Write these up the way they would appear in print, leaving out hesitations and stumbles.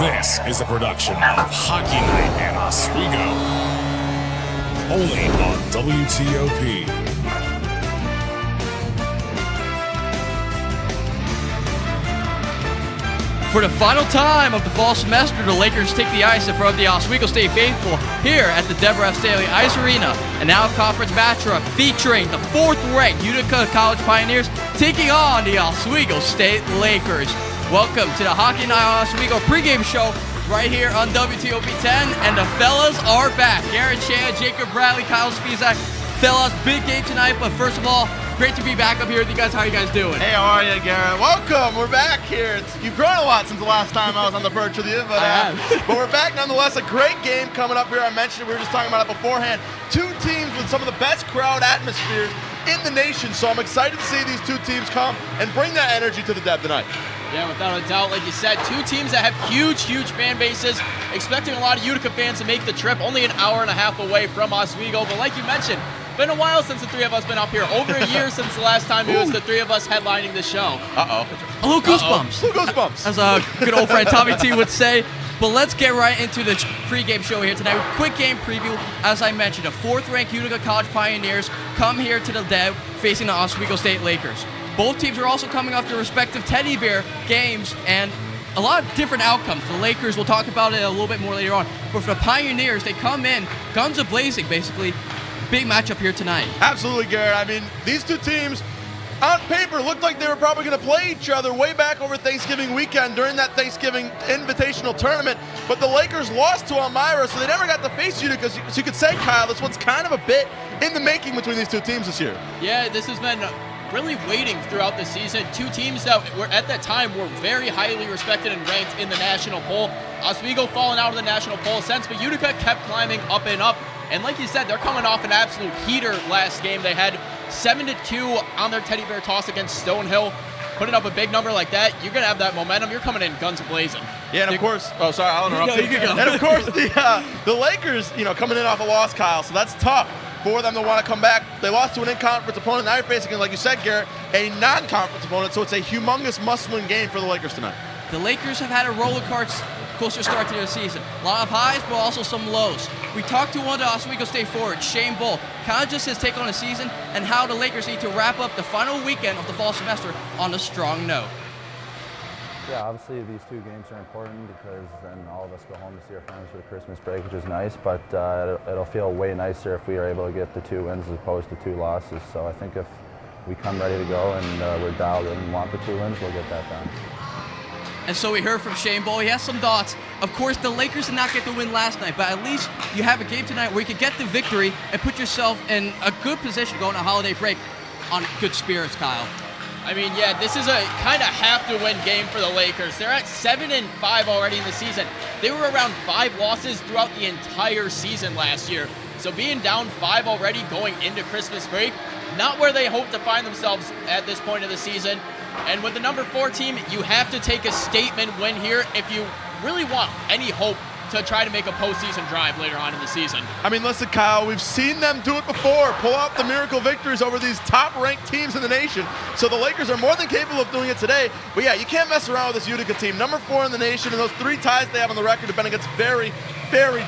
This is a production of Hockey Night in Oswego. Only on WTOP. For the final time of the fall semester, the Lakers take the ice in front of the Oswego State faithful here at the Deborah F. Staley Ice Arena. An out-of-conference matchup featuring the 4th-ranked Utica College Pioneers taking on the Oswego State Lakers. Welcome to the Hockey Night Oswego pregame show right here on WTOP 10, and the fellas are back. Garrett Chan, Jacob Bradley, Kyle Spizak. Fellas, big game tonight, but first of all, great to be back up here with you guys. How are you guys doing? Hey, how are you, Garrett? Welcome. We're back here. You've grown a lot since the last time I was on the perch with you, but we're back nonetheless. A great game coming up here. I mentioned we were just talking about it beforehand. Two teams with some of the best crowd atmospheres in the nation, so I'm excited to see these two teams come and bring that energy to the Deb tonight. Yeah, without a doubt, like you said, two teams that have huge fan bases. Expecting a lot of Utica fans to make the trip, only an hour and a half away from Oswego. But like you mentioned, been a while since the three of us been up here. Over a year since the last time it was the three of us headlining the show. A little goosebumps. Little goosebumps. As a good old friend Tommy T would say. But let's get right into the pregame show here tonight. Quick game preview. As I mentioned, the 4th-ranked Utica College Pioneers come here to the Deb facing the Oswego State Lakers. Both teams are also coming off their respective teddy bear games and a lot of different outcomes. The Lakers, we'll talk about it a little bit more later on. But for the Pioneers, they come in guns a-blazing, basically. Big matchup here tonight. Absolutely, Garrett. I mean, these two teams, on paper, looked like they were probably going to play each other way back over Thanksgiving weekend during that Thanksgiving Invitational Tournament. But the Lakers lost to Elmira, so they never got to face Utica. So you could say, Kyle, this one's kind of a bit in the making between these two teams this year. Yeah, this has been really waiting throughout the season. Two teams that were at that time were very highly respected and ranked in the national poll. Oswego fallen out of the national poll since, but Utica kept climbing up and up. And like you said, they're coming off an absolute heater last game. They had 7-2 on their teddy bear toss against Stonehill. Putting up a big number like that, you're going to have that momentum. You're coming in guns a-blazing. Yeah, and of course, oh, sorry, I'll interrupt you. You can go. And of course, the Lakers, coming in off a loss, Kyle, so that's tough for them to want to come back. They lost to an in-conference opponent. Now you're facing, like you said, Garrett, a non-conference opponent, so it's a humongous must-win game for the Lakers tonight. The Lakers have had a roller coaster start to their season. A lot of highs, but also some lows. We talked to one of the Oswego State forwards, Shane Bull, kind of just his take on the season and how the Lakers need to wrap up the final weekend of the fall semester on a strong note. Yeah, obviously these two games are important because then all of us go home to see our friends for the Christmas break, which is nice, but it'll feel way nicer if we are able to get the 2 wins as opposed to 2 losses. So I think if we come ready to go and we're dialed in and want the 2 wins, we'll get that done. And so we heard from Shane Bull. He has some thoughts. Of course, the Lakers did not get the win last night, but at least you have a game tonight where you can get the victory and put yourself in a good position going to holiday break on good spirits, Kyle. I mean, yeah, this is a kind of have-to-win game for the Lakers. They're at 7-5 already in the season. They were around 5 losses throughout the entire season last year. So being down 5 already going into Christmas break, not where they hope to find themselves at this point of the season. And with the number 4 team, you have to take a statement win here if you really want any hope to try to make a postseason drive later on in the season. I mean, listen, Kyle, we've seen them do it before, pull out the miracle victories over these top-ranked teams in the nation. So the Lakers are more than capable of doing it today. But yeah, you can't mess around with this Utica team. Number 4 in the nation, and those 3 ties they have on the record have been against very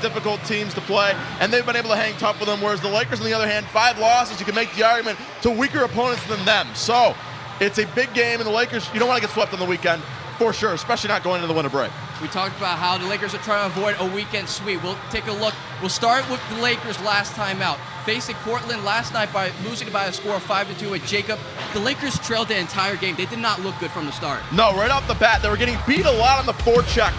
difficult teams to play, and they've been able to hang tough with them, whereas the Lakers, on the other hand, 5 losses, you can make the argument to weaker opponents than them. So it's a big game, and the Lakers, you don't want to get swept on the weekend, for sure, especially not going into the winter break. We talked about how the Lakers are trying to avoid a weekend sweep. We'll take a look. We'll start with the Lakers last time out. Facing Cortland last night by losing by a score of 5-2 with Jacob. The Lakers trailed the entire game. They did not look good from the start. No, right off the bat, they were getting beat a lot on the forecheck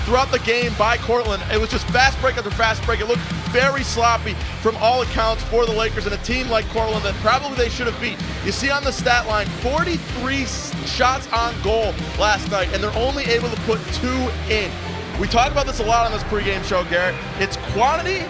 throughout the game by Cortland. It was just fast break after fast break. It looked very sloppy from all accounts for the Lakers and a team like Cortland that probably they should have beat. You see on the stat line, 43 shots on goal last night, and they're only able to put 2 in. We talk about this a lot on this pregame show, Garrett. It's quantity.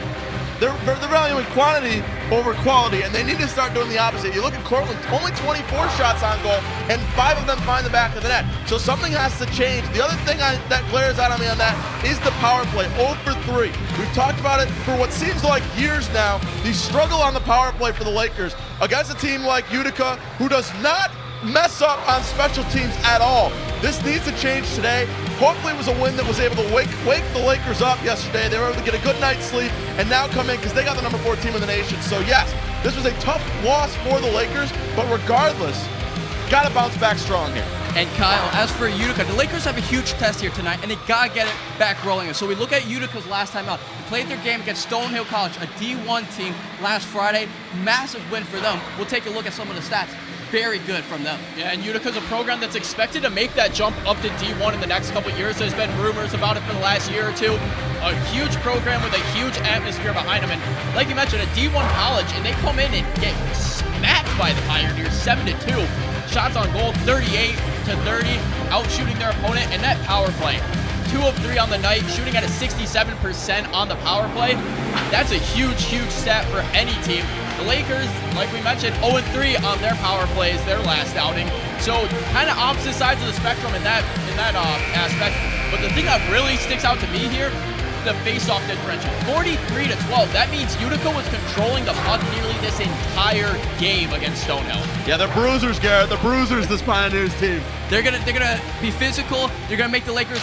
They're valuing quantity over quality, and they need to start doing the opposite. You look at Cortland, only 24 shots on goal, and 5 of them find the back of the net. So something has to change. The other thing that glares out on me on that is the power play, 0 for 3. We've talked about it for what seems like years now. The struggle on the power play for the Lakers against a team like Utica, who does not mess up on special teams at all. This needs to change today. Hopefully it was a win that was able to wake the Lakers up yesterday. They were able to get a good night's sleep and now come in because they got the number 4 team in the nation. So yes, this was a tough loss for the Lakers, but regardless, got to bounce back strong here. And Kyle, as for Utica, the Lakers have a huge test here tonight, and they gotta get it back rolling. So we look at Utica's last time out. They played their game against Stonehill College, a D1 team, last Friday. Massive win for them. We'll take a look at some of the stats. Very good from them. Yeah, and Utica's a program that's expected to make that jump up to D1 in the next couple of years. There's been rumors about it for the last year or two. A huge program with a huge atmosphere behind them. And like you mentioned, a D1 college, and they come in and get smacked by the Pioneers, 7-2. Shots on goal, 38-30, out-shooting their opponent, and that power play. 2 of 3 on the night, shooting at a 67% on the power play. That's a huge, huge stat for any team. The Lakers, like we mentioned, 0-3 on their power plays, their last outing. So kind of opposite sides of the spectrum in that aspect. But the thing that really sticks out to me here, the face-off differential, 43-12. That means Utica was controlling the puck nearly this entire game against Stonehill. Yeah, they're bruisers, Garrett. The bruisers, this Pioneers team. They're gonna be physical. They're gonna make the Lakers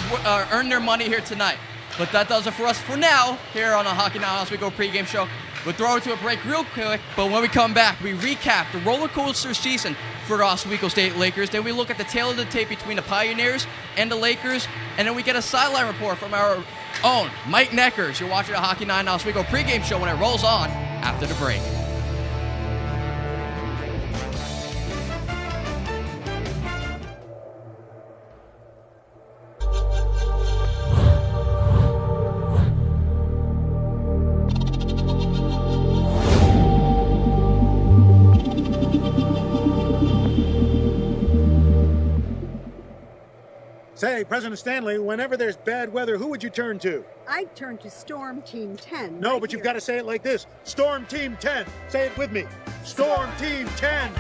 earn their money here tonight. But that does it for us for now here on the Hockey Night Oswego pregame show. We'll throw it to a break real quick, but when we come back, we recap the roller coaster season for the Oswego State Lakers. Then we look at the tail of the tape between the Pioneers and the Lakers, and then we get a sideline report from our own Mike Neckers. You're watching the Hockey Night Oswego pregame show when it rolls on after the break. Say, President Stanley, whenever there's bad weather, who would you turn to? I'd turn to Storm Team 10. No, right but you've here. got to say it like this. Storm Team 10. Say it with me. Storm Team 10.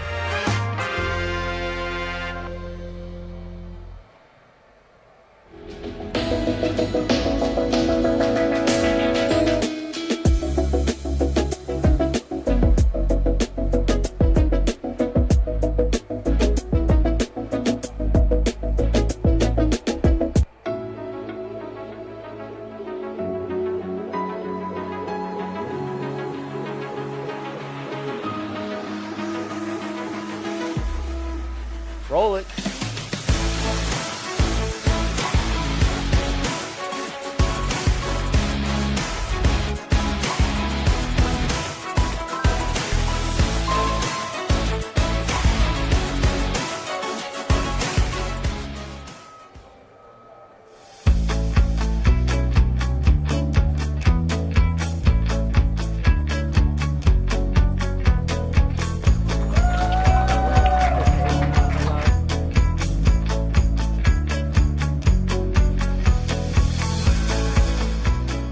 Roll it.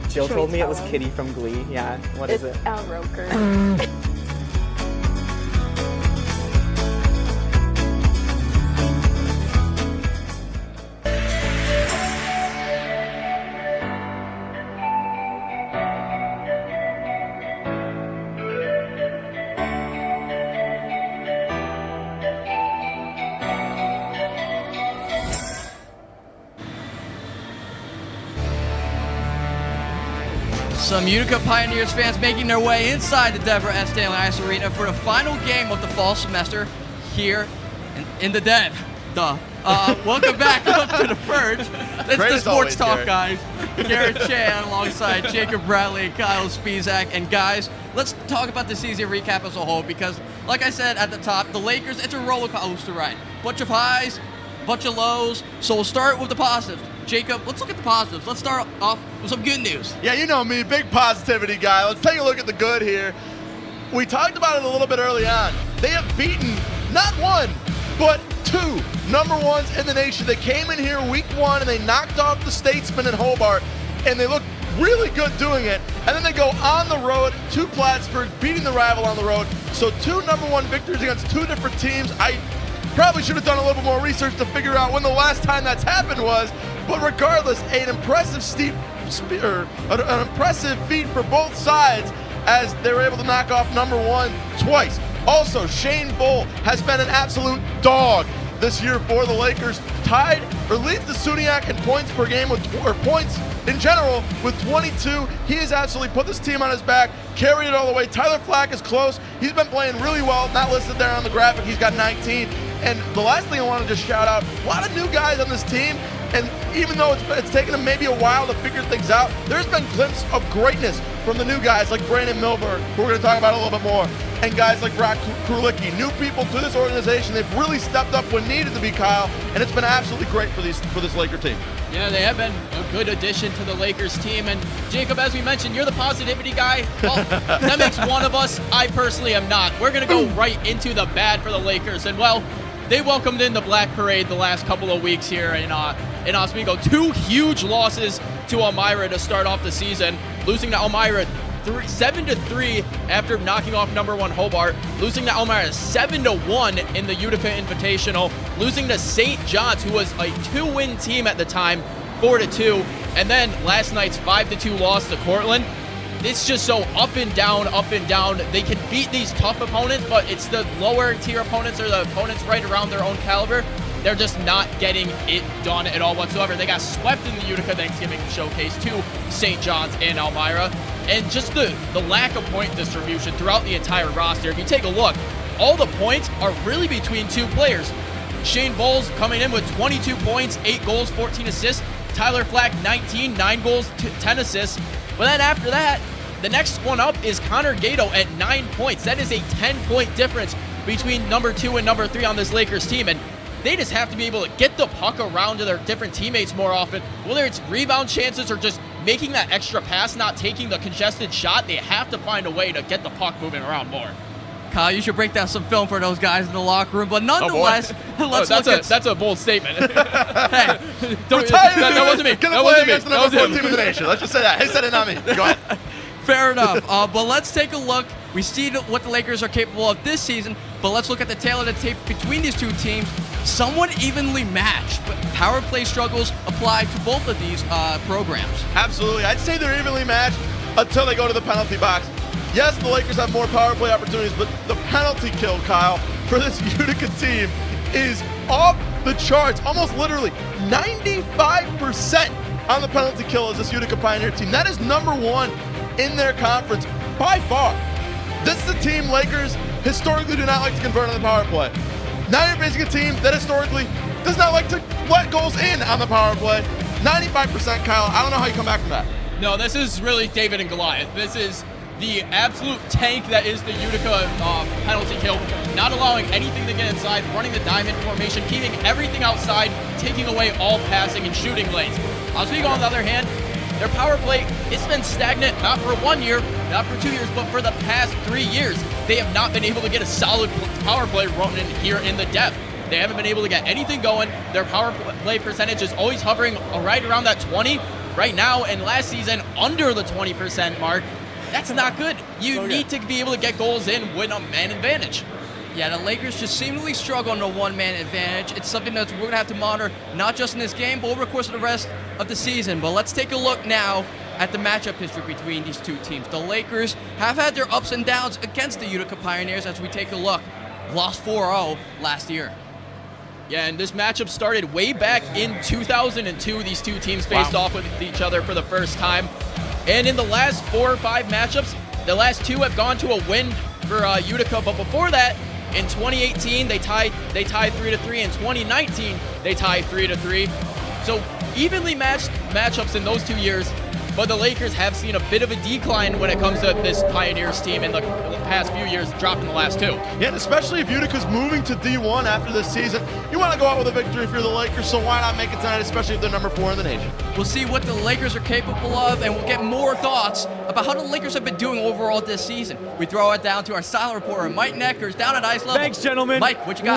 Jill told me it was Kitty from Glee. Yeah, what is it? Al Roker. Some Utica Pioneers fans making their way inside the Deborah S. Stanley Ice Arena for the final game of the fall semester here in the Den. Welcome back up to the Purge. It's the Sports always, Talk, Garrett. guys. Garrett Chan alongside Jacob Bradley and Kyle Spizak. And guys, let's talk about the season recap as a whole because, like I said at the top, the Lakers, it's a roller coaster ride. Bunch of highs, bunch of lows. So we'll start with the positives. Jacob, let's look at the positives. Let's start off with some good news. Yeah, you know me, big positivity guy. Let's take a look at the good here. We talked about it a little bit early on. They have beaten not one, but 2 number ones in the nation. They came in here week 1 and they knocked off the Statesman in Hobart, and they looked really good doing it. And then they go on the road to Plattsburgh, beating the rival on the road. So 2 number 1 victories against 2 different teams. I probably should have done a little bit more research to figure out when the last time that's happened was. But regardless, an impressive feat for both sides as they were able to knock off number 1 twice. Also, Shane Bull has been an absolute dog this year for the Lakers. Tied or leads the SUNY in points per game or points in general with 22. He has absolutely put this team on his back, carried it all the way. Tyler Flack is close. He's been playing really well. Not listed there on the graphic. He's got 19. And the last thing I want to just shout out, a lot of new guys on this team. And even though it's taken them maybe a while to figure things out, there's been glimpses of greatness from the new guys like Brandon Milberg, who we're going to talk about a little bit more, and guys like Brock Krulicki. New people to this organization. They've really stepped up when needed to be, Kyle, and it's been absolutely great for this Laker team. Yeah, they have been a good addition to the Lakers team. And Jacob, as we mentioned, you're the positivity guy. Well, that makes one of us. I personally am not. We're going to go right into the bad for the Lakers. And, well, they welcomed in the Black Parade the last couple of weeks here in Oswego. 2 huge losses to Elmira to start off the season, losing to Elmira 7-3 after knocking off #1 Hobart, losing to Elmira 7-1 in the Utica Invitational, losing to St. John's, who was a 2-win team at the time, 4-2, and then last night's 5-2 loss to Cortland. It's just so up and down, up and down. They can beat these tough opponents, but it's the lower tier opponents or the opponents right around their own caliber. They're just not getting it done at all whatsoever. They got swept in the Utica Thanksgiving Showcase to St. John's and Elmira. And just the lack of point distribution throughout the entire roster. If you take a look, all the points are really between 2 players. Shane Bowles coming in with 22 points, 8 goals, 14 assists. Tyler Flack, 19, 9 goals, 10 assists. But then after that, the next one up is Connor Gato at 9 points. That is a 10-point difference between number 2 and number 3 on this Lakers team. And they just have to be able to get the puck around to their different teammates more often, whether it's rebound chances or just making that extra pass, not taking the congested shot. They have to find a way to get the puck moving around more. Kyle, you should break down some film for those guys in the locker room. But nonetheless, that's a bold statement. Hey, that wasn't me. That wasn't me. Against the number 4 team in the nation. Let's just say that. He said it, not me. Go ahead. Fair enough. But let's take a look. We see what the Lakers are capable of this season, but let's look at the tail of the tape between these 2 teams. Somewhat evenly matched, but power play struggles apply to both of these programs. Absolutely. I'd say they're evenly matched until they go to the penalty box. Yes, the Lakers have more power play opportunities, but the penalty kill, Kyle, for this Utica team is off the charts. Almost literally 95% on the penalty kill is this Utica Pioneer team. That is #1 in their conference by far. This is a team Lakers historically do not like to convert on the power play. Now you're facing a team that historically does not like to let goals in on the power play. 95%, Kyle. I don't know how you come back from that. No, this is really David and Goliath. This is the absolute tank that is the Utica penalty kill, not allowing anything to get inside, running the diamond formation, keeping everything outside, taking away all passing and shooting lanes. Oswego, on the other hand, their power play, it's been stagnant, not for 1 year, not for 2 years, but for the past 3 years. They have not been able to get a solid power play running here in the depth. They haven't been able to get anything going. Their power play percentage is always hovering right around that 20 right now, and last season under the 20% mark. That's not good. You need to be able to get goals in with a man advantage. Yeah, the Lakers just seemingly struggle on the one-man advantage. It's something that we're going to have to monitor, not just in this game, but over the course of the rest of the season. But let's take a look now at the matchup history between these 2 teams. The Lakers have had their ups and downs against the Utica Pioneers as we take a look. Lost 4-0 last year. Yeah, and this matchup started way back in 2002. These 2 teams faced off with each other for the first time. And in the last 4 or 5 matchups, the last 2 have gone to a win for Utica. But before that, in 2018, they tied 3-3. In 2019, they tied 3-3. So evenly matched matchups in those 2 years. But the Lakers have seen a bit of a decline when it comes to this Pioneers team in the past few years, dropping the last 2. Yeah, and especially if Utica's moving to D1 after this season, you want to go out with a victory if you're the Lakers, so why not make it tonight, especially if they're number 4 in the nation? We'll see what the Lakers are capable of, and we'll get more thoughts about how the Lakers have been doing overall this season. We throw it down to our style reporter, Mike Neckers, down at ice level. Thanks, gentlemen. Mike, what you got?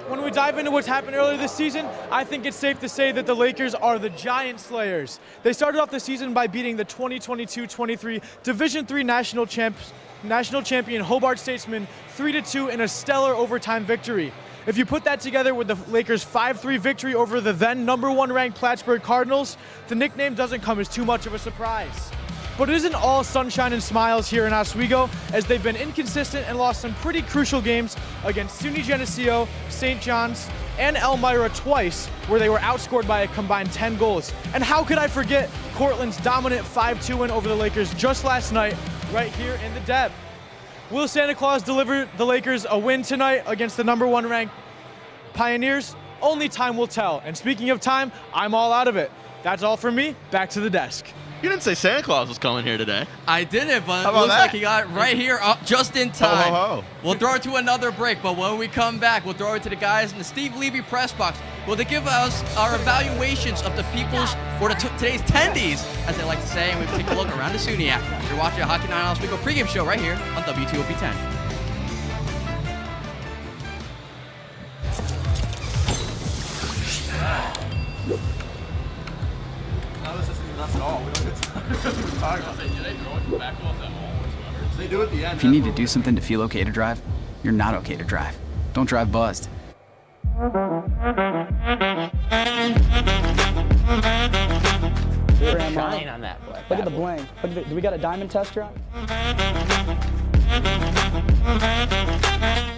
When we dive into what's happened earlier this season, I think it's safe to say that the Lakers are the Giant Slayers. They started off the season by beating the 2022-23 Division III national champion Hobart Statesmen 3-2 in a stellar overtime victory. If you put that together with the Lakers' 5-3 victory over the then #1 ranked Plattsburgh Cardinals, the nickname doesn't come as too much of a surprise. But it isn't all sunshine and smiles here in Oswego, as they've been inconsistent and lost some pretty crucial games against SUNY Geneseo, St. John's, and Elmira twice, where they were outscored by a combined 10 goals. And how could I forget Cortland's dominant 5-2 win over the Lakers just last night, right here in the Deb. Will Santa Claus deliver the Lakers a win tonight against the #1 ranked Pioneers? Only time will tell. And speaking of time, I'm all out of it. That's all from me. Back to the desk. You didn't say Santa Claus was coming here today. I didn't, but How it about looks that? like he got it right here just in time. Ho, ho, ho. We'll throw it to another break, but when we come back, we'll throw it to the guys in the Steve Levy press box. Will they give us our evaluations of the people's, or today's attendees, as they like to say, and we take a look around the SUNYAC. You're watching a Hockey Night in Oswego pregame show right here on WTOP 10. If you need to do something to feel okay to drive, you're not okay to drive. Don't drive buzzed. Shine on that. Look at the bling. Look at do we got a diamond tester on?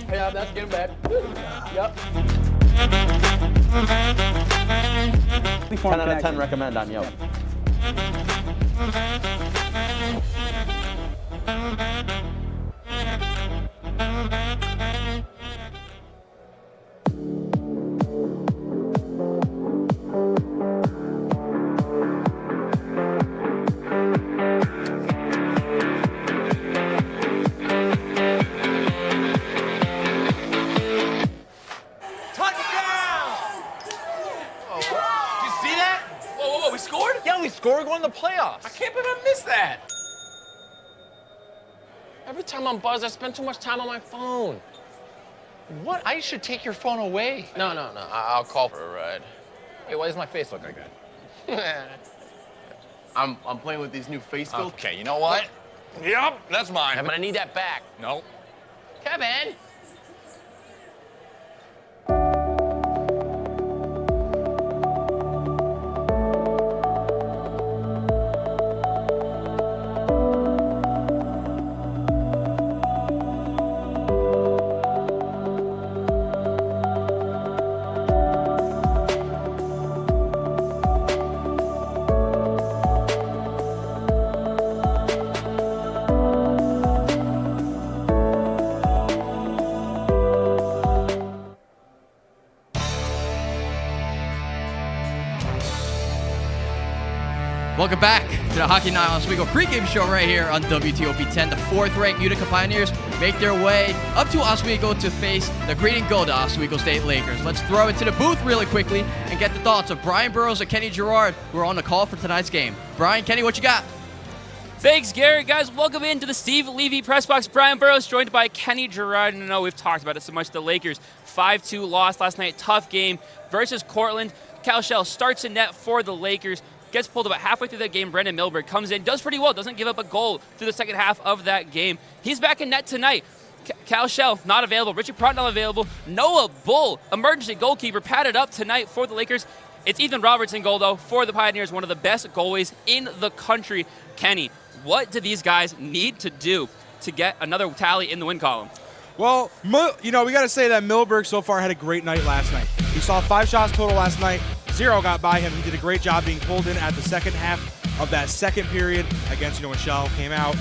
Yeah, that's getting back. Yep. 10 out of 10 recommend on Yelp. We're going to the playoffs. I can't believe I missed that. Every time I'm buzzed, I spend too much time on my phone. What? I should take your phone away. No. I'll call for a ride. Hey, why does my face look like that? I'm playing with these new face filters. Okay, you know what? Yep, that's mine. I'm gonna need that back. No. Kevin. Welcome back to the Hockey Night in Oswego pregame show right here on WTOP 10. The 4th-ranked Utica Pioneers make their way up to Oswego to face the green and gold Oswego State Lakers. Let's throw it to the booth really quickly and get the thoughts of Brian Burrows and Kenny Gerard, who are on the call for tonight's game. Brian, Kenny, what you got? Thanks, Garrett. Guys, welcome into the Steve Levy press box. Brian Burrows joined by Kenny Gerard. And I know we've talked about it so much. The Lakers 5-2 loss last night. Tough game versus Cortland. Cal Shell starts in net for the Lakers. Gets pulled about halfway through that game. Brendan Milberg comes in, does pretty well, doesn't give up a goal through the second half of that game. He's back in net tonight. Cal Shell not available. Richard Pratt not available. Noah Bull, emergency goalkeeper, padded up tonight for the Lakers. It's Ethan Roberts in goal, though, for the Pioneers, one of the best goalies in the country. Kenny, what do these guys need to do to get another tally in the win column? Well, we got to say that Milberg so far had a great night last night. He saw 5 shots total last night. 0 got by him. He did a great job being pulled in at the second half of that second period against, when Shell came out.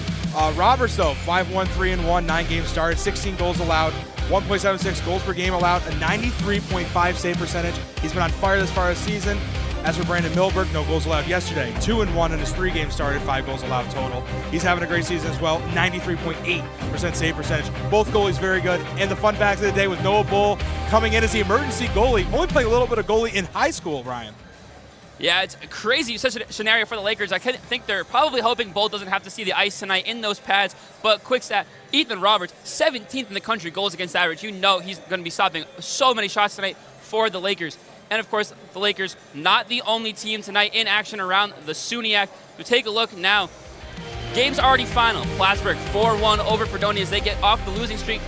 Roberts, though, 5-1, 3-1, 9 games started, 16 goals allowed, 1.76 goals per game allowed, a 93.5 save percentage. He's been on fire this far this season. As for Brandon Milberg, no goals allowed yesterday. 2-1 in his 3 games started, 5 goals allowed total. He's having a great season as well, 93.8% save percentage. Both goalies very good. And the fun fact of the day with Noah Bull coming in as the emergency goalie. Only played a little bit of goalie in high school, Brian. Yeah, it's crazy such a scenario for the Lakers. I think they're probably hoping Bull doesn't have to see the ice tonight in those pads. But quick stat, Ethan Roberts, 17th in the country goals against average. You know he's going to be stopping so many shots tonight for the Lakers. And, of course, the Lakers, not the only team tonight in action around the SUNYAC. We take a look now. Game's already final. Plattsburgh 4-1 over Fredonia as they get off the losing streak,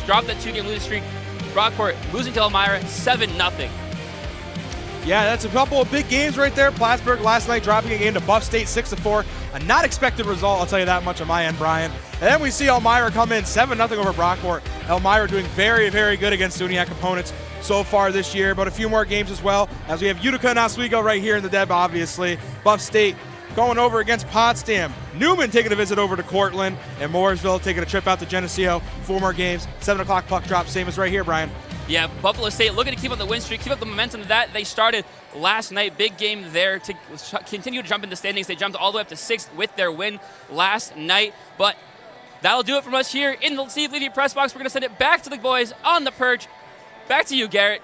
drop that 2-game losing streak. Brockport losing to Elmira 7-0. Yeah, that's a couple of big games right there. Plattsburgh last night dropping a game to Buff State 6-4. A not expected result, I'll tell you that much on my end, Brian. And then we see Elmira come in 7-0 over Brockport. Elmira doing very, very good against SUNY opponents so far this year, but a few more games as well, as we have Utica and Oswego right here in the Deb, obviously. Buff State going over against Potsdam. Newman taking a visit over to Cortland, and Mooresville taking a trip out to Geneseo. 4 more games, 7 o'clock puck drop, same as right here, Brian. Yeah, Buffalo State looking to keep up the win streak, keep up the momentum that they started last night. Big game there to continue to jump in the standings. They jumped all the way up to 6th with their win last night. But that'll do it from us here in the Steve Levy press box. We're going to send it back to the boys on the perch. Back to you, Garrett.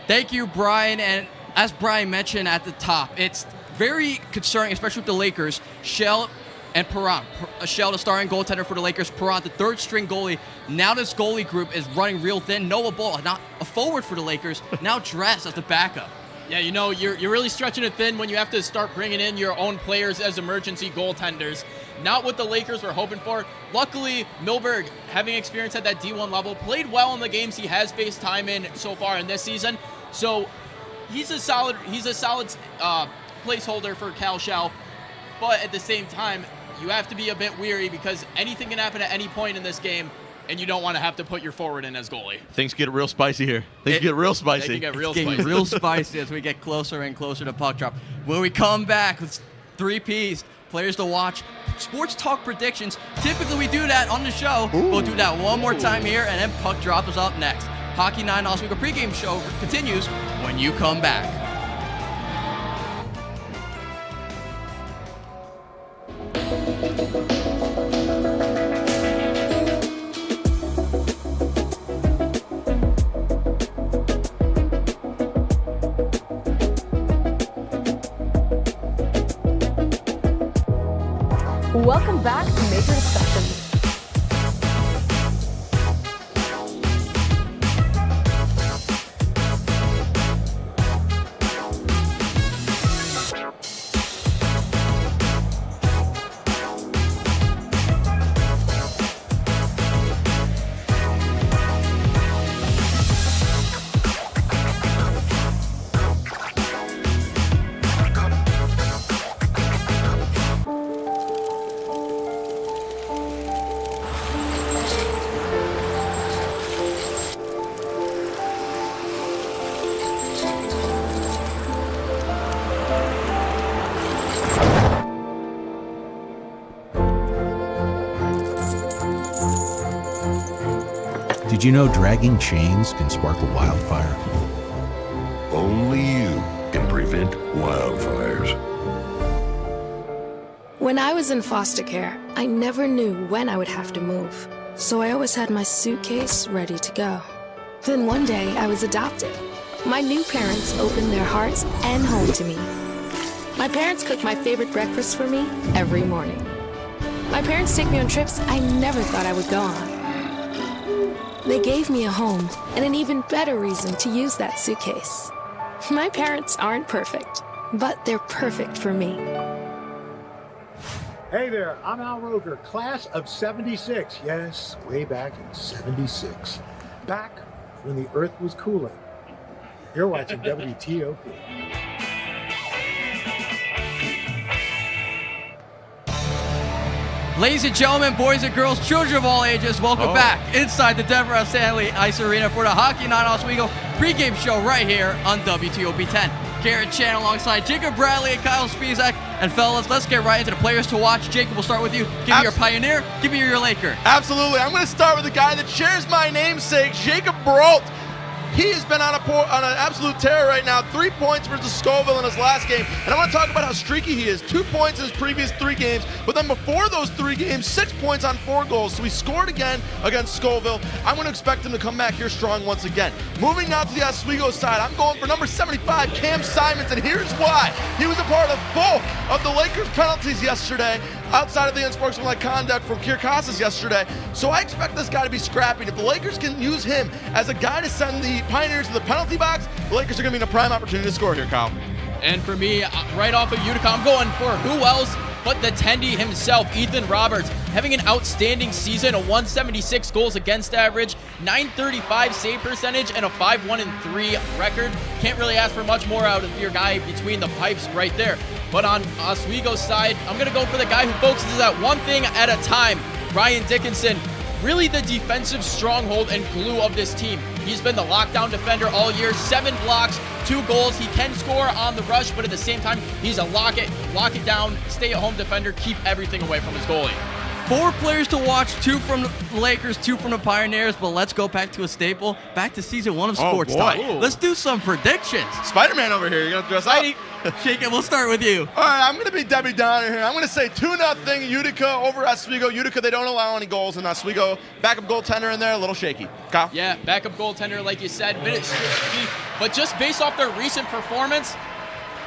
Thank you, Brian. And as Brian mentioned at the top, it's very concerning, especially with the Lakers. Shell and Perron. Shell, the starting goaltender for the Lakers. Perron, the third-string goalie. Now this goalie group is running real thin. Noah Ball, not a forward for the Lakers, now dressed as the backup. Yeah, you know, you're really stretching it thin when you have to start bringing in your own players as emergency goaltenders. Not what the Lakers were hoping for. Luckily, Milberg, having experience at that D1 level, played well in the games he has faced time in so far in this season. So he's a solid placeholder for Cal Shell. But at the same time, you have to be a bit weary because anything can happen at any point in this game, and you don't want to have to put your forward in as goalie. Things get real spicy here. Things get real spicy. They can get real It's getting spicy. real spicy as we get closer and closer to puck drop. When we come back with 3 Ps, players to watch, sports talk predictions. Typically we do that on the show. We'll do that one more time here, and then puck drop is up next. Hockey 9 Oswego pregame show continues when you come back. Welcome back to Major Discussion. Did you know dragging chains can spark a wildfire? Only you can prevent wildfires. When I was in foster care, I never knew when I would have to move, so I always had my suitcase ready to go. Then one day, I was adopted. My new parents opened their hearts and home to me. My parents cook my favorite breakfast for me every morning. My parents take me on trips I never thought I would go on. They gave me a home and an even better reason to use that suitcase. My parents aren't perfect, but they're perfect for me. Hey there, I'm Al Roker, class of 76. Yes, way back in 76. Back when the earth was cooling. You're watching WTOP. Ladies and gentlemen, boys and girls, children of all ages, welcome back inside the Deborah F. Stanley Ice Arena for the Hockey 9 Oswego pregame show right here on WTOP 10. Garrett Chan alongside Jacob Bradley and Kyle Spizak. And fellas, let's get right into the players to watch. Jacob, we'll start with you. Give me your Pioneer, give me your Laker. Absolutely. I'm going to start with the guy that shares my namesake, Jacob Brault. He has been on an absolute tear right now. 3 points versus Scoville in his last game. And I want to talk about how streaky he is. 2 points in his previous 3 games. But then before those 3 games, 6 points on 4 goals. So he scored again against Scoville. I'm going to expect him to come back here strong once again. Moving now to the Oswego side, I'm going for number 75, Cam Simons. And here's why. He was a part of both of the Lakers' penalties yesterday, outside of the unsportsmanlike conduct from Kirkosas yesterday. So I expect this guy to be scrappy. If the Lakers can use him as a guy to send the Pioneers to the penalty box, the Lakers are going to be in a prime opportunity to score here, Kyle. And for me, right off of Utica, I'm going for who else but the Tendy himself, Ethan Roberts, having an outstanding season, a 176 goals against average, 935 save percentage, and a 5-1-3 record. Can't really ask for much more out of your guy between the pipes right there. But on Oswego's side, I'm going to go for the guy who focuses at one thing at a time, Ryan Dickinson. Really the defensive stronghold and glue of this team. He's been the lockdown defender all year, 7 blocks, 2 goals. He can score on the rush, but at the same time, he's a lock it down, stay-at-home defender, keep everything away from his goalie. 4 players to watch, 2 from the Lakers, 2 from the Pioneers, but let's go back to a staple, back to season 1 of Sports Talk. Let's do some predictions. Spider-Man over here, you gonna dress up? Shake it, we'll start with you. All right, I'm gonna be Debbie Downer here. I'm gonna say 2-0 Utica over Oswego. Utica, they don't allow any goals in Oswego. Backup goaltender in there, a little shaky. Kyle? Yeah, backup goaltender, like you said, bit shaky, but just based off their recent performance,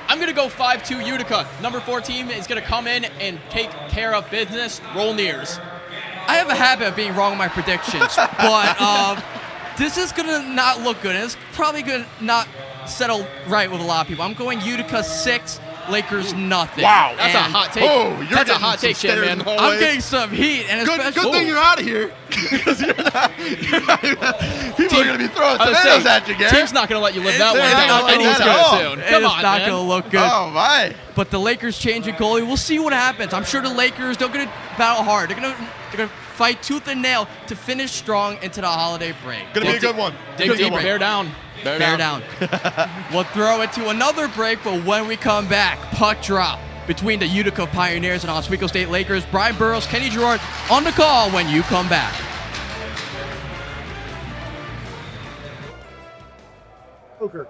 I'm going to go 5-2 Utica. Number 4 team is going to come in and take care of business. Roll Nears. I have a habit of being wrong on my predictions, but this is going to not look good. It's probably going to not settle right with a lot of people. I'm going Utica 6, Lakers nothing. Wow. That's a hot take. That's a hot take, Jim, man. I'm getting some heat. And good thing you're out of here. Because you're not, people are going to be throwing tomatoes at you, Gary. Team's not going to let you live that one down anytime soon. Come on, not going to look good. Oh, my. But the Lakers changing goalie, we'll see what happens. I'm sure the Lakers, they're going to battle hard. They're going to fight tooth and nail to finish strong into the holiday break. Going to be a good one. Dig deep, bear down. Bear down. We'll throw it to another break, but when we come back, puck drop between the Utica Pioneers and Oswego State Lakers. Brian Burrows, Kenny Gerard on the call when you come back.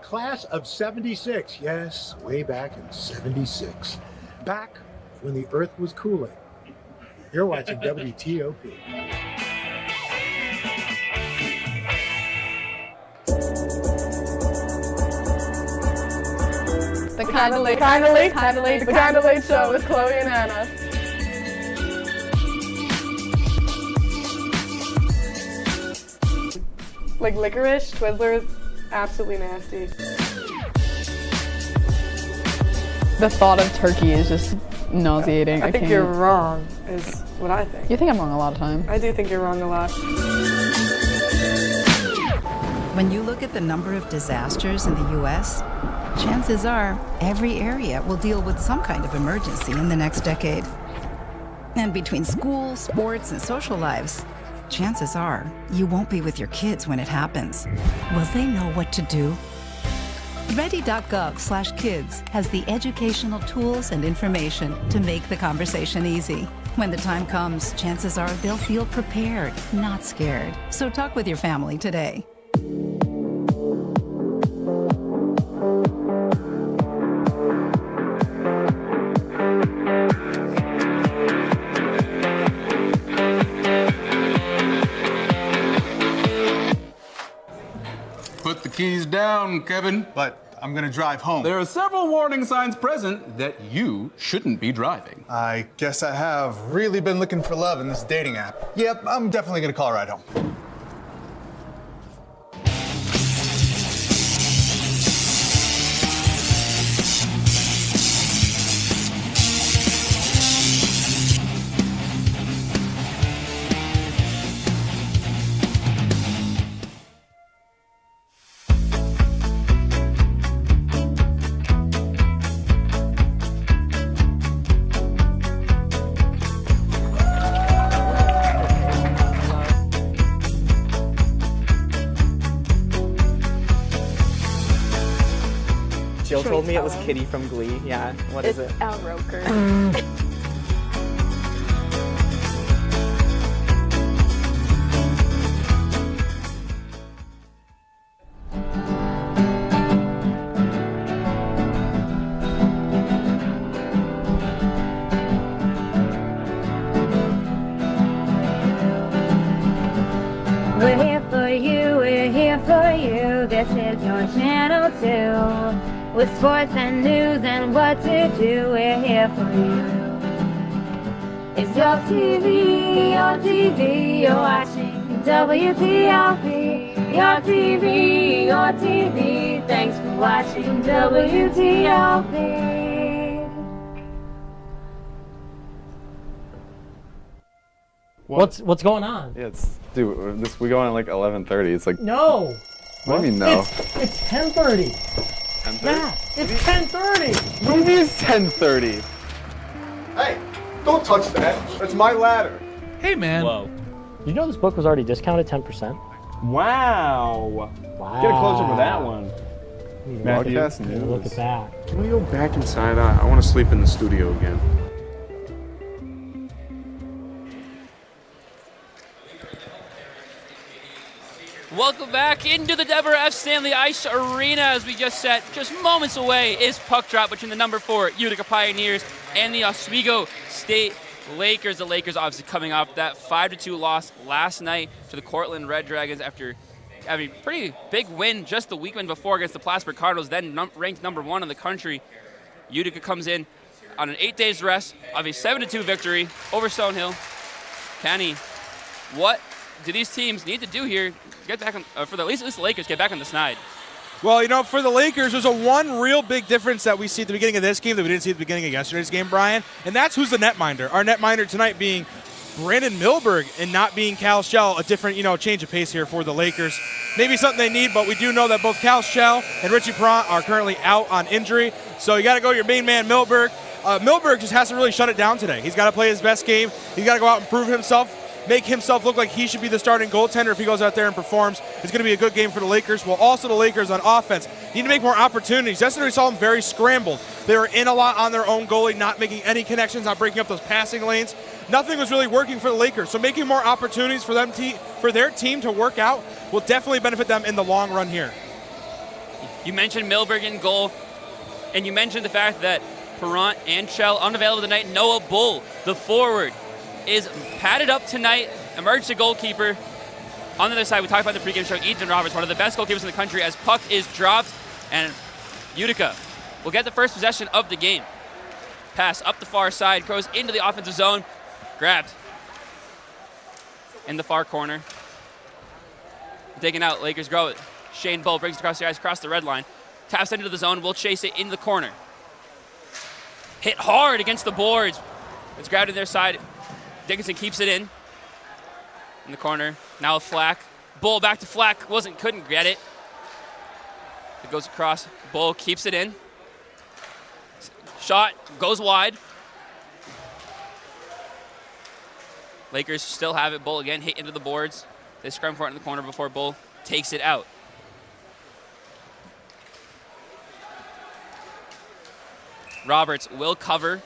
Class of 76. Yes, way back in 76. Back when the earth was cooling. You're watching WTOP. The Candlelight Show with Chloe and Anna. Like licorice, Twizzlers, absolutely nasty. The thought of turkey is just nauseating. I think you're wrong, is what I think. You think I'm wrong a lot of times. I do think you're wrong a lot. When you look at the number of disasters in the U.S., chances are every area will deal with some kind of emergency in the next decade. And between school, sports, and social lives, chances are you won't be with your kids when it happens. Will they know what to do? Ready.gov/kids has the educational tools and information to make the conversation easy. When the time comes, chances are they'll feel prepared, not scared. So talk with your family today. Put the keys down, Kevin. But I'm gonna drive home. There are several warning signs present that you shouldn't be driving. I guess I have really been looking for love in this dating app. Yep, I'm definitely gonna call a ride home. Jill told me it was Kitty from Glee. Yeah, what is it? Al Roker. We're here for you, we're here for you. This is your channel 2. With sports and news and what to do, we're here for you. It's your TV, you're watching WTOP. Your TV, thanks for watching WTOP. What's going on? Yeah, dude, we go on at like 11:30. It's like No. What do you mean no? It's 10:30. 10:30? Matt, it's 10:30. What do you mean it's 10:30? Hey, don't touch that. That's my ladder. Hey, man. Whoa. You know this book was already discounted 10%? Wow. Wow. Get a closer with that one. Broadcast Look news. at that. Can we go back inside? I want to sleep in the studio again. Welcome back into the Deborah F. Stanley Ice Arena. As we just said, just moments away is puck drop between the number 4 Utica Pioneers and the Oswego State Lakers. The Lakers obviously coming off that 5-2 loss last night to the Cortland Red Dragons after having a pretty big win just the weekend before against the Plattsburgh Cardinals, then ranked number 1 in the country. Utica comes in on an 8 days rest of a 7-2 victory over Stonehill. Kenny, what do these teams need to do here to get back on, for at least the Lakers get back on the snide? Well, you know, for the Lakers, there's one real big difference that we see at the beginning of this game that we didn't see at the beginning of yesterday's game, Brian, and that's who's the netminder. Our netminder tonight being Brandon Milberg and not being Cal Shell, a different, change of pace here for the Lakers. Maybe something they need, but we do know that both Cal Shell and Richie Perrant are currently out on injury, so you got to go your main man, Milberg. Milberg just has to really shut it down today. He's got to play his best game. He's got to go out and prove himself, make himself look like he should be the starting goaltender if he goes out there and performs. It's going to be a good game for the Lakers. Well, also the Lakers on offense need to make more opportunities. Yesterday we saw them very scrambled. They were in a lot on their own goalie, not making any connections, not breaking up those passing lanes. Nothing was really working for the Lakers. So making more opportunities for them for their team to work out will definitely benefit them in the long run here. You mentioned Milberg in goal, and you mentioned the fact that Perrant and Shell unavailable tonight. Noah Bull, the forward, is padded up tonight, emergency goalkeeper. On the other side, we talked about the pregame show, Ethan Roberts, one of the best goalkeepers in the country, as puck is dropped, and Utica will get the first possession of the game. Pass up the far side, goes into the offensive zone, grabbed in the far corner. Taken out, Lakers grow it. Shane Bull brings it across the ice, across the red line, taps into the zone, will chase it in the corner. Hit hard against the boards. It's grabbed in their side. Dickinson keeps it in the corner. Now Flack. Bull back to Flack. Couldn't get it. It goes across. Bull keeps it in. Shot goes wide. Lakers still have it. Bull again hit into the boards. They scrum for it in the corner before Bull takes it out. Roberts will cover.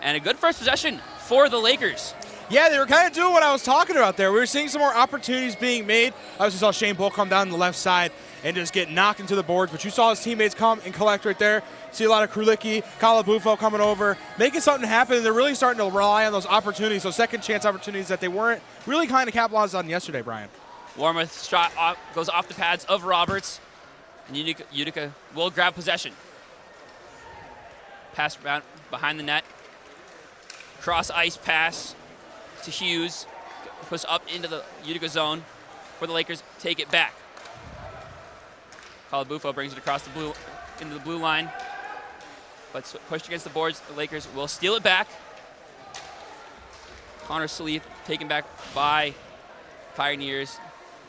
And a good first possession for the Lakers. Yeah, they were kind of doing what I was talking about there. We were seeing some more opportunities being made. I also saw Shane Bull come down the left side and just get knocked into the boards, but you saw his teammates come and collect right there. See a lot of Krulicki, Kalabufo coming over, making something happen, and they're really starting to rely on those opportunities, those second chance opportunities that they weren't really kind of capitalized on yesterday, Brian. Warmoth shot goes off the pads of Roberts. And Utica will grab possession. Pass behind the net. Cross ice pass to Hughes. Push up into the Utica zone where the Lakers take it back. Kalabufo brings it across into the blue line. But pushed against the boards, the Lakers will steal it back. Connor Sleeth taken back by Pioneers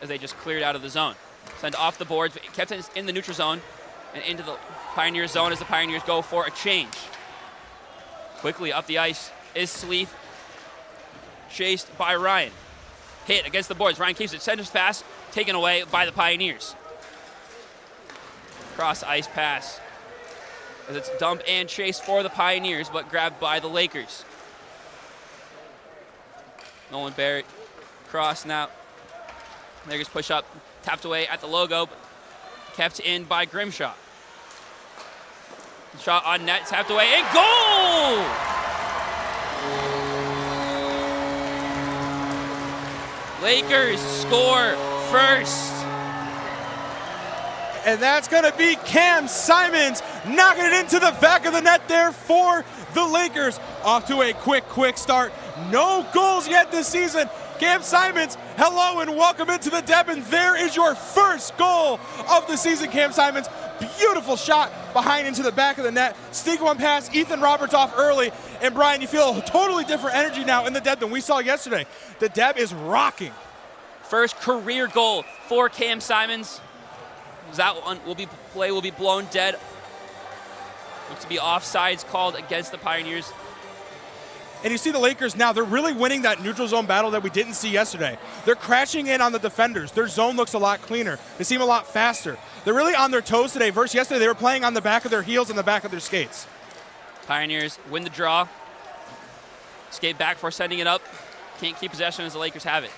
as they just cleared out of the zone. Sent off the boards, but kept it in the neutral zone and into the Pioneer zone as the Pioneers go for a change. Quickly up the ice is Sleeth, chased by Ryan. Hit against the boards. Ryan keeps it, centers pass, taken away by the Pioneers. Cross ice pass as it's dump and chase for the Pioneers, but grabbed by the Lakers. Nolan Barrett, cross now. Lakers push up, tapped away at the logo, but kept in by Grimshaw. Shot on net, tapped away, and goal! Lakers score first. And that's going to be Cam Simons knocking it into the back of the net there for the Lakers. Off to a quick start. No goals yet this season. Cam Simons, hello and welcome into the Deb, and there is your first goal of the season, Cam Simons. Beautiful shot behind into the back of the net. Sneak one pass, Ethan Roberts off early. And Brian, you feel a totally different energy now in the Deb than we saw yesterday. The Deb is rocking. First career goal for Cam Simons. That one will be blown dead. Looks to be offsides called against the Pioneers. And you see the Lakers now, they're really winning that neutral zone battle that we didn't see yesterday. They're crashing in on the defenders. Their zone looks a lot cleaner. They seem a lot faster. They're really on their toes today versus yesterday they were playing on the back of their heels and the back of their skates. Pioneers win the draw. Skate back for sending it up. Can't keep possession as the Lakers have it.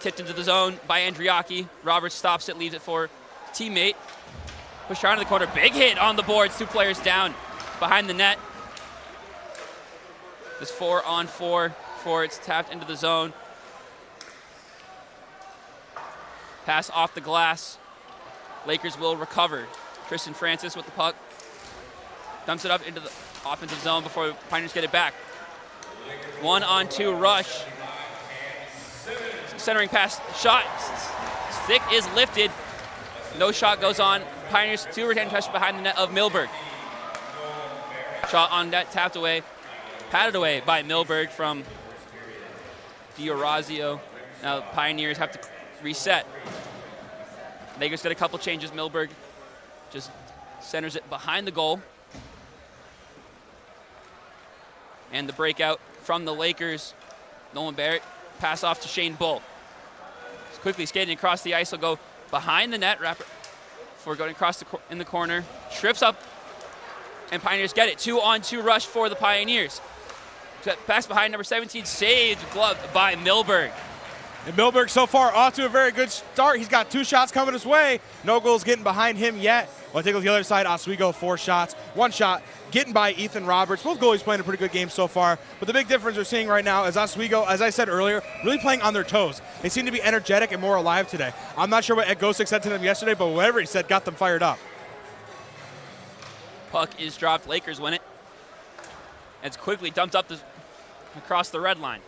Tipped into the zone by Andriaki. Roberts stops it, leaves it for teammate. Push around to the corner. Big hit on the boards. 2 players down behind the net. This 4-on-4 for it's tapped into the zone. Pass off the glass. Lakers will recover. Tristan Francis with the puck. Dumps it up into the offensive zone before Pioneers get it back. 1-on-2 rush. Centering pass. Shot. Stick is lifted. No shot goes on. Pioneers 2 retain possession behind the net of Milberg. Shot on net, tapped away. Patted away by Milberg from Diorazio. Now Pioneers have to reset. Lakers get a couple changes. Milberg just centers it behind the goal. And the breakout from the Lakers. Nolan Barrett, pass off to Shane Bull. He's quickly skating across the ice. He'll go behind the net, wrap it before going across in the corner. Trips up, and Pioneers get it. 2-on-2 rush for the Pioneers. Pass behind number 17, saved, gloved by Milberg. And Milberg so far off to a very good start. He's got 2 shots coming his way. No goals getting behind him yet. Well, take a look at the other side. Oswego, 4 shots. 1 shot getting by Ethan Roberts. Both goalies playing a pretty good game so far. But the big difference we're seeing right now is Oswego, as I said earlier, really playing on their toes. They seem to be energetic and more alive today. I'm not sure what Ed Gosick said to them yesterday, but whatever he said got them fired up. Puck is dropped. Lakers win it. It's quickly dumped up across the red line.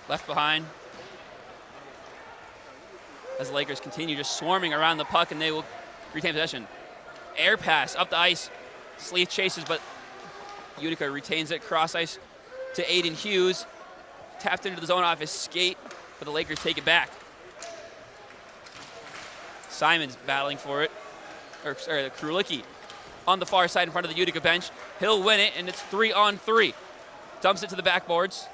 Left behind. As the Lakers continue just swarming around the puck, and they will retain possession. Air pass up the ice. Sleeth chases, but Utica retains it. Cross ice to Aiden Hughes. Tapped into the zone off his skate, but the Lakers take it back. Simons battling for it. Krulicki on the far side in front of the Utica bench. He'll win it, and it's 3-on-3. Dumps it to the backboards.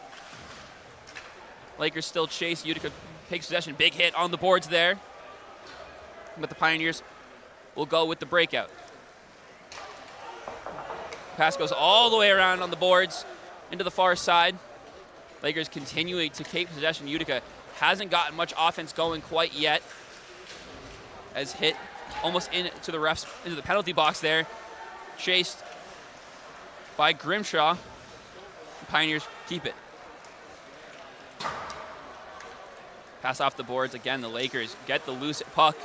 Lakers still chase. Utica takes possession. Big hit on the boards there. But the Pioneers will go with the breakout. Pass goes all the way around on the boards into the far side. Lakers continuing to take possession. Utica hasn't gotten much offense going quite yet. As hit almost into the penalty box there. Chased by Grimshaw. The Pioneers keep it. Pass off the boards again. The Lakers get the loose puck.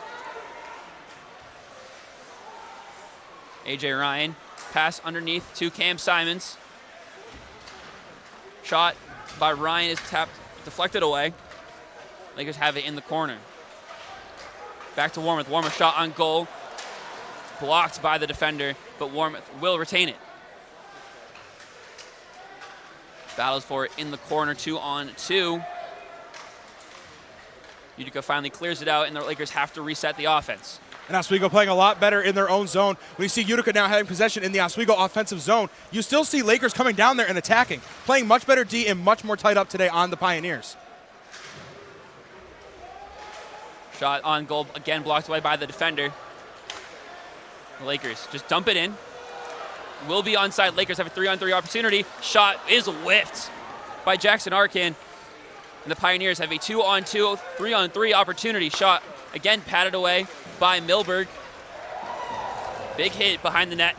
AJ Ryan, pass underneath to Cam Simons. Shot by Ryan is tapped, deflected away. Lakers have it in the corner. Back to Warmouth. Warmouth shot on goal. Blocked by the defender, but Warmouth will retain it. Battles for it in the corner, 2-on-2. Utica finally clears it out, and the Lakers have to reset the offense. And Oswego playing a lot better in their own zone. When you see Utica now having possession in the Oswego offensive zone, you still see Lakers coming down there and attacking, playing much better D and much more tight up today on the Pioneers. Shot on goal, again blocked away by the defender. The Lakers just dump it in. Will be onside. Lakers have a 3-on-3 opportunity. Shot is whiffed by Jackson Arkin. And the Pioneers have a 2-on-2, 3-on-3 opportunity. Shot again patted away by Milberg. Big hit behind the net.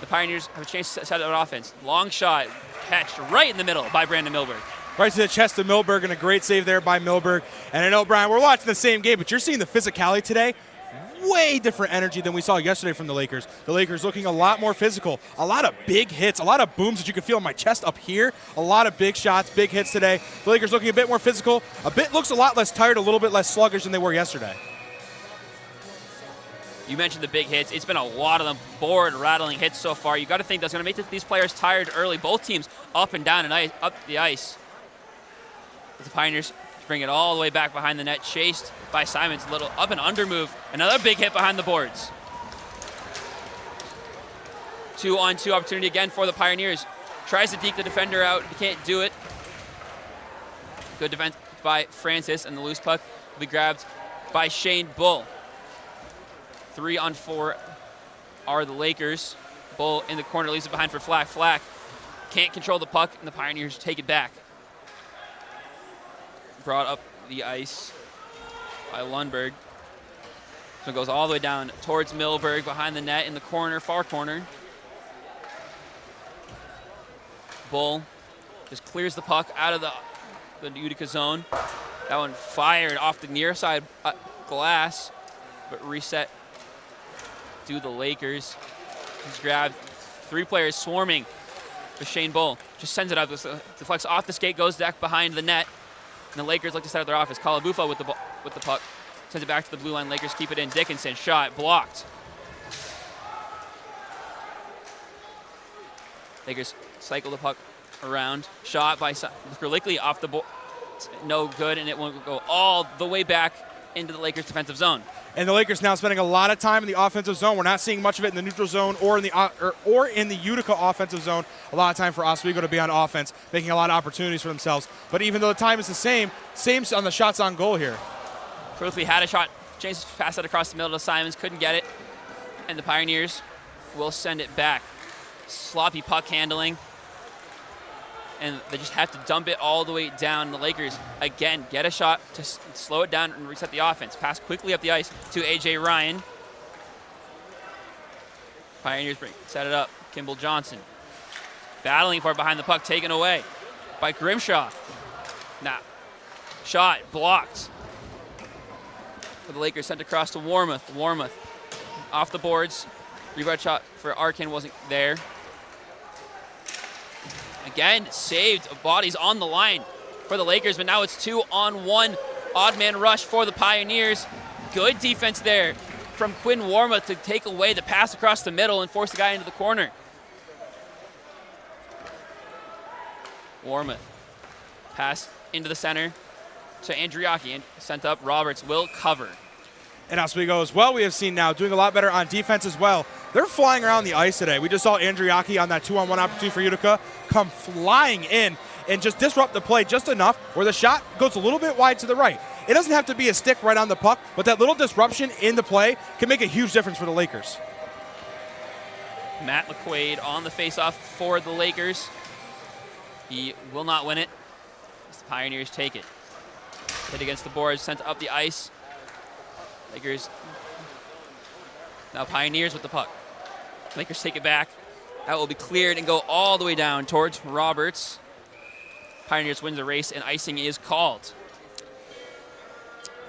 The Pioneers have a chance to set up an offense. Long shot, catched right in the middle by Brandon Milberg. Right to the chest of Milberg, and a great save there by Milberg. And I know, Brian, we're watching the same game, but you're seeing the physicality today. Way different energy than we saw yesterday from the Lakers. The Lakers looking a lot more physical. A lot of big hits, a lot of booms that you can feel in my chest up here. A lot of big shots, big hits today. The Lakers looking a bit more physical. Looks a lot less tired, a little bit less sluggish than they were yesterday. You mentioned the big hits. It's been a lot of them, board-rattling hits so far. You got to think that's going to make these players tired early. Both teams up and down and up the ice. As the Pioneers bring it all the way back behind the net, chased by Simons. A little up and under move. Another big hit behind the boards. 2-on-2 opportunity again for the Pioneers. Tries to deke the defender out. He can't do it. Good defense by Francis, and the loose puck will be grabbed by Shane Bull. 3-on-4 are the Lakers. Bull in the corner, leaves it behind for Flack. Flack can't control the puck, and the Pioneers take it back. Brought up the ice by Lundberg. So it goes all the way down towards Milberg, behind the net in the corner, far corner. Bull just clears the puck out of the Utica zone. That one fired off the near side glass, but reset to the Lakers. He's grabbed 3 players swarming with Shane Bull. Just sends it up, deflects off the skate, goes back behind the net. And the Lakers look to set up their offense. Calabufo with the puck. Sends it back to the blue line. Lakers keep it in. Dickinson, shot, blocked. Lakers cycle the puck around. Shot by Lickly off the board. No good, and it won't go all the way back into the Lakers' defensive zone. And the Lakers now spending a lot of time in the offensive zone. We're not seeing much of it in the neutral zone or in the Utica offensive zone. A lot of time for Oswego to be on offense, making a lot of opportunities for themselves. But even though the time is the same on the shots on goal here. Quickly had a shot. James passed it across the middle to Simons, couldn't get it. And the Pioneers will send it back. Sloppy puck handling. And they just have to dump it all the way down. The Lakers, again, get a shot to slow it down and reset the offense. Pass quickly up the ice to A.J. Ryan. Pioneers set it up. Kimball Johnson battling for it behind the puck, taken away by Grimshaw. Shot blocked. For the Lakers, sent across to Warmoth. Warmoth off the boards. Rebound shot for Arkin wasn't there. Again, saved. Bodies on the line for the Lakers, but now it's 2-on-1. Odd man rush for the Pioneers. Good defense there from Quinn Warmoth to take away the pass across the middle and force the guy into the corner. Warmoth. Pass into the center to Andriaki, and sent up. Roberts will cover. And Oswego as well, we have seen now doing a lot better on defense as well. They're flying around the ice today. We just saw Andriaki on that 2-on-1 opportunity for Utica come flying in and just disrupt the play just enough where the shot goes a little bit wide to the right. It doesn't have to be a stick right on the puck, but that little disruption in the play can make a huge difference for the Lakers. Matt McQuaid on the faceoff for the Lakers. He will not win it as the Pioneers take it. Hit against the boards, sent up the ice. Lakers, now Pioneers with the puck. Lakers take it back. That will be cleared and go all the way down towards Roberts. Pioneers win the race, and icing is called.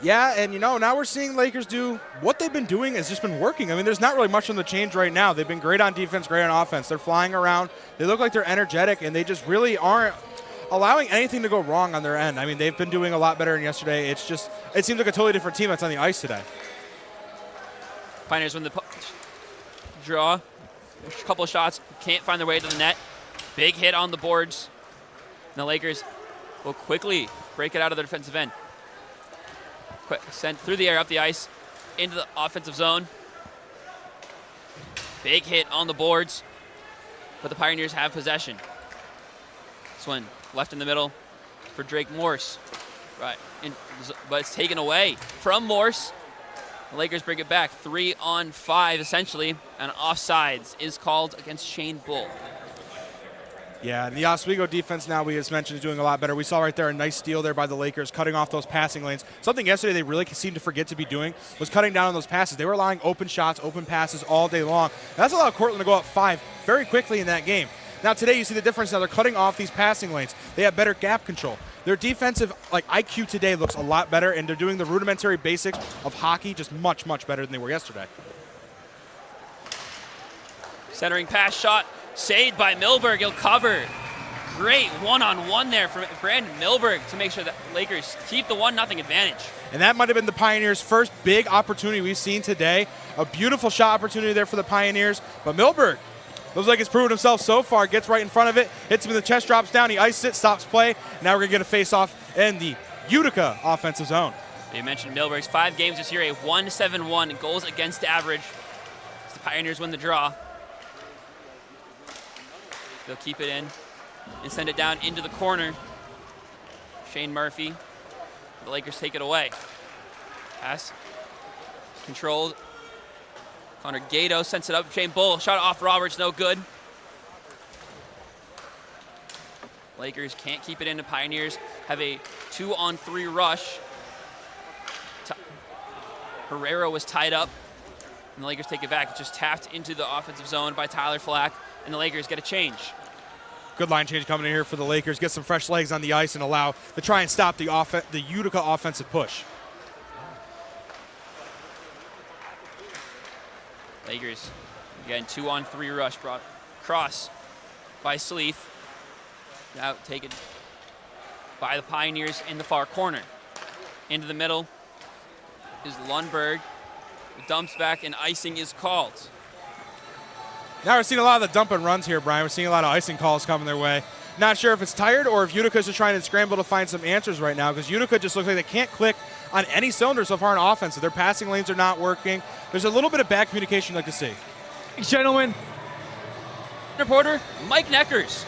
Yeah, and now we're seeing Lakers do what they've been doing has just been working. I mean, there's not really much on the change right now. They've been great on defense, great on offense. They're flying around. They look like they're energetic, and they just really aren't allowing anything to go wrong on their end. I mean, they've been doing a lot better than yesterday. It seems like a totally different team that's on the ice today. Pioneers win the draw. A couple of shots, can't find their way to the net. Big hit on the boards. And the Lakers will quickly break it out of the defensive end. Sent through the air, up the ice, into the offensive zone. Big hit on the boards, but the Pioneers have possession. This one left in the middle for Drake Morse. Right, but it's taken away from Morse. The Lakers bring it back. 3-on-5 essentially, and offsides is called against Shane Bull. Yeah, and the Oswego defense now, we just mentioned, is doing a lot better. We saw right there a nice steal there by the Lakers, cutting off those passing lanes. Something yesterday they really seemed to forget to be doing was cutting down on those passes. They were allowing open shots, open passes all day long. That's allowed Cortland to go up 5 very quickly in that game. Now today you see the difference. Now they're cutting off these passing lanes. They have better gap control. Their defensive IQ today looks a lot better, and they're doing the rudimentary basics of hockey just much, much better than they were yesterday. Centering pass shot, saved by Milberg. He'll cover. great one-on-one there from Brandon Milberg to make sure that Lakers keep the 1-0 advantage. And that might have been the Pioneers' first big opportunity we've seen today. A beautiful shot opportunity there for the Pioneers. But Milberg looks like he's proven himself so far. Gets right in front of it, hits him in the chest, drops down, he ices it, stops play. Now we're going to get a face-off in the Utica offensive zone. You mentioned Milberg's 5 games this year, a 1.71 goals against average. As the Pioneers win the draw. They'll keep it in and send it down into the corner. Shane Murphy. The Lakers take it away. Pass controlled. Connor Gato sends it up. Shane Bull shot off Roberts, no good. Lakers can't keep it in. The Pioneers have a 2-on-3 rush. Herrera was tied up, and the Lakers take it back. It's just tapped into the offensive zone by Tyler Flack, and the Lakers get a change. Good line change coming in here for the Lakers. Get some fresh legs on the ice and allow to try and stop the Utica offensive push. Lakers, again, 2-on-3 rush brought cross by Sleeth. Now taken by the Pioneers in the far corner. Into the middle is Lundberg. Dumps back and icing is called. Now we're seeing a lot of the dump and runs here, Brian. We're seeing a lot of icing calls coming their way. Not sure if it's tired or if Utica's just trying to scramble to find some answers right now, because Utica just looks like they can't click on any cylinder so far in offense. Their passing lanes are not working. There's a little bit of bad communication you'd like to see. Gentlemen. Reporter Mike Neckers.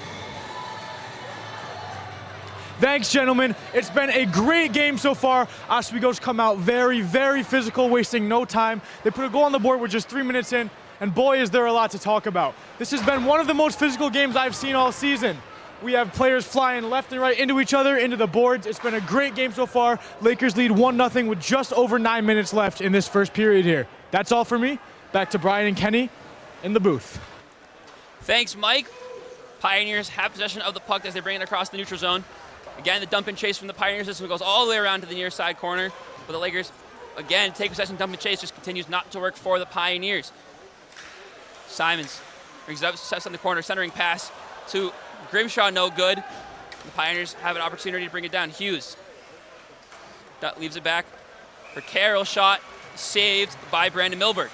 Thanks, gentlemen. It's been a great game so far. Oswego's come out very, very physical, wasting no time. They put a goal on the board with just 3 minutes in, and boy, is there a lot to talk about. This has been one of the most physical games I've seen all season. We have players flying left and right into each other, into the boards. It's been a great game so far. Lakers lead 1-0 with just over 9 minutes left in this first period here. That's all for me. Back to Brian and Kenny in the booth. Thanks, Mike. Pioneers have possession of the puck as they bring it across the neutral zone. Again, the dump and chase from the Pioneers. This one goes all the way around to the near side corner. But the Lakers, again, take possession, dump and chase just continues not to work for the Pioneers. Simons brings it up, steps on the corner, centering pass to Grimshaw, no good. The Pioneers have an opportunity to bring it down. Hughes leaves it back for Carroll, shot saved by Brandon Milberg.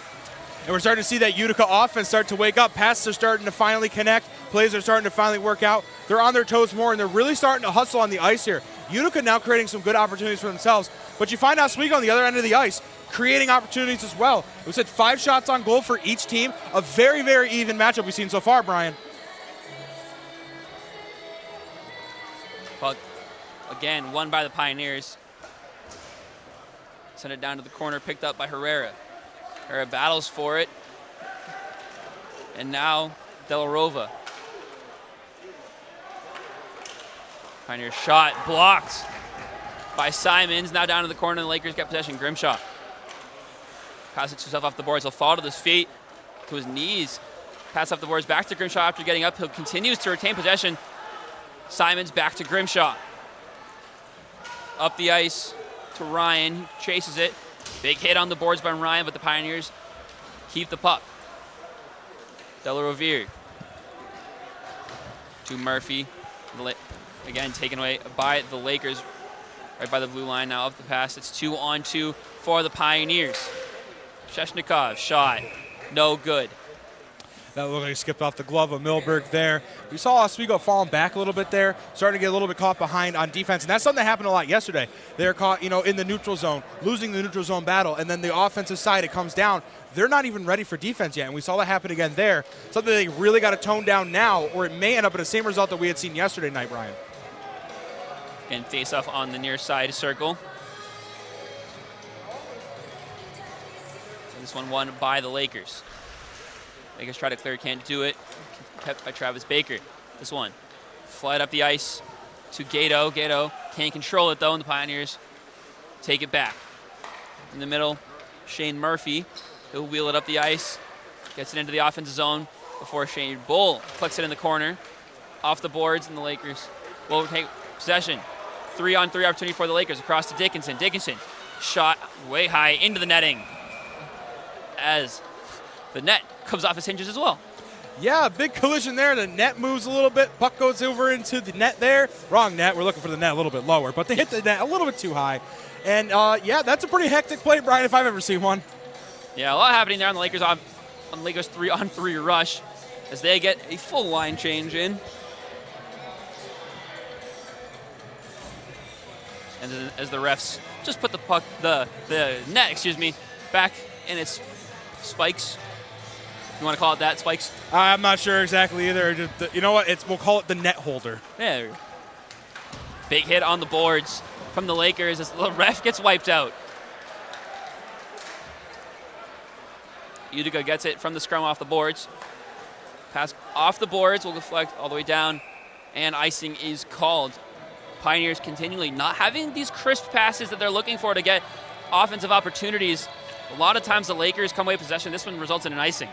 And we're starting to see that Utica offense start to wake up. Passes are starting to finally connect. Plays are starting to finally work out. They're on their toes more, and they're really starting to hustle on the ice here. Utica now creating some good opportunities for themselves. But you find Oswego on the other end of the ice creating opportunities as well. We said 5 shots on goal for each team. A very, very even matchup we've seen so far, Brian. Puck, again, won by the Pioneers. Sent it down to the corner, picked up by Herrera. Herrera battles for it. And now De La Rova. Pioneer shot blocked by Simons. Now down to the corner, the Lakers get possession. Grimshaw passes himself off the boards. He'll fall to his feet, to his knees. Pass off the boards back to Grimshaw after getting up. He continues to retain possession. Simons back to Grimshaw. Up the ice to Ryan. He chases it. Big hit on the boards by Ryan, but the Pioneers keep the puck. De La Rovere to Murphy. Again, taken away by the Lakers, right by the blue line. Now up the pass. It's 2-on-2 for the Pioneers. Sheshnikov shot, no good. That looked like he skipped off the glove of Milberg there. We saw Oswego falling back a little bit there, starting to get a little bit caught behind on defense, and that's something that happened a lot yesterday. They're caught, in the neutral zone, losing the neutral zone battle, and then the offensive side, it comes down. They're not even ready for defense yet, and we saw that happen again there. Something they really got to tone down now, or it may end up in the same result that we had seen yesterday night, Brian. Again, face off on the near side circle. This one won by the Lakers. Lakers try to clear, can't do it. Kept by Travis Baker. This one, flight up the ice to Gato. Gato can't control it though, and the Pioneers take it back. In the middle, Shane Murphy. He'll wheel it up the ice, gets it into the offensive zone before Shane Bull flicks it in the corner. Off the boards, and the Lakers will take possession. 3-on-3 opportunity for the Lakers across to Dickinson. Dickinson shot way high into the netting as the net comes off his hinges as well. Yeah, big collision there. The net moves a little bit. Puck goes over into the net there. Wrong net. We're looking for the net a little bit lower, but they hit the net a little bit too high. And, yeah, that's a pretty hectic play, Brian, if I've ever seen one. Yeah, a lot happening there on the Lakers on Lakers 3-on-3 rush as they get a full line change in. And then as the refs just put the puck, the net, back in its spikes. You want to call it that, spikes? I'm not sure exactly either. Just, you know what? We'll call it the net holder. Yeah. Big hit on the boards from the Lakers as the ref gets wiped out. Utica gets it from the scrum off the boards. Pass off the boards will deflect all the way down, and icing is called. Pioneers continually not having these crisp passes that they're looking for to get offensive opportunities. A lot of times the Lakers come away with possession. This one results in an icing.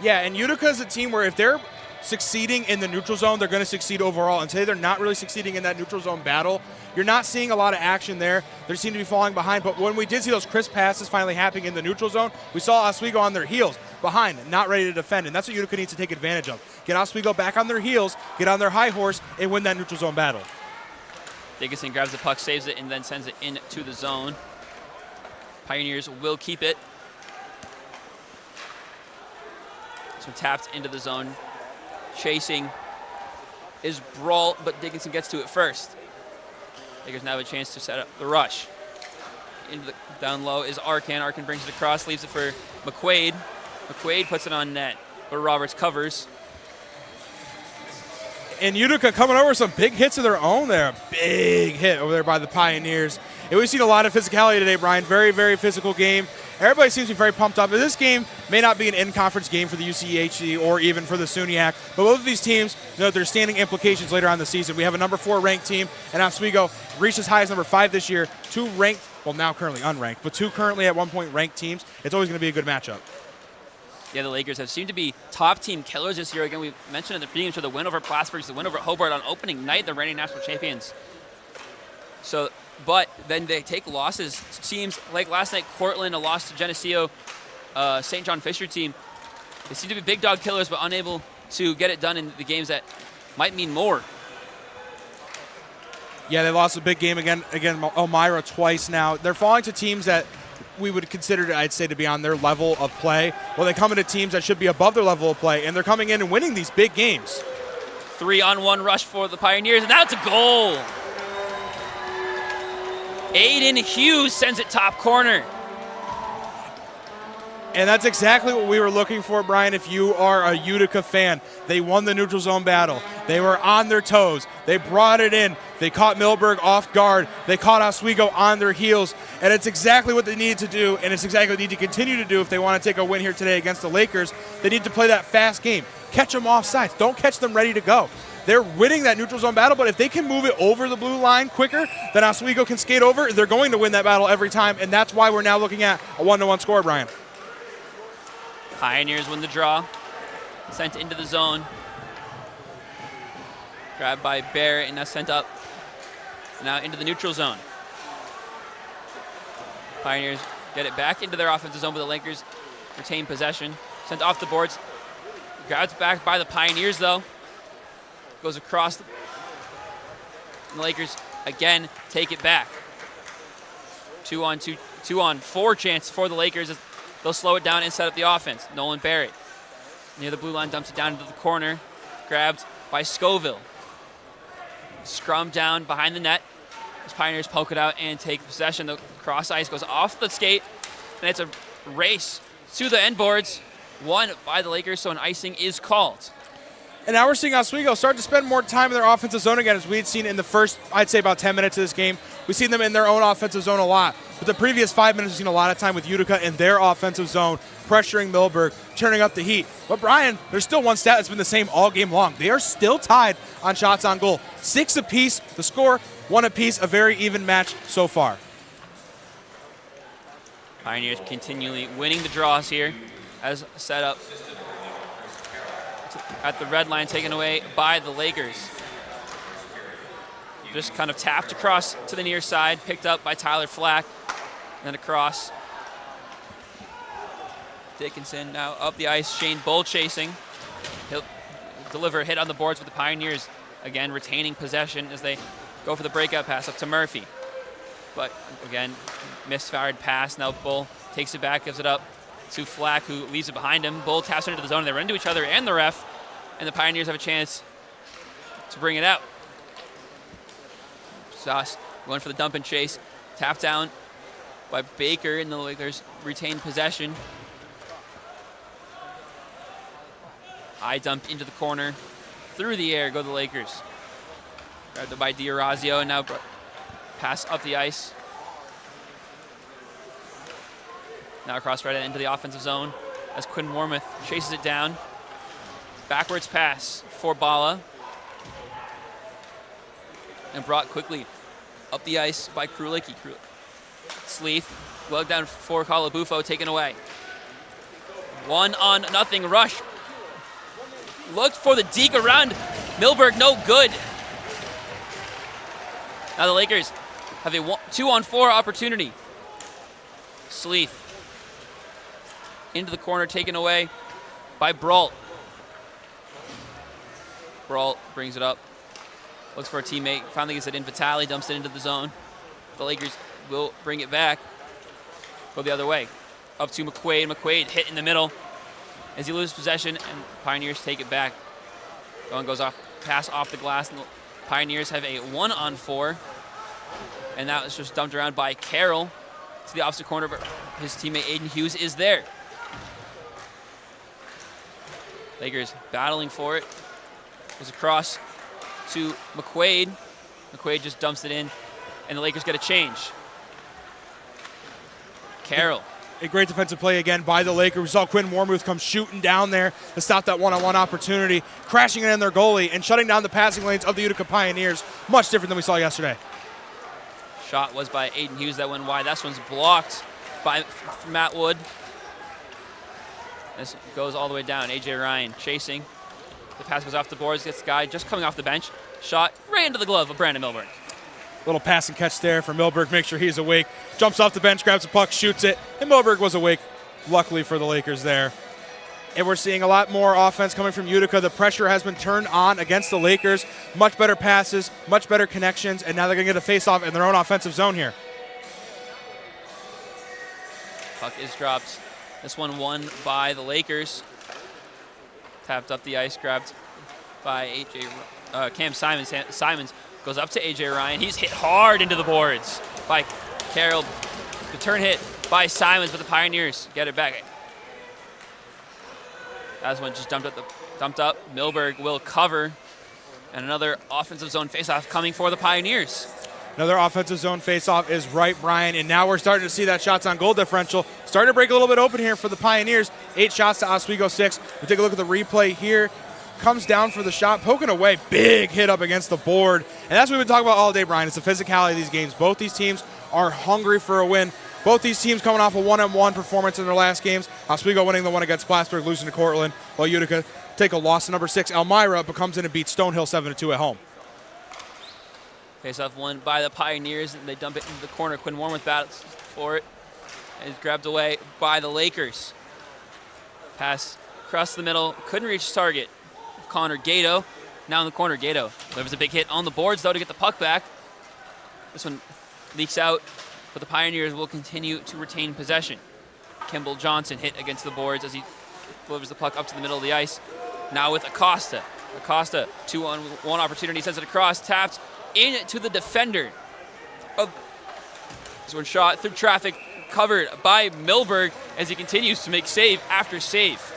Yeah, and Utica is a team where if they're succeeding in the neutral zone, they're going to succeed overall. And today they're not really succeeding in that neutral zone battle. You're not seeing a lot of action there. They seem to be falling behind. But when we did see those crisp passes finally happening in the neutral zone, we saw Oswego on their heels, behind, not ready to defend. And that's what Utica needs to take advantage of. Get Oswego back on their heels, get on their high horse, and win that neutral zone battle. Dickinson grabs the puck, saves it, and then sends it into the zone. Pioneers will keep it. So tapped into the zone. Chasing is Brawl, but Dickinson gets to it first. Lakers now have a chance to set up the rush. Into the down low is Arkin. Arkin brings it across, leaves it for McQuaid. McQuaid puts it on net, but Roberts covers. And Utica coming over some big hits of their own there. A big hit over there by the Pioneers. And we've seen a lot of physicality today, Brian. Very, very physical game. Everybody seems to be very pumped up. But this game may not be an in-conference game for the UCHC or even for the SUNY. But both of these teams know there's standing implications later on in the season. We have a number 4 ranked team, and Oswego reached as high as number 5 this year. 2 ranked, well now currently unranked, but 2 currently at one point ranked teams. It's always going to be a good matchup. Yeah, the Lakers have seemed to be top team killers this year. Again, we mentioned in the beginning to the win over Plattsburgh, the win over Hobart on opening night, the reigning national champions. So, but then they take losses. Seems like last night, Cortland, a loss to Geneseo, St. John Fisher team. They seem to be big dog killers, but unable to get it done in the games that might mean more. Yeah, they lost a big game again, Elmira twice now. They're falling to teams that we would consider, I'd say, to be on their level of play. Well, they come into teams that should be above their level of play, and they're coming in and winning these big games. 3-on-1 rush for the Pioneers, and that's a goal. Aiden Hughes sends it top corner. And that's exactly what we were looking for, Brian, if you are a Utica fan. They won the neutral zone battle. They were on their toes. They brought it in. They caught Milberg off guard. They caught Oswego on their heels. And it's exactly what they needed to do, and it's exactly what they need to continue to do if they want to take a win here today against the Lakers. They need to play that fast game. Catch them off sides. Don't catch them ready to go. They're winning that neutral zone battle, but if they can move it over the blue line quicker than Oswego can skate over, they're going to win that battle every time, and that's why we're now looking at a 1-1 score, Brian. Pioneers win the draw. Sent into the zone. Grabbed by Barrett and now sent up. Now into the neutral zone. Pioneers get it back into their offensive zone, but the Lakers retain possession. Sent off the boards. Grabbed back by the Pioneers, though. Goes across. And the Lakers, again, take it back. 2-on-4 chance for the Lakers. They'll slow it down and set up the offense. Nolan Barrett near the blue line dumps it down into the corner. Grabbed by Scoville. Scrum down behind the net. As Pioneers poke it out and take possession. The cross ice goes off the skate. And it's a race to the end boards. Won by the Lakers, so an icing is called. And now we're seeing Oswego start to spend more time in their offensive zone again, as we had seen in the first, I'd say, about 10 minutes of this game. We've seen them in their own offensive zone a lot. But the previous 5 minutes, we've seen a lot of time with Utica in their offensive zone, pressuring Milberg, turning up the heat. But, Brian, there's still one stat that's been the same all game long. They are still tied on shots on goal. 6 apiece, the score, 1 apiece, a very even match so far. Pioneers continually winning the draws here as set up at the red line, taken away by the Lakers. Just kind of tapped across to the near side, picked up by Tyler Flack, then across. Dickinson now up the ice, Shane Bull chasing. He'll deliver a hit on the boards with the Pioneers, again retaining possession as they go for the breakout pass up to Murphy. But again, misfired pass. Now Bull takes it back, gives it up to Flack, who leaves it behind him. Bull taps into the zone, and they run into each other and the ref, and the Pioneers have a chance to bring it out. Sauce going for the dump and chase. Tap down by Baker, and the Lakers retain possession. High dump into the corner. Through the air go the Lakers. Grabbed by D'Orazio, and now pass up the ice. Now across right into the offensive zone as Quinn Wormuth chases it down. Backwards pass for Bala. And brought quickly up the ice by Krulicki. Sleeth, well down for Calabufo, taken away. 1-0 rush. Looked for the deke around Milberg, no good. Now the Lakers have a 2-on-4 opportunity. Sleeth into the corner, taken away by Brault. Brault brings it up, looks for a teammate, finally gets it in. Vitale dumps it into the zone. The Lakers will bring it back. Go the other way. Up to McQuaid. McQuaid hit in the middle as he loses possession, and Pioneers take it back. Going goes off, pass off the glass, and the Pioneers have a 1-on-4. And that was just dumped around by Carroll to the opposite corner, but his teammate Aiden Hughes is there. Lakers battling for it. Goes across to McQuaid. McQuaid just dumps it in, and the Lakers get a change. Carroll. A great defensive play again by the Lakers. We saw Quinn Wormuth come shooting down there to stop that one-on-one opportunity, crashing it in their goalie and shutting down the passing lanes of the Utica Pioneers. Much different than we saw yesterday. Shot was by Aiden Hughes, that went wide. This one's blocked by Matt Wood. This goes all the way down. A.J. Ryan chasing. The pass goes off the boards, gets the guy just coming off the bench. Shot right into the glove of Brandon Milberg. Little pass and catch there for Milberg, make sure he's awake. Jumps off the bench, grabs the puck, shoots it, and Milberg was awake, luckily for the Lakers there. And we're seeing a lot more offense coming from Utica. The pressure has been turned on against the Lakers. Much better passes, much better connections, and now they're going to get a face-off in their own offensive zone here. Puck is dropped. This one won by the Lakers. Tapped up the ice, grabbed by Cam Simons. Simons goes up to A.J. Ryan. He's hit hard into the boards by Carroll. The turn hit by Simons, but the Pioneers get it back. That one just dumped up. Milberg will cover. And another offensive zone faceoff coming for the Pioneers. Another offensive zone faceoff is right, Brian, and now we're starting to see that shots on goal differential starting to break a little bit open here for the Pioneers. 8 shots to Oswego 6. We take a look at the replay here. Comes down for the shot, poking away, big hit up against the board. And that's what we've been talking about all day, Brian. It's the physicality of these games. Both these teams are hungry for a win. Both these teams coming off a 1-on-1 performance in their last games. Oswego winning the one against Plattsburgh, losing to Cortland, while Utica take a loss to number 6 Elmira, but comes in and beats Stonehill 7-2 at home. Face-off won by the Pioneers, and they dump it into the corner. Quinn Wormuth battles for it. It's grabbed away by the Lakers. Pass across the middle, couldn't reach his target. Connor Gato, now in the corner. Gato delivers a big hit on the boards, though, to get the puck back. This one leaks out, but the Pioneers will continue to retain possession. Kimball Johnson hit against the boards as he delivers the puck up to the middle of the ice. Now with Acosta. Acosta, 2-on-1 opportunity, sends it across, tapped into the defender. This one shot through traffic, covered by Milberg as he continues to make save after save.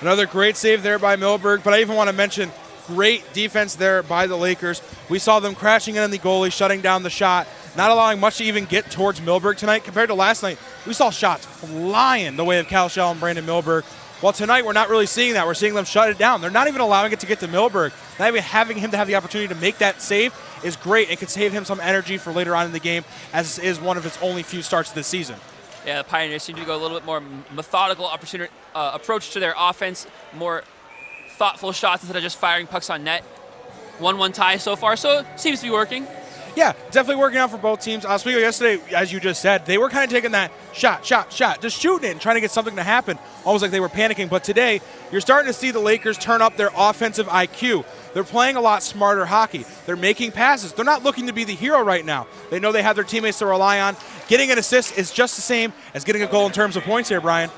Another great save there by Milberg, but I even want to mention great defense there by the Lakers. We saw them crashing in on the goalie, shutting down the shot, not allowing much to even get towards Milberg tonight. Compared to last night, we saw shots flying the way of Cal Shell and Brandon Milberg. Well, tonight we're not really seeing that. We're seeing them shut it down. They're not even allowing it to get to Milberg. Not even having him to have the opportunity to make that save is great. It could save him some energy for later on in the game, as is one of his only few starts this season. Yeah, the Pioneers seem to go a little bit more methodical approach to their offense, more thoughtful shots instead of just firing pucks on net. 1-1 tie so far, so it seems to be working. Yeah, definitely working out for both teams. Oswego yesterday, as you just said, they were kind of taking that shot, just shooting it and trying to get something to happen, almost like they were panicking. But today, you're starting to see the Lakers turn up their offensive IQ. They're playing a lot smarter hockey. They're making passes. They're not looking to be the hero right now. They know they have their teammates to rely on. Getting an assist is just the same as getting a goal in terms of points here, Brian.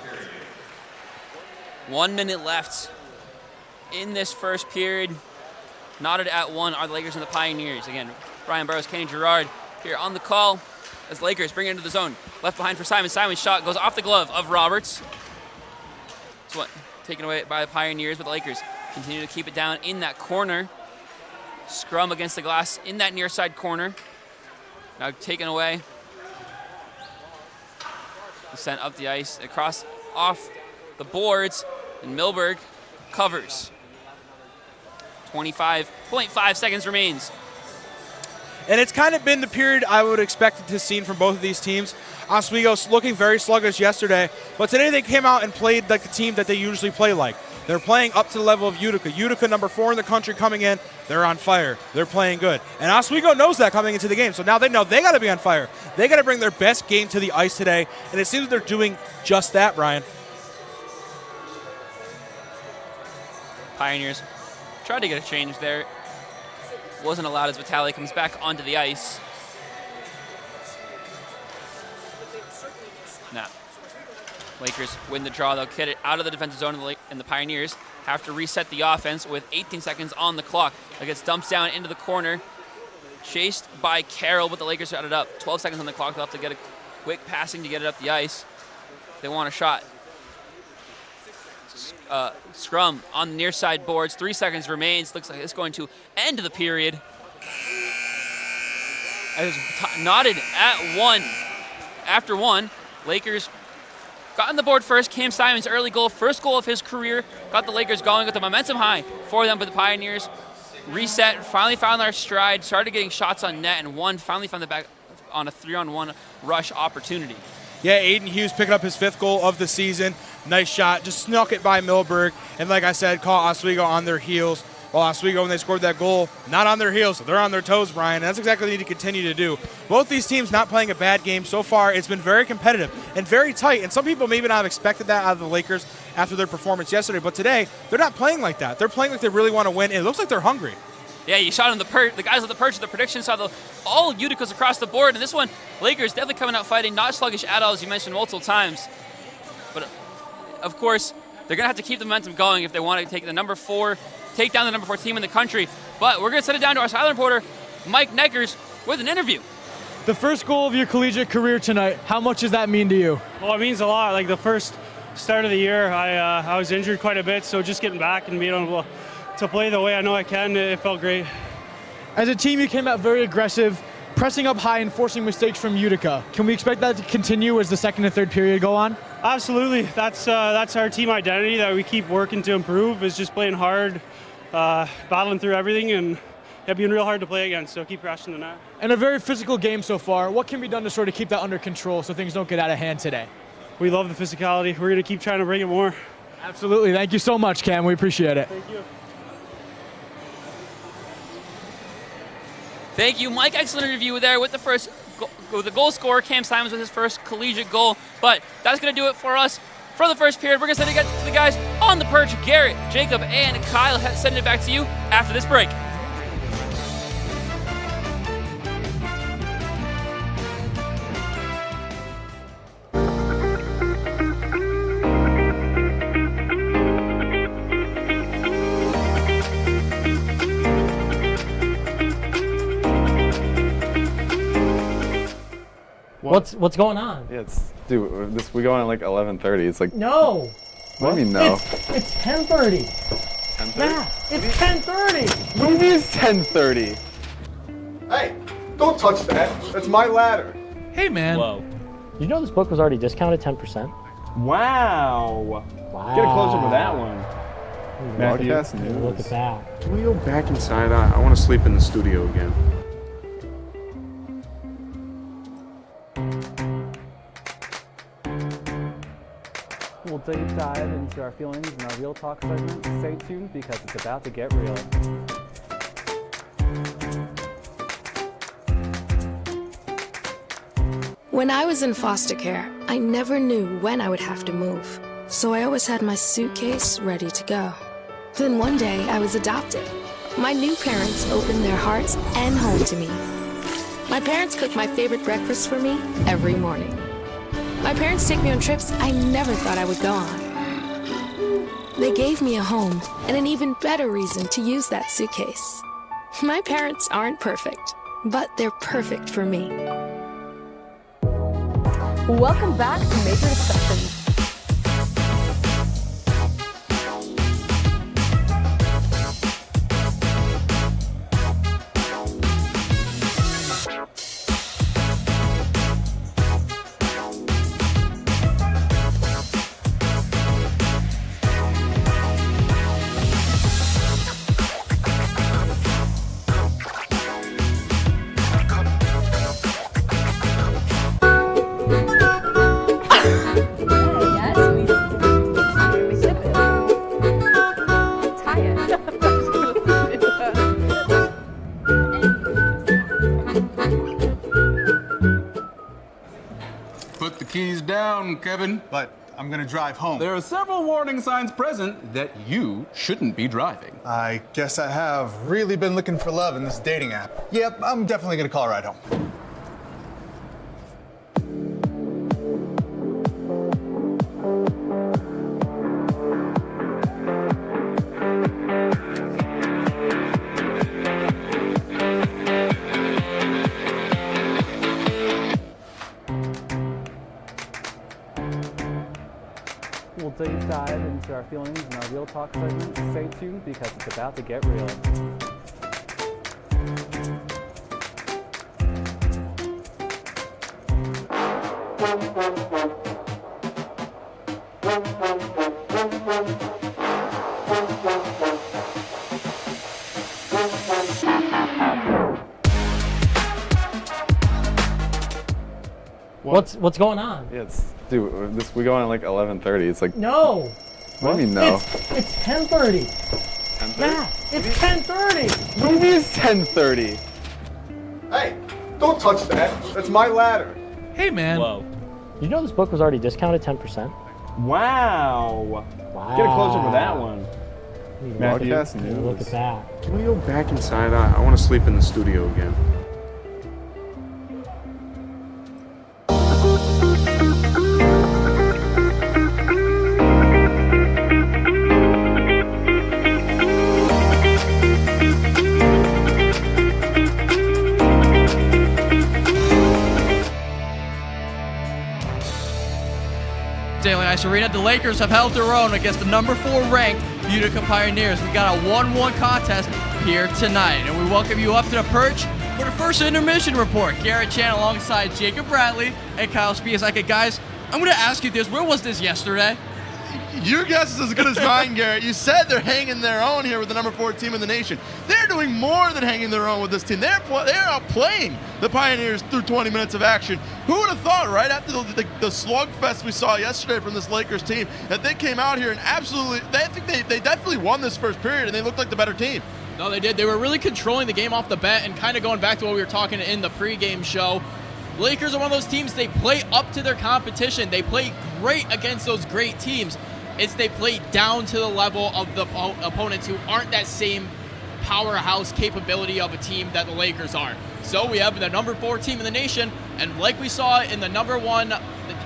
1 minute left in this first period. Knotted at 1 are the Lakers and the Pioneers. Again, Brian Burrows, Kenny Gerard here on the call as Lakers bring it into the zone. Left behind for Simon. Simon's shot goes off the glove of Roberts. It's what taken away by the Pioneers, but the Lakers continue to keep it down in that corner. Scrum against the glass in that near side corner. Now taken away. Sent up the ice, across off the boards, and Milberg covers. 25.5 seconds remains. And it's kind of been the period I would expect to see from both of these teams. Oswego looking very sluggish yesterday, but today they came out and played like the team that they usually play like. They're playing up to the level of Utica. Utica, number 4 in the country, coming in. They're on fire. They're playing good. And Oswego knows that coming into the game. So now they know they got to be on fire. They got to bring their best game to the ice today. And it seems they're doing just that, Brian. Pioneers tried to get a change there. Wasn't allowed as Vitale comes back onto the ice. Now, Lakers win the draw. They'll get it out of the defensive zone, and the Pioneers have to reset the offense with 18 seconds on the clock. It gets dumped down into the corner, chased by Carroll, but the Lakers got it up. 12 seconds on the clock. They'll have to get a quick passing to get it up the ice if they want a shot. Scrum on the near side boards. 3 seconds remains. Looks like it's going to end the period. Knotted at 1. After 1, Lakers got on the board first. Cam Simon's early goal, first goal of his career, got the Lakers going, got the momentum high for them, but the Pioneers reset, finally found their stride, started getting shots on net, and finally found the back on a 3-on-1 rush opportunity. Yeah, Aiden Hughes picking up his 5th goal of the season. Nice shot, just snuck it by Milberg, and like I said, caught Oswego on their heels. While Oswego, when they scored that goal, not on their heels, they're on their toes, Brian. And that's exactly what they need to continue to do. Both these teams not playing a bad game so far. It's been very competitive and very tight, and some people maybe not have expected that out of the Lakers after their performance yesterday, but today, they're not playing like that. They're playing like they really want to win, and it looks like they're hungry. Yeah, you shot on the guys on the perch. The prediction saw all Uticas across the board, and this one, Lakers definitely coming out fighting, not sluggish at all, as you mentioned multiple times. But of course, they're gonna have to keep the momentum going if they want to take down the number 4 team in the country. But we're gonna send it down to our sideline reporter, Mike Neckers, with an interview. The first goal of your collegiate career tonight, how much does that mean to you? Well, it means a lot. Like the first start of the year, I was injured quite a bit, so just getting back and being able to play the way I know I can, it felt great. As a team, you came out very aggressive, pressing up high and forcing mistakes from Utica. Can we expect that to continue as the second and third period go on? Absolutely. That's our team identity that we keep working to improve, is just playing hard, battling through everything, and being real hard to play against, so keep crashing the net. And a very physical game so far. What can be done to sort of keep that under control so things don't get out of hand today? We love the physicality. We're going to keep trying to bring it more. Absolutely. Thank you so much, Cam. We appreciate it. Thank you. Thank you, Mike. Excellent interview there with the goal scorer, Cam Simons, with his first collegiate goal. But that's going to do it for us for the first period. We're going to send it to the guys on the perch, Garrett, Jacob, and Kyle. Sending it back to you after this break. What's going on? Yeah, dude, we go on at like 11:30. It's like no. What do you mean no? It's 10:30. 10:30? Yeah, it's 10:30. What do you mean it's 10:30? Hey, don't touch that. That's my ladder. Hey, man. Whoa. You know this book was already discounted 10%? Wow. Get a close up of that one. Broadcast news. Look at that. Can we go back inside? I want to sleep in the studio again. We'll deep dive into our feelings in our Real Talk segment. Stay tuned because it's about to get real. When I was in foster care, I never knew when I would have to move, so I always had my suitcase ready to go. Then one day, I was adopted. My new parents opened their hearts and home to me. My parents cook my favorite breakfast for me every morning. My parents take me on trips I never thought I would go on. They gave me a home and an even better reason to use that suitcase. My parents aren't perfect, but they're perfect for me. Welcome back to Major Discussions. Put the keys down, Kevin. But I'm gonna drive home. There are several warning signs present that you shouldn't be driving. I guess I have really been looking for love in this dating app. Yep, I'm definitely gonna call a ride home. We'll deep dive into our feelings in our Real Talk segment. Stay tuned because it's about to get real. What's going on? Yeah, dude, we go on at like 11:30. It's like No. What do you mean no? It's 10:30. 10:30? Matt, it's 10:30. What do you mean it's 10:30? Hey, don't touch that. That's my ladder. Hey, man. Whoa. You know this book was already discounted 10%? Wow. Wow. Get a close up of that one. Broadcast news. Look at that. Can we go back inside? I want to sleep in the studio again. Stanley Ice Arena, the Lakers have held their own against the number 4 ranked Utica Pioneers. We got a 1-1 contest here tonight, and we welcome you up to the perch for the first intermission report. Garrett Chan alongside Jacob Bradley and Kyle Spiasaka. Guys, I'm going to ask you this. Where was this yesterday? Your guess is as good as mine, Garrett. You said they're hanging their own here with the number 4 team in the nation. They're doing more than hanging their own with this team. They're outplaying the Pioneers through 20 minutes of action. Who would have thought, right after the slugfest we saw yesterday from this Lakers team, that they came out here and absolutely, they definitely won this first period and they looked like the better team. No, they did. They were really controlling the game off the bat, and kind of going back to what we were talking in the pregame show. Lakers are one of those teams, they play up to their competition. They play great against those great teams. They play down to the level of the opponents who aren't that same powerhouse capability of a team that the Lakers are. So we have the number 4 team in the nation, and like we saw in the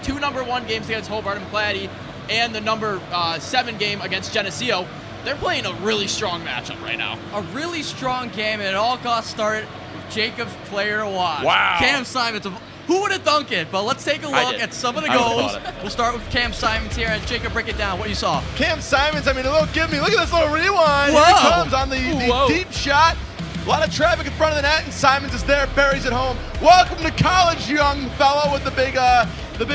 two number 1 games against Hobart and Platte, and the number 7 game against Geneseo, they're playing a really strong matchup right now. A really strong game, and it all got started with Jacob's player to watch. Wow. Cam Simons. Who would have thunk it? But let's take a look at some of the goals. We'll start with Cam Simons here, and Jacob, break it down. What you saw? Cam Simons, I mean, a little give me. Look at this little rewind. Whoa. Here he comes on the deep shot. A lot of traffic in front of the net, and Simons is there, buries it home. Welcome to college, young fellow, with the big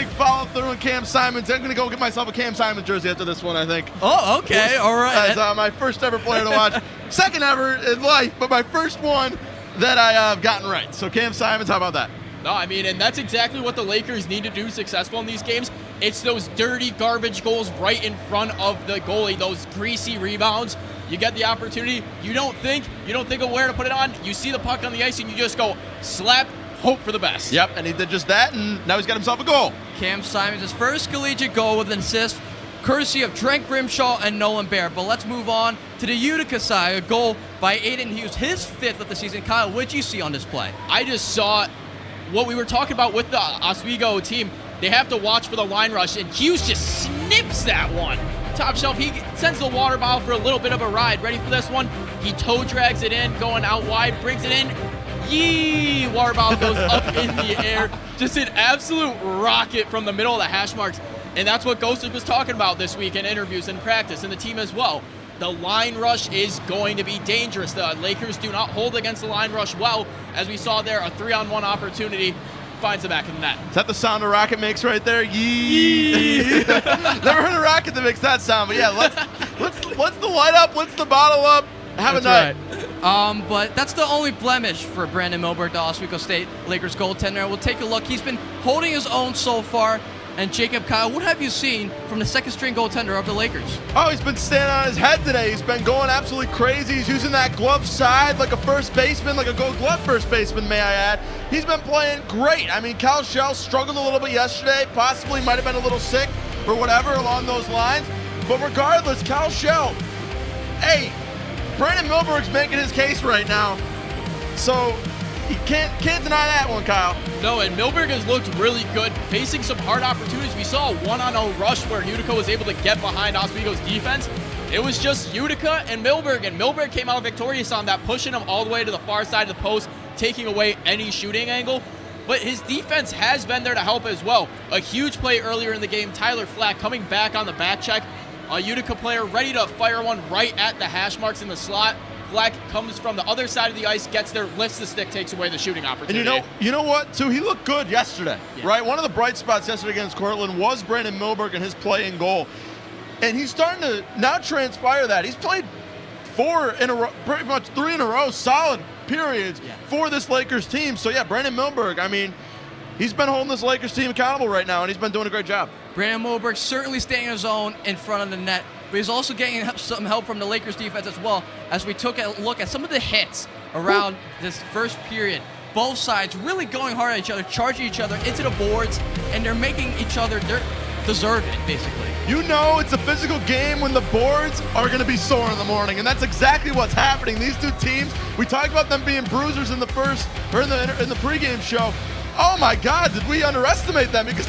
follow through. And Cam Simons. I'm gonna go get myself a Cam Simons jersey after this one, I think. Oh, okay, all right. As my first ever player to watch, second ever in life, but my first one that I have gotten right. So Cam Simons, how about that? No, I mean, and that's exactly what the Lakers need to do successful in these games. It's those dirty garbage goals right in front of the goalie, those greasy rebounds. You get the opportunity, you don't think of where to put it on. You see the puck on the ice and you just go slap hope for the best. Yep, and he did just that, and now he's got himself a goal. Cam Simons, his first collegiate goal with an assist, courtesy of Trent Grimshaw and Nolan Bear. But let's move on to the Utica side. A goal by Aiden Hughes, his 5th of the season. Kyle, what did you see on this play? I just saw what we were talking about with the Oswego team. They have to watch for the line rush, and Hughes just snips that one. Top shelf, he sends the water bottle for a little bit of a ride. Ready for this one? He toe drags it in, going out wide, brings it in. Yee! Water bottle goes up in the air. Just an absolute rocket from the middle of the hash marks. And that's what Ghostic was talking about this week in interviews and practice, and the team as well. The line rush is going to be dangerous. The Lakers do not hold against the line rush well. As we saw there, a 3-on-1 opportunity finds the back of the net. Is that the sound a rocket makes right there? Yee! Never heard a rocket that makes that sound, but yeah, let's the light up, let's the bottle up. Have That's a night. Right. But that's the only blemish for Brandon Milberg, the Oswego State Lakers goaltender. We'll take a look. He's been holding his own so far. And Jacob, Kyle, what have you seen from the second-string goaltender of the Lakers? Oh, he's been standing on his head today. He's been going absolutely crazy. He's using that glove side like a first baseman, like a gold glove first baseman, may I add. He's been playing great. I mean, Cal Shell struggled a little bit yesterday. Possibly might have been a little sick or whatever along those lines. But regardless, Cal Shell, hey, Brandon Milberg's making his case right now. So you can't deny that one, Kyle. No, and Milberg has looked really good, facing some hard opportunities. We saw a 1-on-0 rush where Utica was able to get behind Oswego's defense. It was just Utica and Milberg came out victorious on that, pushing him all the way to the far side of the post, taking away any shooting angle. But his defense has been there to help as well. A huge play earlier in the game, Tyler Flack coming back on the back check. A Utica player ready to fire one right at the hash marks in the slot. Flack comes from the other side of the ice, gets there, lifts the stick, takes away the shooting opportunity. And you know what, too? He looked good yesterday, right? One of the bright spots yesterday against Cortland was Brandon Milberg and his play and goal. And he's starting to now transpire that. He's played 4 in a row, pretty much 3 in a row, solid periods for this Lakers team. So, yeah, Brandon Milberg, I mean, he's been holding this Lakers team accountable right now, and he's been doing a great job. Brandon Milberg certainly staying in his own in front of the net, but he's also getting some help from the Lakers defense as well, as we took a look at some of the hits around this first period. Both sides really going hard at each other, charging each other into the boards, and they're making each other deserve it, basically. You know it's a physical game when the boards are going to be sore in the morning, and that's exactly what's happening. These two teams, we talked about them being bruisers in the first, or in the pregame show. Oh my God, did we underestimate them? Because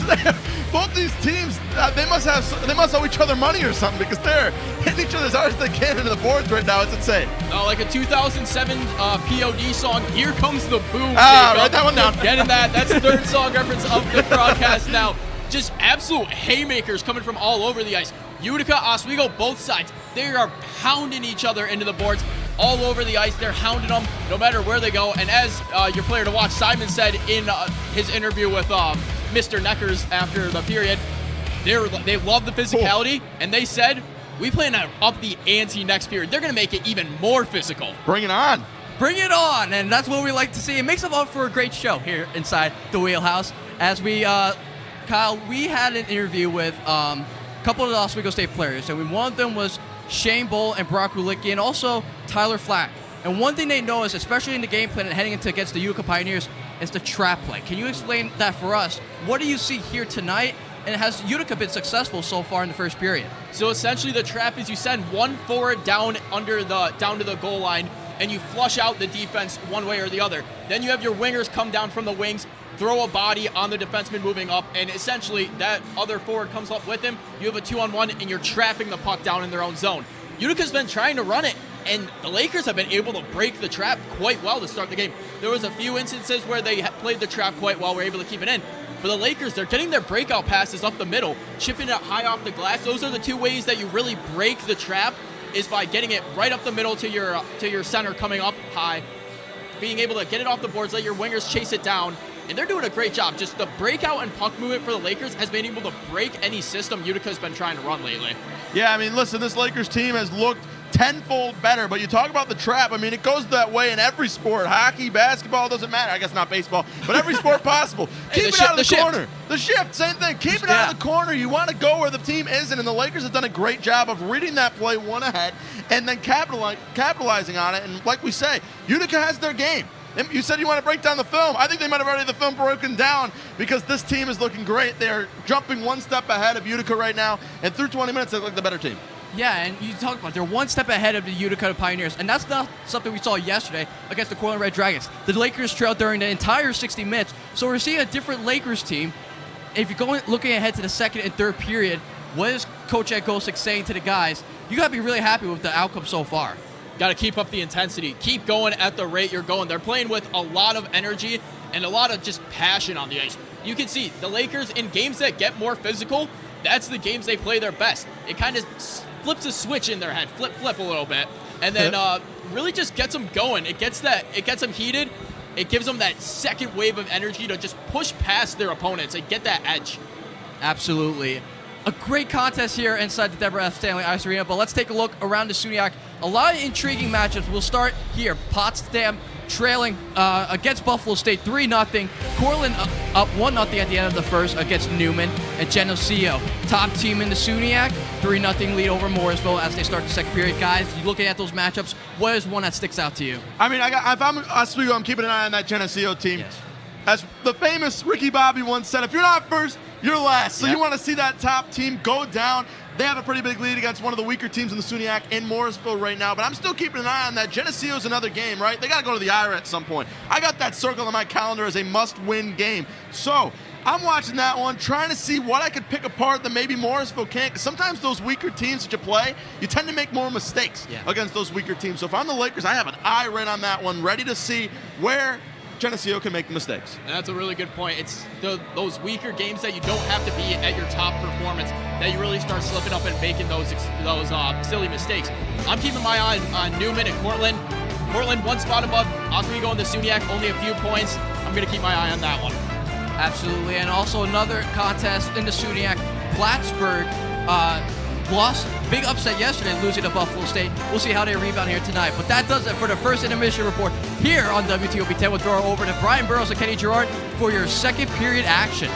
both these teams, they must owe each other money or something, because they're hitting each other as hard as they can into the boards right now. It's insane. Like a 2007 POD song, Here Comes the Boom. Write that one down. Getting that. That's the third song reference of the broadcast now. Just absolute haymakers coming from all over the ice. Utica, Oswego, both sides, they are pounding each other into the boards. All over the ice, they're hounding them no matter where they go. And as your player to watch, Simon, said in his interview with Mr. Neckers after the period, they love the physicality, and they said, we plan to up the ante next period. They're going to make it even more physical. Bring it on. Bring it on, and that's what we like to see. It makes it up for a great show here inside the Wheelhouse. As we, Kyle, we had an interview with a couple of the Oswego State players, and one of them was Shane Bull and Brock Rulicki, and also Tyler Flack. And one thing they noticed, especially in the game plan and heading into against the Utica Pioneers, is the trap play. Can you explain that for us? What do you see here tonight? And has Utica been successful so far in the first period? So essentially the trap is you send one forward down to the goal line, and you flush out the defense one way or the other. Then you have your wingers come down from the wings, throw a body on the defenseman moving up, and essentially that other forward comes up with him. You have a 2-on-1, and you're trapping the puck down in their own zone. Utica's been trying to run it, and the Lakers have been able to break the trap quite well to start the game. There was a few instances where they played the trap quite well, were able to keep it in. For the Lakers, they're getting their breakout passes up the middle, chipping it high off the glass. Those are the two ways that you really break the trap, is by getting it right up the middle to your center coming up high, being able to get it off the boards, let your wingers chase it down. And they're doing a great job. Just the breakout and puck movement for the Lakers has been able to break any system Utica's been trying to run lately. Yeah, I mean, listen, this Lakers team has looked tenfold better, but you talk about the trap. I mean, it goes that way in every sport. Hockey, basketball, doesn't matter. I guess not baseball, but every sport possible. Keep it out of the corner. The shift, same thing. Keep it out of the corner. You want to go where the team isn't, and the Lakers have done a great job of reading that play one ahead and then capitalizing on it. And like we say, Utica has their game. You said you want to break down the film. I think they might have already the film broken down because this team is looking great. They're jumping one step ahead of Utica right now, and through 20 minutes, they look like the better team. Yeah, and you talk about they're one step ahead of the Utica Pioneers, and that's not something we saw yesterday against the Cortland Red Dragons. The Lakers trailed during the entire 60 minutes, so we're seeing a different Lakers team. If you're looking ahead to the second and third period, what is Coach Ed Gosick saying to the guys? You got to be really happy with the outcome so far. Got to keep up the intensity. Keep going at the rate you're going. They're playing with a lot of energy and a lot of just passion on the ice. You can see the Lakers in games that get more physical, that's the games they play their best. It kind of flips a switch in their head, flip a little bit, and then really just gets them going. It gets them heated. It gives them that second wave of energy to just push past their opponents and get that edge. Absolutely. A great contest here inside the Deborah F. Stanley Ice Arena, but let's take a look around the SUNY. A lot of intriguing matchups. We'll start here. Potsdam trailing against Buffalo State 3-0. Cortland up 1-0 at the end of the first against Newman and Geneseo. Top team in the SUNY, 3-0 lead over Morrisville as they start the second period. Guys, you looking at those matchups, what is one that sticks out to you? I mean, if I'm Oswego, I'm keeping an eye on that Geneseo team. Yes. As the famous Ricky Bobby once said, if you're not first, you're last. So you want to see that top team go down. They have a pretty big lead against one of the weaker teams in the SUNY in Morrisville right now, but I'm still keeping an eye on that. Geneseo's another game, right? They got to go to the IRA at some point. I got that circle on my calendar as a must-win game. So I'm watching that one, trying to see what I could pick apart that maybe Morrisville can't. Because sometimes those weaker teams that you play, you tend to make more mistakes against those weaker teams. So if I'm the Lakers, I have an eye right on that one, ready to see where Geneseo can make the mistakes. That's a really good point. It's those weaker games that you don't have to be at your top performance that you really start slipping up and making those silly mistakes. I'm keeping my eye on Newman and Cortland. Cortland one spot above Oswego in the SUNY, only a few points. I'm going to keep my eye on that one. Absolutely, and also another contest in the SUNY. Plattsburgh lost, big upset yesterday, losing to Buffalo State. We'll see how they rebound here tonight. But that does it for the first intermission report here on WTOP 10. We'll throw it over to Brian Burrows and Kenny Gerard for your second period action.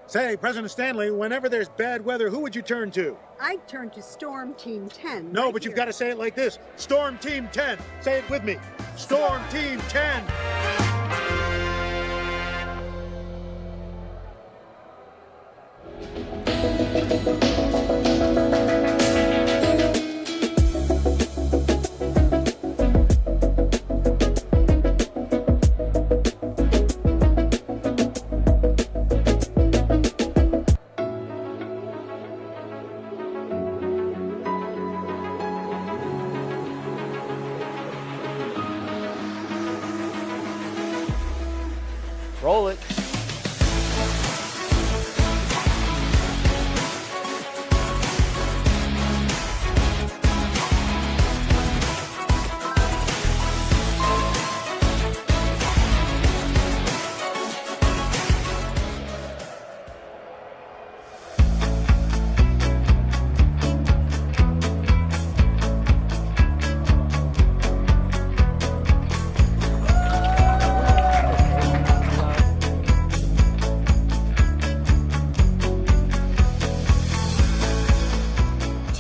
Say, President Stanley, whenever there's bad weather, who would you turn to? I'd turn to Storm Team 10. No, but you've got to say it like this. Storm Team 10. Say it with me. Storm Team 10. Roll it.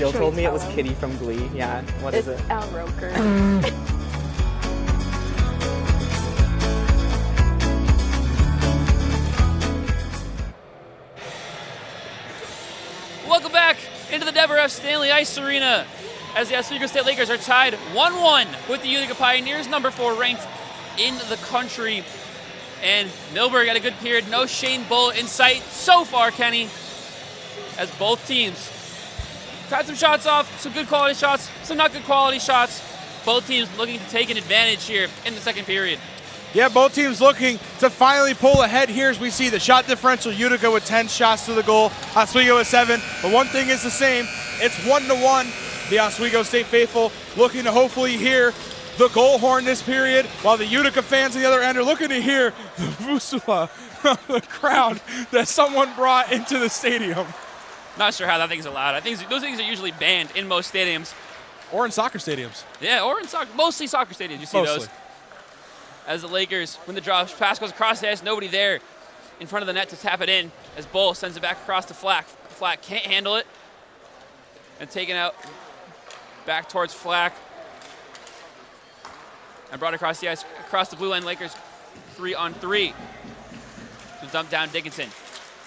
Jill told me it was Kitty from Glee. Yeah, what is it? It's Al Roker. Welcome back into the Deborah F. Stanley Ice Arena as the Oswego State Lakers are tied 1-1 with the Utica Pioneers, number 4 ranked in the country. And Milberg had a good period. No Shane Bull in sight so far, Kenny, as both teams tried some shots off, some good quality shots, some not good quality shots. Both teams looking to take an advantage here in the second period. Yeah, both teams looking to finally pull ahead here as we see the shot differential. Utica with 10 shots to the goal, Oswego with 7. But one thing is the same, it's 1-1. The Oswego State faithful looking to hopefully hear the goal horn this period, while the Utica fans on the other end are looking to hear the vuvuzela from the crowd that someone brought into the stadium. Not sure how that thing's allowed. I think those things are usually banned in most stadiums. Or in soccer stadiums. Yeah, or in soccer, mostly soccer stadiums. You see those. As the Lakers, when the draw pass goes across the ice, nobody there in front of the net to tap it in. As Bull sends it back across to Flack. Flack can't handle it. And taken out back towards Flack. And brought across the ice, across the blue line. Lakers 3-on-3. So dump down Dickinson.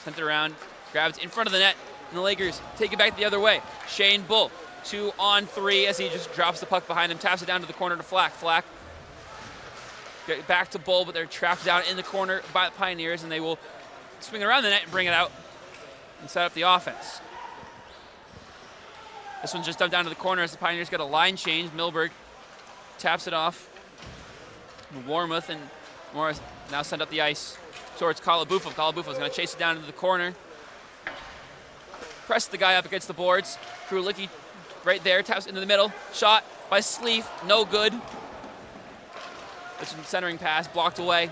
Sent it around, grabs in front of the net. And the Lakers take it back the other way. Shane Bull, 2-on-3 as he just drops the puck behind him, taps it down to the corner to Flack. Flack get back to Bull, but they're trapped down in the corner by the Pioneers, and they will swing around the net and bring it out and set up the offense. This one's just dumped down to the corner as the Pioneers get a line change. Milberg taps it off. Warmuth and Morris now send up the ice towards Kalabufo. Kalabufo's going to chase it down into the corner. Press the guy up against the boards. Krulicki right there, taps into the middle. Shot by Sleeve, no good. It's a centering pass, blocked away.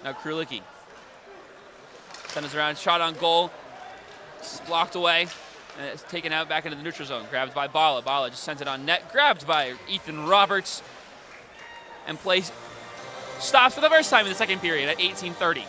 Now Krulicki sends it around, shot on goal. It's blocked away, and it's taken out back into the neutral zone. Grabbed by Bala. Bala just sends it on net. Grabbed by Ethan Roberts. And play stops for the first time in the second period at 18:30.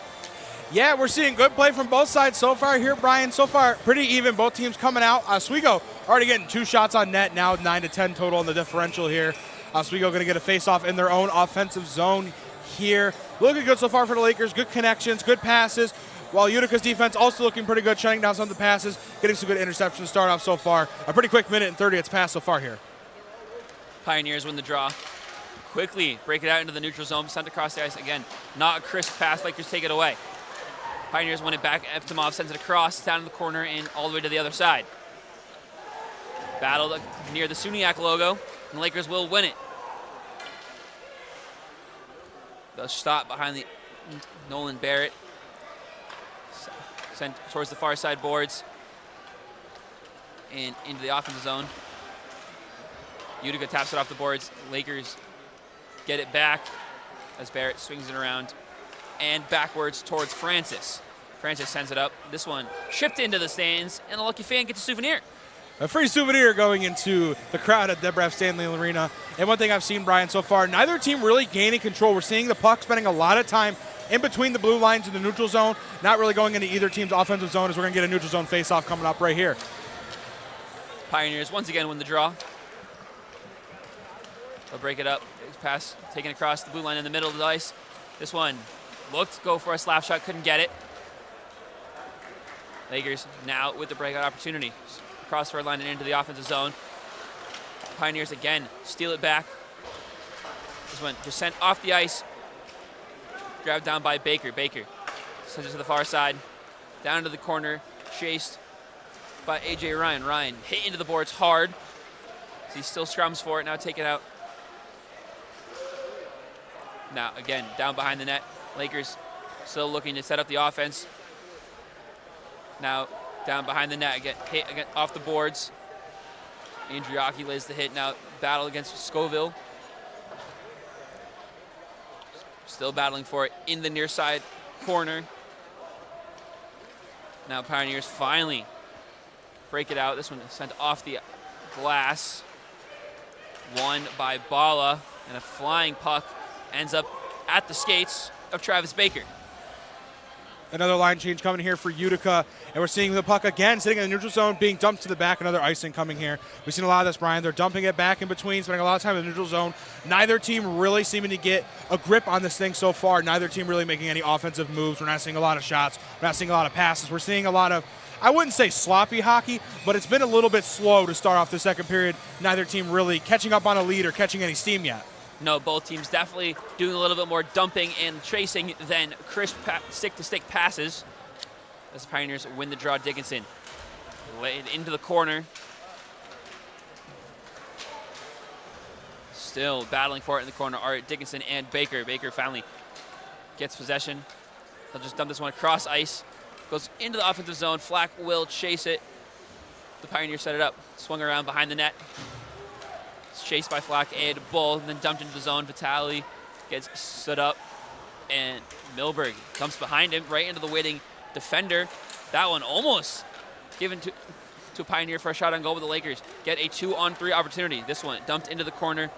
Yeah, we're seeing good play from both sides so far here, Brian. So far, pretty even. Both teams coming out. Oswego already getting 2 shots on net now, 9-10 total in the differential here. Oswego going to get a face-off in their own offensive zone here. Looking good so far for the Lakers. Good connections, good passes. While Utica's defense also looking pretty good, shutting down some of the passes, getting some good interceptions to start off so far. A pretty quick minute and 30 it's passed so far here. Pioneers win the draw. Quickly break it out into the neutral zone, sent across the ice again. Not a crisp pass, Lakers take it away. Pioneers win it back, Eftimov sends it across, down in the corner and all the way to the other side. Battle near the SUNY logo, and the Lakers will win it. The stop behind the Nolan Barrett. Sent towards the far side boards and into the offensive zone. Utica taps it off the boards. Lakers get it back as Barrett swings it around and backwards towards Francis. Francis sends it up. This one chipped into the stands, and a lucky fan gets a souvenir. A free souvenir going into the crowd at Deborah F. Stanley Arena. And one thing I've seen, Brian, so far, neither team really gaining control. We're seeing the puck spending a lot of time in between the blue lines and the neutral zone, not really going into either team's offensive zone, as we're going to get a neutral zone face-off coming up right here. Pioneers once again win the draw. They'll break it up. Pass taken across the blue line in the middle of the ice. This one looked to go for a slap shot, couldn't get it. Lakers now with the breakout opportunity. Across the red line and into the offensive zone. Pioneers again steal it back. This one just sent off the ice. Grabbed down by Baker. Baker sends it to the far side. Down to the corner. Chased by A.J. Ryan. Ryan hit into the boards hard. So he still scrums for it. Now take it out. Now, again, down behind the net. Lakers still looking to set up the offense. Now, down behind the net, again, hit again, off the boards. Andriaki lays the hit. Now, battle against Scoville. Still battling for it in the near side corner. Now, Pioneers finally break it out. This one is sent off the glass. Won by Bala, and a flying puck ends up at the skates of Travis Baker. Another line change coming here for Utica, and we're seeing the puck again sitting in the neutral zone, being dumped to the back. Another icing coming here. We've seen a lot of this, Brian. They're dumping it back in between, spending a lot of time in the neutral zone. Neither team really seeming to get a grip on this thing so far. Neither team really making any offensive moves. We're not seeing a lot of shots. We're not seeing a lot of passes. We're seeing a lot of, I wouldn't say sloppy hockey, but it's been a little bit slow to start off the second period. Neither team really catching up on a lead or catching any steam yet. No, both teams definitely doing a little bit more dumping and chasing than crisp stick-to-stick passes. As the Pioneers win the draw, Dickinson laid into the corner. Still battling for it in the corner are Dickinson and Baker. Baker finally gets possession. They'll just dump this one across ice. Goes into the offensive zone. Flack will chase it. The Pioneers set it up. Swung around behind the net. It's chased by Flack and Bull, and then dumped into the zone. Vitale gets stood up, and Milberg comes behind him right into the waiting defender. That one almost given to to Pioneer for a shot on goal, but the Lakers get a 2-on-3 opportunity. This one dumped into the corner,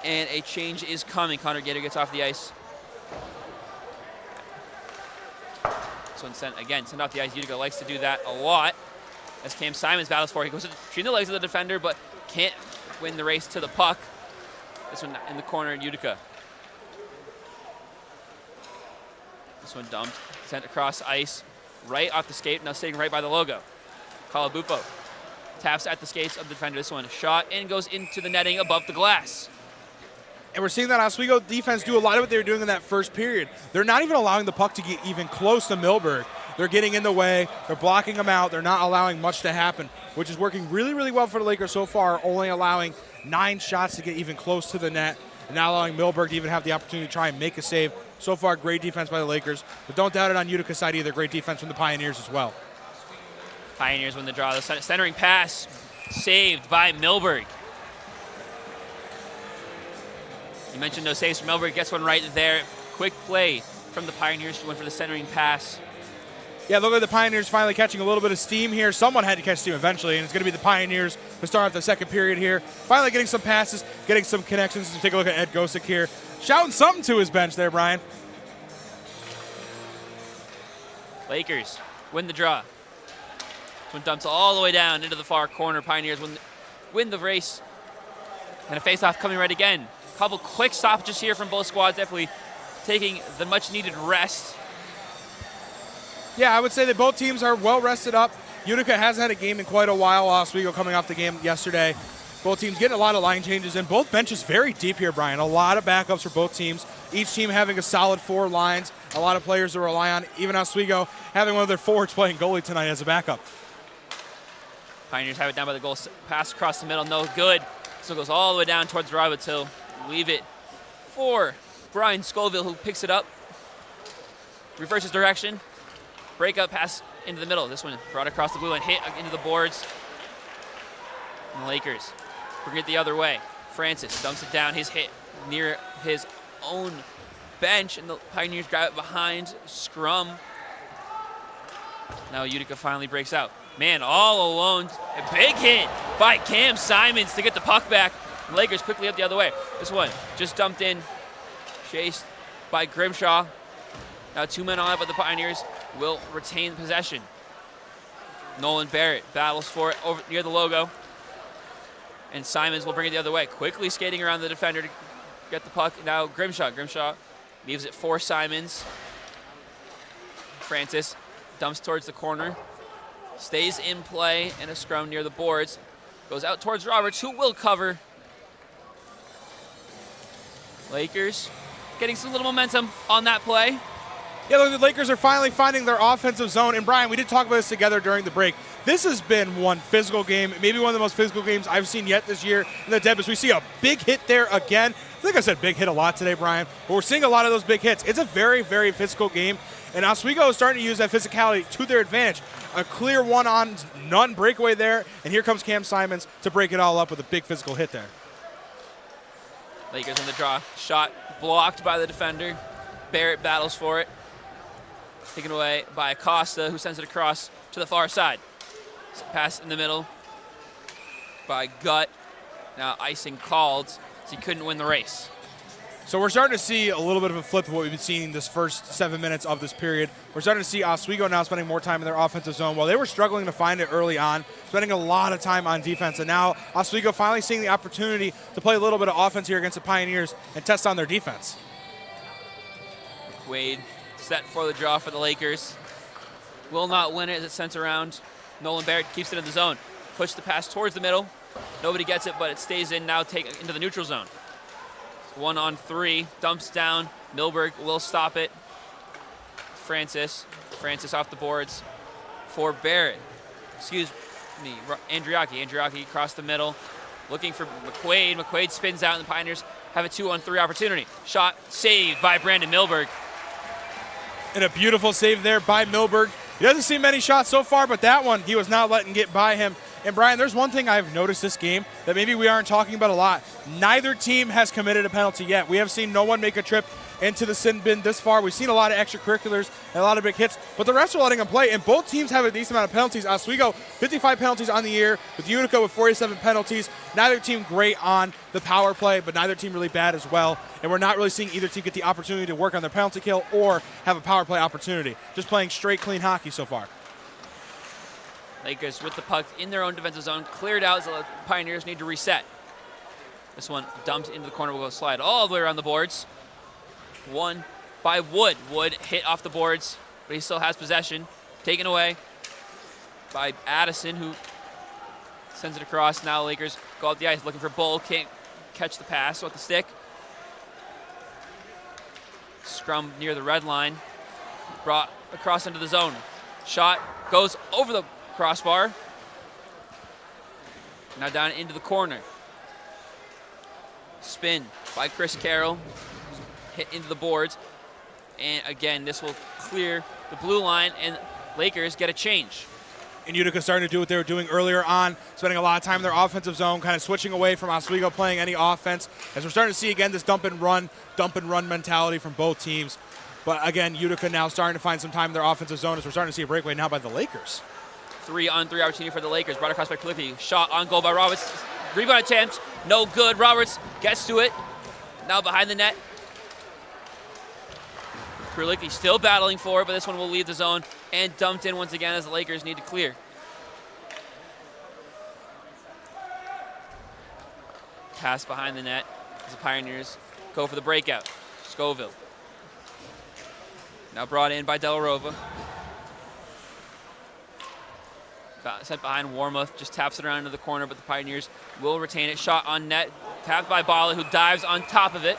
and a change is coming. Connor Gator gets off the ice. This one sent off the ice. Utica likes to do that a lot. As Cam Simons battles for it. He goes between the legs of the defender, but can't win the race to the puck. This one in the corner in Utica. This one dumped, sent across ice, right off the skate, now sitting right by the logo. Calabufo taps at the skates of the defender. This one shot and goes into the netting above the glass. And we're seeing that Oswego defense do a lot of what they were doing in that first period. They're not even allowing the puck to get even close to Milberg. They're getting in the way. They're blocking them out. They're not allowing much to happen, which is working really, really well for the Lakers so far, only allowing 9 shots to get even close to the net, and not allowing Milberg to even have the opportunity to try and make a save. So far, great defense by the Lakers, but don't doubt it on Utica's side either. Great defense from the Pioneers as well. Pioneers win the draw. The centering pass saved by Milberg. You mentioned no saves from Milberg. Gets one right there. Quick play from the Pioneers. Went for the centering pass. Yeah, look at the Pioneers finally catching a little bit of steam here. Someone had to catch steam eventually, and it's going to be the Pioneers who start off the second period here. Finally getting some passes, getting some connections. Let's take a look at Ed Gosick here. Shouting something to his bench there, Brian. Lakers win the draw. One dumps all the way down into the far corner. Pioneers win the race. And a face-off coming right again. Couple quick stoppages here from both squads, definitely taking the much-needed rest. Yeah, I would say that both teams are well rested up. Utica hasn't had a game in quite a while. Oswego coming off the game yesterday. Both teams getting a lot of line changes, and both benches very deep here, Brian. A lot of backups for both teams. Each team having a solid 4 lines. A lot of players to rely on. Even Oswego having one of their forwards playing goalie tonight as a backup. Pioneers have it down by the goal. Pass across the middle, no good. So it goes all the way down towards Roberts Hill. Leave it for Brian Scoville, who picks it up. Reverses direction. Breakup pass into the middle. This one brought across the blue line, hit into the boards. And the Lakers bring it the other way. Francis dumps it down. His hit near his own bench, and the Pioneers grab it behind. Scrum. Now Utica finally breaks out. Man, all alone. A big hit by Cam Simons to get the puck back. The Lakers quickly up the other way. This one just dumped in. Chased by Grimshaw. Now 2 men on it, but the Pioneers will retain possession. Nolan Barrett battles for it over near the logo. And Simons will bring it the other way. Quickly skating around the defender to get the puck. Now Grimshaw. Grimshaw leaves it for Simons. Francis dumps towards the corner. Stays in play, and a scrum near the boards. Goes out towards Roberts, who will cover. Lakers getting some little momentum on that play. Yeah, look, the Lakers are finally finding their offensive zone. And Brian, we did talk about this together during the break. This has been one physical game, maybe one of the most physical games I've seen yet this year in the Debs. We see a big hit there again. I think I said big hit a lot today, Brian, but we're seeing a lot of those big hits. It's a very, very physical game, and Oswego is starting to use that physicality to their advantage. A clear one-on-none breakaway there, and here comes Cam Simons to break it all up with a big physical hit there. Lakers in the draw. Shot blocked by the defender. Barrett battles for it. Taken away by Acosta, who sends it across to the far side. Pass in the middle by Gutt. Now icing called, so he couldn't win the race. So we're starting to see a little bit of a flip of what we've been seeing this first 7 minutes of this period. We're starting to see Oswego now spending more time in their offensive zone. While they were struggling to find it early on, spending a lot of time on defense. And now Oswego finally seeing the opportunity to play a little bit of offense here against the Pioneers and test on their defense. Quaid set for the draw for the Lakers. Will not win it as it sends around. Nolan Barrett keeps it in the zone. Push the pass towards the middle. Nobody gets it, but it stays in now, take into the neutral zone. 1-on-3, dumps down. Milberg will stop it. Francis off the boards for Barrett. Excuse me, Andriaki. Andriaki across the middle, looking for McQuaid. McQuaid spins out, and the Pioneers have a 2-on-3 opportunity. Shot saved by Brandon Milberg. And a beautiful save there by Milberg. He doesn't see many shots so far, but that one he was not letting get by him. And Brian, there's one thing I've noticed this game that maybe we aren't talking about a lot. Neither team has committed a penalty yet. We have seen no one make a trip into the sin bin this far. We've seen a lot of extracurriculars and a lot of big hits, but the rest are letting them play, and both teams have a decent amount of penalties. Oswego, 55 penalties on the year, with Utica with 47 penalties. Neither team great on the power play, but neither team really bad as well, and we're not really seeing either team get the opportunity to work on their penalty kill or have a power play opportunity. Just playing straight, clean hockey so far. Lakers with the puck in their own defensive zone, cleared out, so the Pioneers need to reset. This one dumped into the corner, will go slide all the way around the boards. One by Wood. Wood hit off the boards, but he still has possession. Taken away by Addison, who sends it across. Now Lakers go up the ice looking for Bull. Can't catch the pass with the stick. Scrum near the red line. Brought across into the zone. Shot goes over the crossbar. Now down into the corner. Spin by Chris Carroll. Hit into the boards. And again, this will clear the blue line, and Lakers get a change. And Utica starting to do what they were doing earlier on, spending a lot of time in their offensive zone, kind of switching away from Oswego playing any offense. As we're starting to see again this dump and run mentality from both teams. But again, Utica now starting to find some time in their offensive zone as we're starting to see a breakaway now by the Lakers. 3-on-3 opportunity for the Lakers. Brought across by Cliffy. Shot on goal by Roberts. Rebound attempt. No good. Roberts gets to it. Now behind the net. Krulicki still battling for it, but this one will leave the zone and dumped in once again as the Lakers need to clear. Pass behind the net as the Pioneers go for the breakout. Scoville. Now brought in by Delarova. Sent behind Warmoth, just taps it around into the corner, but the Pioneers will retain it. Shot on net, tapped by Bala, who dives on top of it.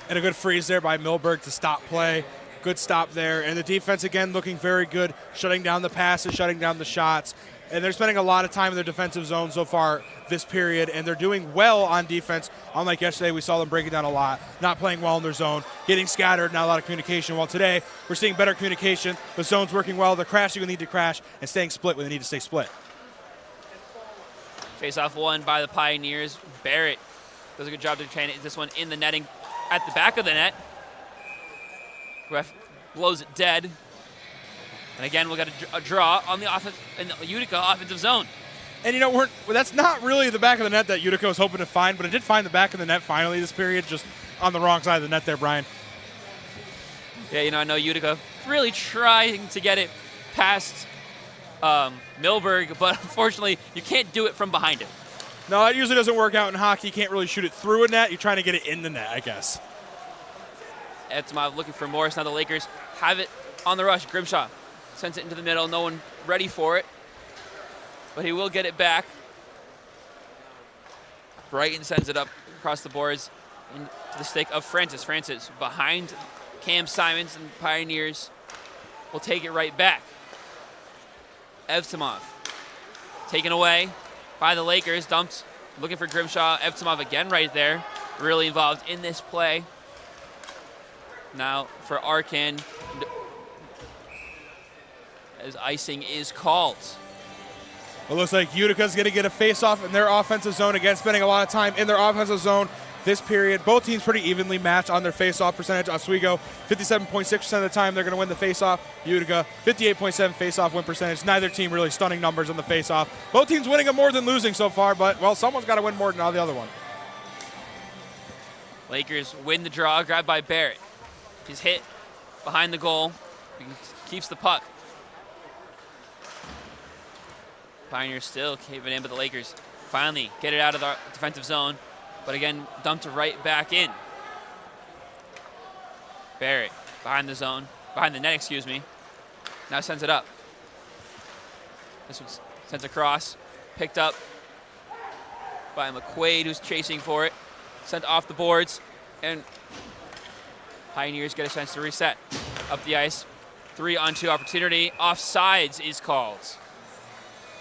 And a good freeze there by Milberg to stop play. Good stop there. And the defense, again, looking very good, shutting down the passes, shutting down the shots. And they're spending a lot of time in their defensive zone so far this period, and they're doing well on defense. Unlike yesterday, we saw them breaking down a lot, not playing well in their zone, getting scattered, not a lot of communication. While today, we're seeing better communication. The zone's working well. They're crashing when they need to crash and staying split when they need to stay split. Face-off won by the Pioneers. Barrett does a good job to try and this one in the netting at the back of the net. Ref blows it dead. And again, we'll get a draw on the offense in the Utica offensive zone. And, you know, that's not really the back of the net that Utica was hoping to find, but it did find the back of the net finally this period, just on the wrong side of the net there, Brian. Yeah, you know, I know Utica really trying to get it past Milberg, but unfortunately, you can't do it from behind him. No, that usually doesn't work out in hockey. You can't really shoot it through a net. You're trying to get it in the net, I guess. Etzma looking for Morris. Now the Lakers have it on the rush. Grimshaw sends it into the middle. No one ready for it, but he will get it back. Brighton sends it up across the boards into the stick of Francis. Francis behind Cam Simons, and Pioneers will take it right back. Evtimov taken away by the Lakers, dumped, looking for Grimshaw. Evtimov again right there, really involved in this play. Now for Arkin, as icing is called. It looks like Utica's going to get a face-off in their offensive zone, again spending a lot of time in their offensive zone this period. Both teams pretty evenly matched on their face-off percentage. Oswego, 57.6% of the time they're going to win the face-off. Utica, 58.7 face-off win percentage. Neither team really stunning numbers on the face-off. Both teams winning it more than losing so far, but, well, someone's got to win more than the other one. Lakers win the draw, grabbed by Barrett. He's hit behind the goal. He keeps the puck. Pioneers still keeping in, but the Lakers finally get it out of the defensive zone, but again, dumped right back in. Barrett behind the net, excuse me. Now sends it up. This one sends across, picked up by McQuaid, who's chasing for it. Sent off the boards, and Pioneers get a chance to reset. Up the ice, 3-on-2 opportunity. Offsides is called.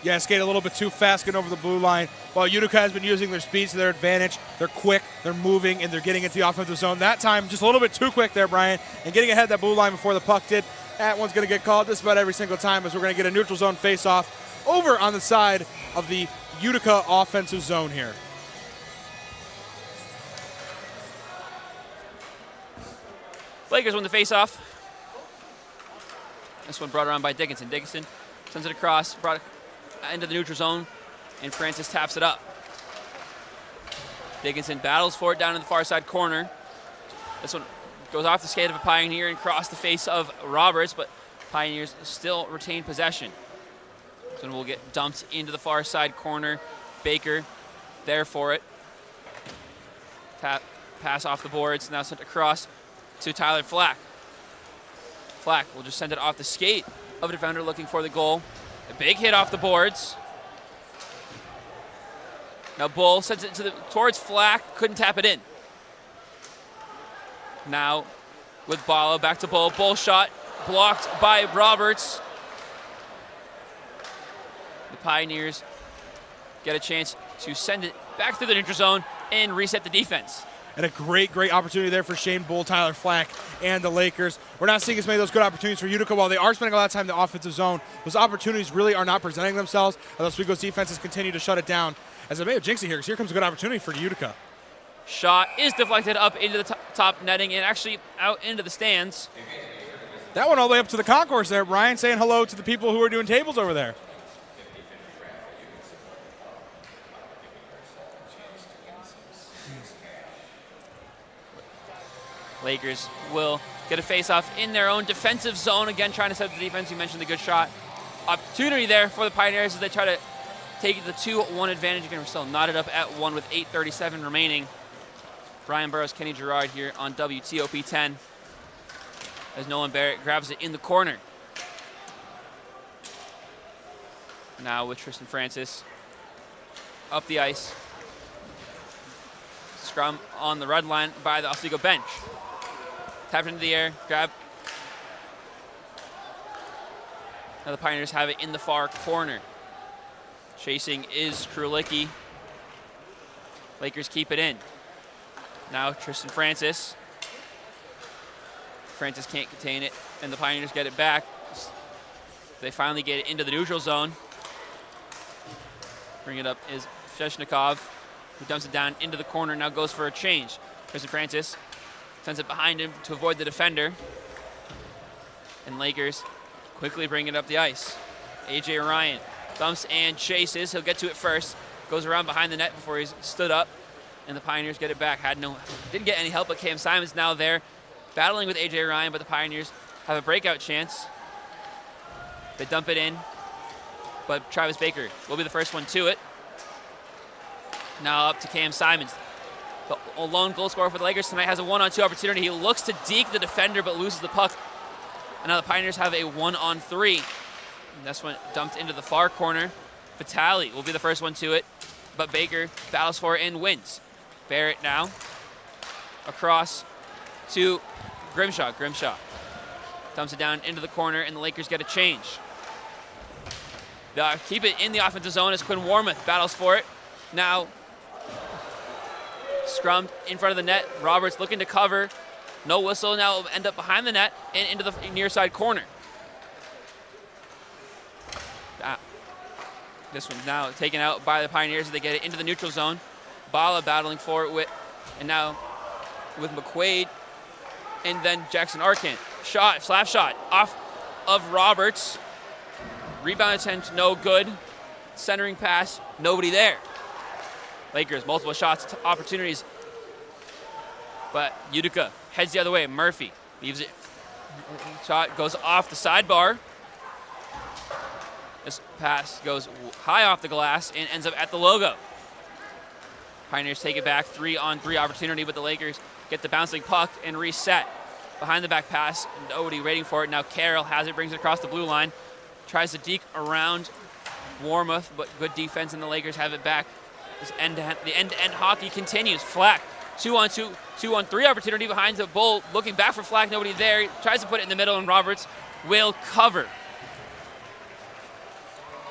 Yeah, skate a little bit too fast, getting over the blue line. While Utica has been using their speed to their advantage, they're quick, they're moving, and they're getting into the offensive zone. That time, just a little bit too quick there, Brian, and getting ahead of that blue line before the puck did. That one's going to get called just about every single time, as we're going to get a neutral zone face-off over on the side of the Utica offensive zone here. Lakers win the faceoff. This one brought around by Dickinson. Dickinson sends it across, brought it into the neutral zone, and Francis taps it up. Dickinson battles for it down in the far side corner. This one goes off the skate of a Pioneer and across the face of Roberts, but Pioneers still retain possession. This one will get dumped into the far side corner. Baker there for it. Pass off the boards, now sent across to Tyler Flack. Flack will just send it off the skate of a defender looking for the goal. A big hit off the boards. Now Bull sends it towards Flack, couldn't tap it in. Now with Bala, back to Bull. Bull shot blocked by Roberts. The Pioneers get a chance to send it back through the neutral zone and reset the defense. And a great opportunity there for Shane Bull, Tyler Flack, and the Lakers. We're not seeing as many of those good opportunities for Utica. While they are spending a lot of time in the offensive zone, those opportunities really are not presenting themselves as Oswego's defenses continue to shut it down. As I may have jinxed it here, because here comes a good opportunity for Utica. Shot is deflected up into the top netting and actually out into the stands. That one all the way up to the concourse there. Brian saying hello to the people who are doing tables over there. Lakers will get a face-off in their own defensive zone. Again, trying to set up the defense. You mentioned the good shot. Opportunity there for the Pioneers as they try to take the 2-1 advantage. Again, we're still knotted up at 1 with 8:37 remaining. Brian Burrows, Kenny Gerard here on WTOP 10 as Nolan Barrett grabs it in the corner. Now with Tristan Francis up the ice. Scrum on the red line by the Oswego bench. Tapped into the air, grab. Now the Pioneers have it in the far corner. Chasing is Krulicki. Lakers keep it in. Now Tristan Francis. Francis can't contain it, and the Pioneers get it back. They finally get it into the neutral zone. Bring it up is Sheshnikov, who dumps it down into the corner, now goes for a change. Tristan Francis sends it behind him to avoid the defender. And Lakers quickly bring it up the ice. A.J. Ryan dumps and chases. He'll get to it first. Goes around behind the net before he's stood up. And the Pioneers get it back. Didn't get any help, but Cam Simon's now there battling with A.J. Ryan, but the Pioneers have a breakout chance. They dump it in, but Travis Baker will be the first one to it. Now up to Cam Simons. The lone goal scorer for the Lakers tonight has a 1-on-2 opportunity. He looks to deke the defender, but loses the puck. And now the Pioneers have a 1-on-3. And this one dumped into the far corner. Vitale will be the first one to it, but Baker battles for it and wins. Barrett now across to Grimshaw. Grimshaw dumps it down into the corner, and the Lakers get a change. They'll keep it in the offensive zone as Quinn Warmoth battles for it. Now scrummed in front of the net. Roberts looking to cover. No whistle. Now it'll end up behind the net and into the near side corner. This one's now taken out by the Pioneers as they get it into the neutral zone. Bala battling for it and now with McQuaid and then Jackson Arkin. Slap shot off of Roberts. Rebound attempt, no good. Centering pass, nobody there. Lakers, multiple shots, opportunities. But Utica heads the other way. Murphy leaves it. Shot goes off the sidebar. This pass goes high off the glass and ends up at the logo. Pioneers take it back, 3-on-3 opportunity, but the Lakers get the bouncing puck and reset. Behind the back pass, nobody waiting for it. Now Carroll has it, brings it across the blue line. Tries to deke around Warmoth, but good defense, and the Lakers have it back. The end-to-end hockey continues. Flack, 2-on-2, 2-on-3 opportunity behind the Bull. Looking back for Flack, nobody there. Tries to put it in the middle, and Roberts will cover.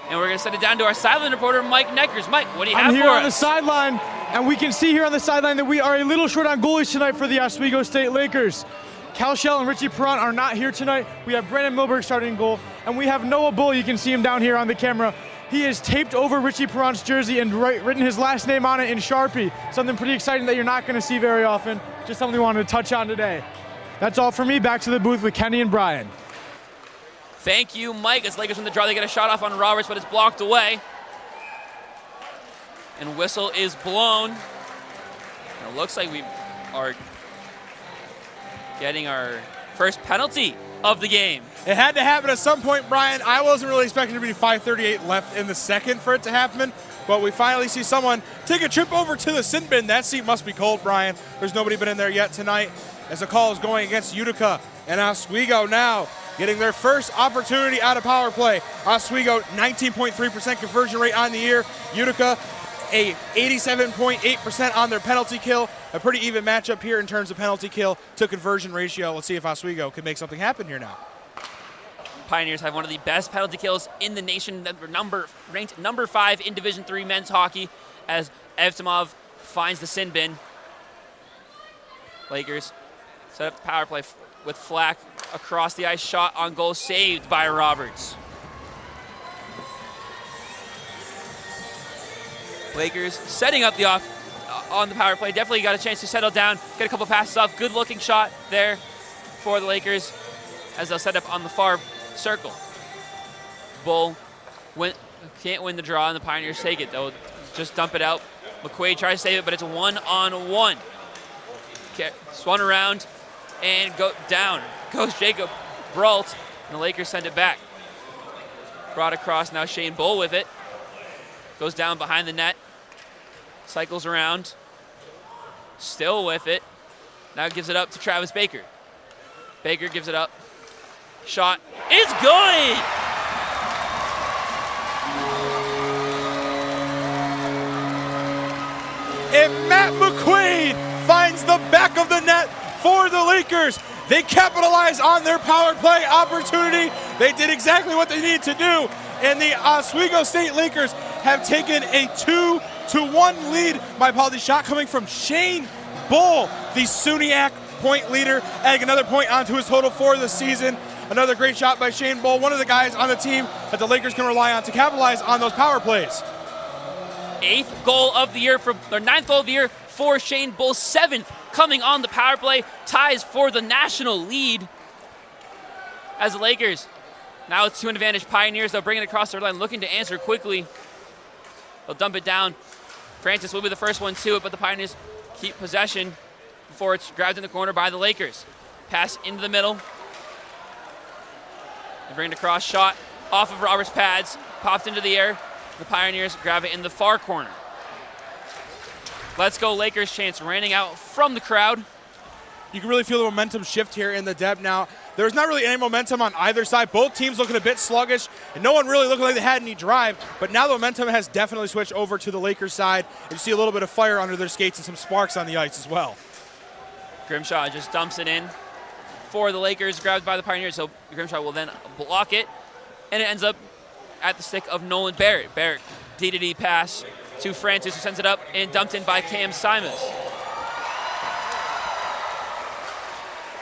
And we're going to send it down to our sideline reporter, Mike Neckers. Mike, what do you have for us? I'm here on the sideline, and we can see here on the sideline that we are a little short on goalies tonight for the Oswego State Lakers. Cal Shell and Richie Perron are not here tonight. We have Brandon Milberg starting goal, and we have Noah Bull. You can see him down here on the camera. He has taped over Richie Perron's jersey and written his last name on it in Sharpie. Something pretty exciting that you're not going to see very often. Just something we wanted to touch on today. That's all for me. Back to the booth with Kenny and Brian. Thank you, Mike. As Lakers win the draw, they get a shot off on Roberts, but it's blocked away. And whistle is blown. And it looks like we are getting our first penalty of the game. It had to happen at some point, Brian. I wasn't really expecting there to be 5:38 left in the second for it to happen, but we finally see someone take a trip over to the sin bin. That seat must be cold, Brian. There's nobody been in there yet tonight as the call is going against Utica. And Oswego now getting their first opportunity out of power play. Oswego, 19.3% conversion rate on the year. Utica, a 87.8% on their penalty kill. A pretty even matchup here in terms of penalty kill to conversion ratio. Let's see if Oswego can make something happen here now. Pioneers have one of the best penalty kills in the nation, ranked number 5 in Division III men's hockey, as Evtimov finds the sin bin. Lakers set up the power play with Flack across the ice, shot on goal, saved by Roberts. Lakers setting up the on the power play. Definitely got a chance to settle down, get a couple passes off. Good looking shot there for the Lakers as they'll set up on the far circle. Bull can't win the draw, and the Pioneers take it. They'll just dump it out. McQuaid tries to save it, but it's a 1-on-1. Spun around and go down. Goes Jacob Brault, and the Lakers send it back. Brought across, now Shane Bull with it. Goes down behind the net. Cycles around. Still with it. Now gives it up to Travis Baker. Baker gives it up. Shot is good! And Matt McQuaid finds the back of the net for the Lakers. They capitalize on their power play opportunity. They did exactly what they needed to do. And the Oswego State Lakers have taken a 2-1 lead. My apologies, shot coming from Shane Bull, the SUNY point leader, adding another point onto his total for the season. Another great shot by Shane Bull, one of the guys on the team that the Lakers can rely on to capitalize on those power plays. 9th goal of the year for Shane Bull. 7th coming on the power play. Ties for the national lead as the Lakers. Now it's 2 advantage Pioneers. They'll bring it across their line, looking to answer quickly. They'll dump it down. Francis will be the first one to it, but the Pioneers keep possession before it's grabbed in the corner by the Lakers. Pass into the middle. They bring it across, shot off of Roberts' pads, popped into the air. The Pioneers grab it in the far corner. Let's go Lakers chants raining out from the crowd. You can really feel the momentum shift here in the Deb now. There's not really any momentum on either side. Both teams looking a bit sluggish, and no one really looking like they had any drive. But now the momentum has definitely switched over to the Lakers side. And you see a little bit of fire under their skates and some sparks on the ice as well. Grimshaw just dumps it in for the Lakers, grabbed by the Pioneers. So Grimshaw will then block it, and it ends up at the stick of Nolan Barrett. Barrett, D-to-D pass to Francis, who sends it up and dumped in by Cam Simons.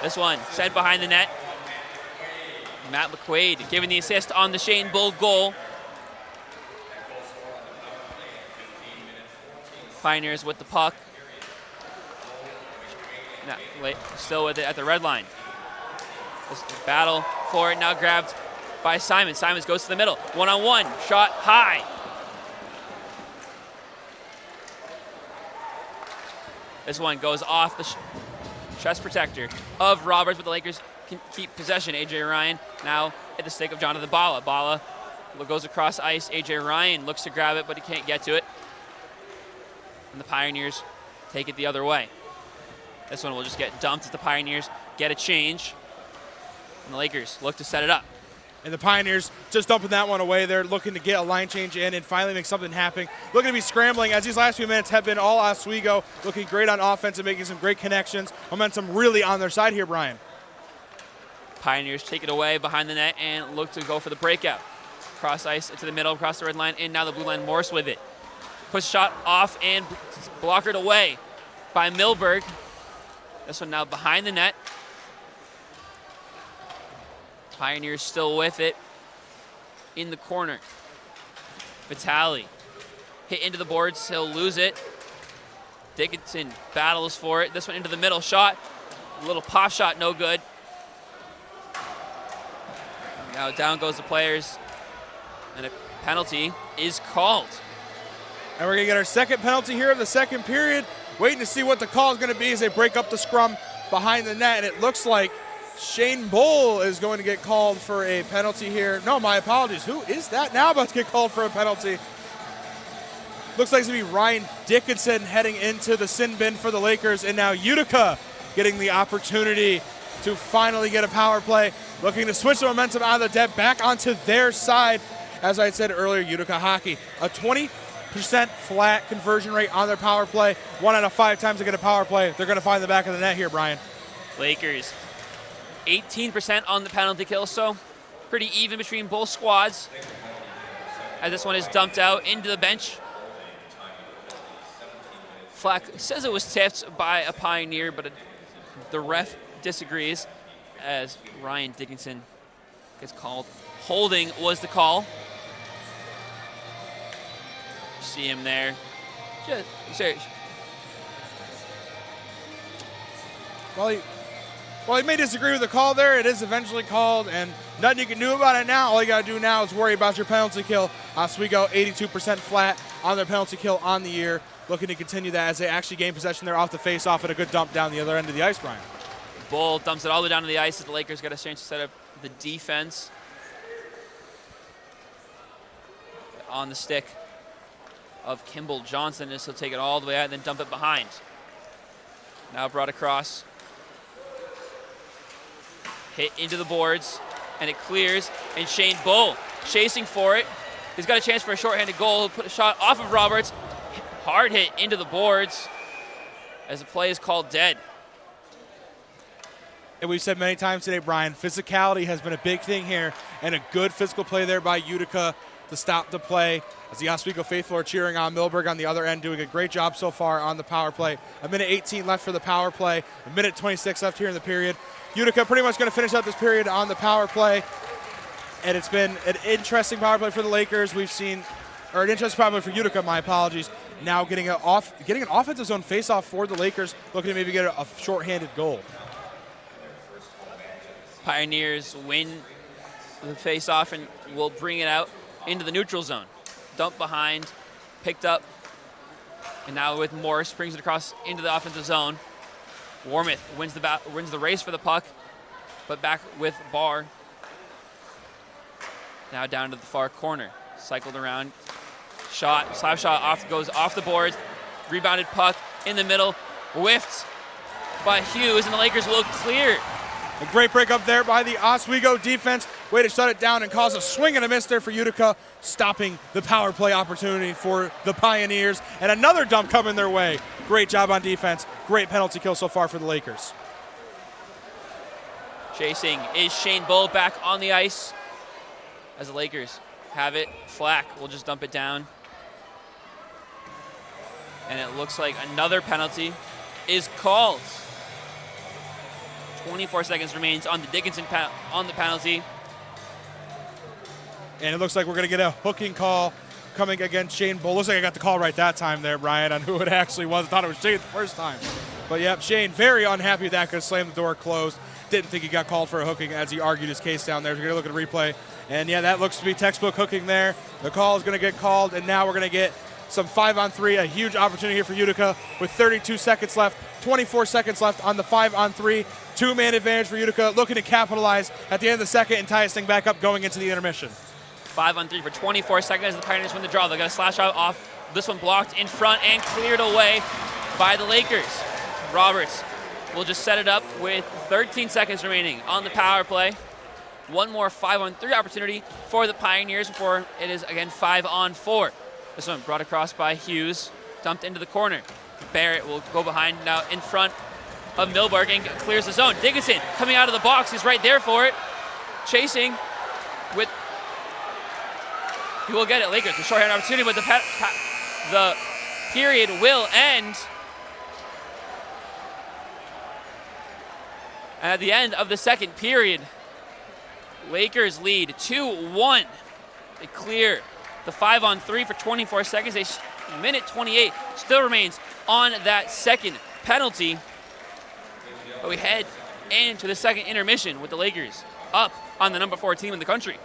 This one sent behind the net. Matt McQuaid giving the assist on the Shane Bull goal. Pioneers with the puck. Now, still with it at the red line. This battle for it now grabbed by Simons. Simons goes to the middle. 1-on-1, shot high. This one goes off the chest protector of Roberts, but the Lakers can keep possession. A.J. Ryan now at the stick of Jonathan Bala. Bala goes across ice. A.J. Ryan looks to grab it, but he can't get to it. And the Pioneers take it the other way. This one will just get dumped as the Pioneers get a change. And the Lakers look to set it up. And the Pioneers just dumping that one away. They're looking to get a line change in and finally make something happen. Looking to be scrambling, as these last few minutes have been all Oswego. Looking great on offense and making some great connections. Momentum really on their side here, Brian. Pioneers take it away behind the net and look to go for the breakout. Cross ice into the middle, across the red line, and now the blue line Morse with it. Push shot off and blockered away by Milberg. This one now behind the net. Pioneers still with it in the corner. Vitale hit into the boards, he'll lose it. Dickinson battles for it. This one into the middle, shot A little pop shot, no good. Now down goes the players, and a penalty is called. And we're going to get our second penalty here of the second period. Waiting to see what the call is going to be as they break up the scrum behind the net. And it looks like Shane Bull is going to get called for a penalty here. No, my apologies. Who is that now about to get called for a penalty? Looks like it's going to be Ryan Dickinson heading into the sin bin for the Lakers. And now Utica getting the opportunity to finally get a power play. Looking to switch the momentum out of the dead back onto their side. As I said earlier, Utica hockey, a 20% flat conversion rate on their power play. 1 out of 5 times they get a power play, they're going to find the back of the net here, Brian. Lakers, 18% on the penalty kill, so pretty even between both squads. As this one is dumped out into the bench. Flack says it was tipped by a Pioneer, but the ref disagrees as Ryan Dickinson gets called. Holding was the call. See him there. Well, he may disagree with the call there. It is eventually called, and nothing you can do about it now. All you got to do now is worry about your penalty kill. Oswego 82% flat on their penalty kill on the year. Looking to continue that as they actually gain possession there off the face-off and a good dump down the other end of the ice, Brian. Bull dumps it all the way down to the ice as the Lakers got a chance to set up the defense. On the stick of Kimball Johnson as he'll take it all the way out and then dump it behind. Now brought across. Hit into the boards, and it clears, and Shane Bull chasing for it. He's got a chance for a shorthanded goal. He'll put a shot off of Roberts. Hard hit into the boards as the play is called dead. And we've said many times today, Brian, physicality has been a big thing here, and a good physical play there by Utica to stop the play as the Oswego faithful are cheering on. Milberg on the other end doing a great job so far on the power play. A minute 18 left for the power play. A minute 26 left here in the period. Utica pretty much going to finish out this period on the power play. And it's been an interesting power play for the Lakers. We've seen, or an interesting power play for Utica, my apologies. Now getting an offensive zone face-off for the Lakers, looking to maybe get a shorthanded goal. Pioneers win the face-off and will bring it out into the neutral zone. Dump behind, picked up, and now with Morris brings it across into the offensive zone. Warmouth wins the race for the puck, but back with Barr. Now down to the far corner, cycled around, shot, slap shot goes off the boards, rebounded puck in the middle, whiffed by Hughes, and the Lakers will clear. A great break up there by the Oswego defense. Way to shut it down and cause a swing and a miss there for Utica, stopping the power play opportunity for the Pioneers. And another dump coming their way. Great job on defense. Great penalty kill so far for the Lakers. Chasing is Shane Bull back on the ice as the Lakers have it. Flack will just dump it down. And it looks like another penalty is called. 24 seconds remains on the Dickinson on the penalty. And it looks like we're going to get a hooking call coming against Shane Bull. Looks like I got the call right that time there, Brian, on who it actually was. I thought it was Shane the first time. But yep, Shane very unhappy with that because slammed the door closed. Didn't think he got called for a hooking as he argued his case down there. We're going to look at a replay. And yeah, that looks to be textbook hooking there. The call is going to get called, and now we're going to get some 5-on-3, a huge opportunity here for Utica with 32 seconds left, 24 seconds left on the 5-on-3. Two-man advantage for Utica, looking to capitalize at the end of the second and tie this thing back up going into the intermission. 5-on-3 for 24 seconds. The Pioneers win the draw. They're going to slash out off. This one blocked in front and cleared away by the Lakers. Roberts will just set it up with 13 seconds remaining on the power play. One more 5-on-3 opportunity for the Pioneers before it is again 5-on-4. This one brought across by Hughes, dumped into the corner. Barrett will go behind now in front of Milberg and clears the zone. Dickinson coming out of the box, he's right there for it. Chasing with, he will get it. Lakers, a shorthand opportunity, but the period will end. And at the end of the second period, Lakers lead 2-1. They clear the 5-on-3 for 24 seconds. Minute 28 still remains on that second penalty. But we head into the second intermission with the Lakers up on the number 4 team in the country.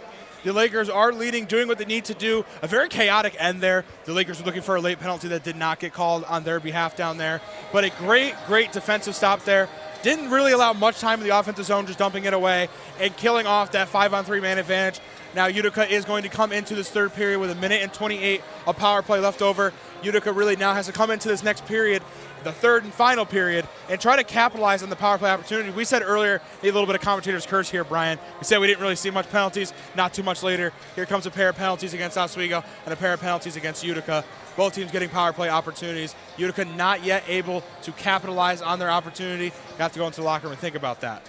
The Lakers are leading, doing what they need to do. A very chaotic end there. The Lakers were looking for a late penalty that did not get called on their behalf down there. But a great defensive stop there. Didn't really allow much time in the offensive zone, just dumping it away and killing off that 5-on-3 man advantage. Now Utica is going to come into this third period with 1:28 of power play left over. Utica really now has to come into this next period, the third and final period, and try to capitalize on the power play opportunity. We said earlier, need a little bit of commentator's curse here, Brian. We said we didn't really see much penalties. Not too much later. Here comes a pair of penalties against Oswego and a pair of penalties against Utica. Both teams getting power play opportunities. Utica not yet able to capitalize on their opportunity. You have to go into the locker room and think about that.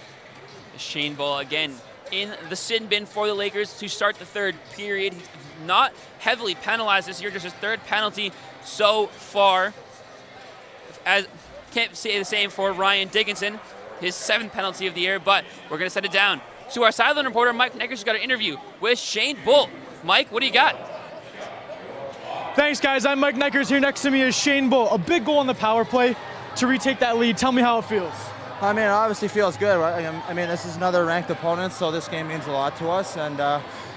Shane Bull again in the sin bin for the Lakers to start the third period. He's not heavily penalized this year, just his third penalty so far. As can't say the same for Ryan Dickinson, his 7th penalty of the year, but we're going to set it down to our sideline reporter, Mike Neckers, who's got an interview with Shane Bull. Mike, what do you got? Thanks, guys. I'm Mike Neckers. Here next to me is Shane Bull. A big goal on the power play to retake that lead. Tell me how it feels. I mean, it obviously feels good, right? I mean, this is another ranked opponent, so this game means a lot to us. And,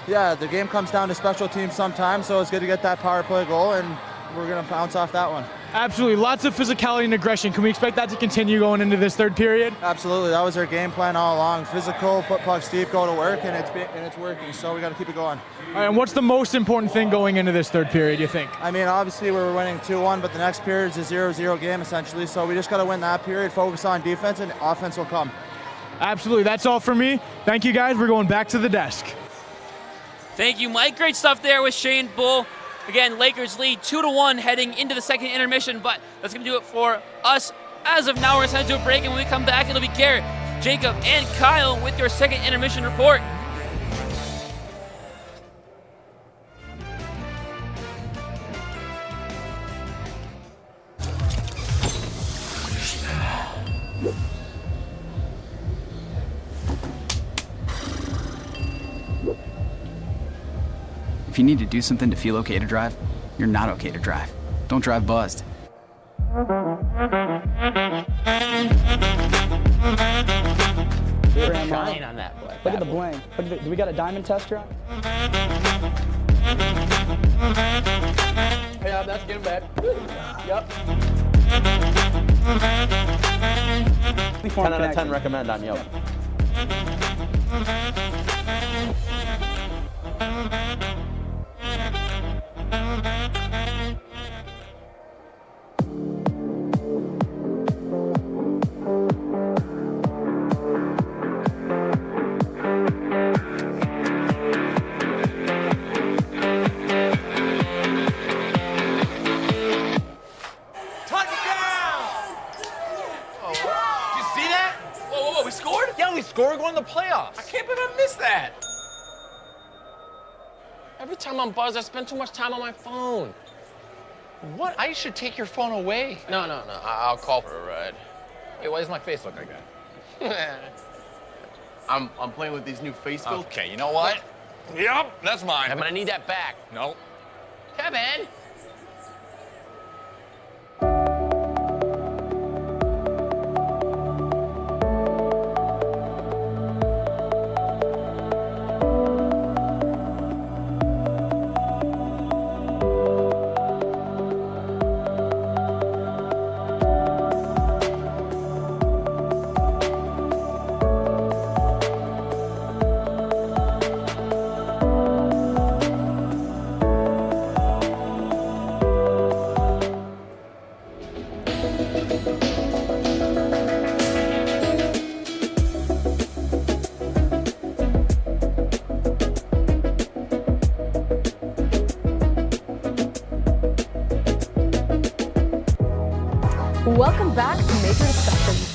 yeah, the game comes down to special teams sometimes, so it's good to get that power play goal, and we're going to bounce off that one. Absolutely. Lots of physicality and aggression. Can we expect that to continue going into this third period? Absolutely. That was our game plan all along. Physical, put pucks deep, go to work, and it's working, so we got to keep it going. All right, and what's the most important thing going into this third period, you think? I mean, obviously we're winning 2-1, but the next period is a 0-0 game, essentially, so we just got to win that period, focus on defense, and offense will come. Absolutely. That's all for me. Thank you, guys. We're going back to the desk. Thank you, Mike. Great stuff there with Shane Bull. Again, Lakers lead 2-1 heading into the second intermission, but that's going to do it for us. As of now, we're going to send it to a break, and when we come back, it'll be Garrett, Jacob, and Kyle with your second intermission report. If you need to do something to feel okay to drive, you're not okay to drive. Don't drive buzzed. Shine on that boy. Look at the bling. Do we got a diamond tester on? Yeah, that's getting bad. Yep. 10 out of 10 recommend on Yelp. Scoring going to the playoffs. I can't believe I missed that. Every time I'm buzzed, I spend too much time on my phone. What? I should take your phone away. No. I'll call for a ride. Wait, why does my face look like that? I'm playing with these new face filters. Okay, you know what? Yep, that's mine. I'm gonna need that back. No. Kevin! Welcome back to Major Discussions.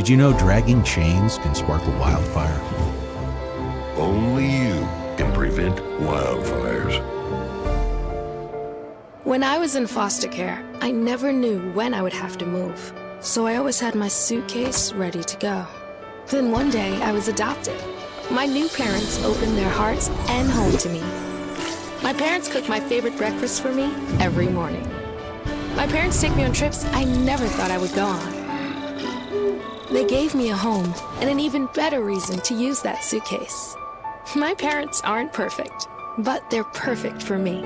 Did you know dragging chains can spark a wildfire? Only you can prevent wildfires. When I was in foster care, I never knew when I would have to move, so I always had my suitcase ready to go. Then one day, I was adopted. My new parents opened their hearts and home to me. My parents cook my favorite breakfast for me every morning. My parents take me on trips I never thought I would go on. They gave me a home and an even better reason to use that suitcase. My parents aren't perfect, but they're perfect for me.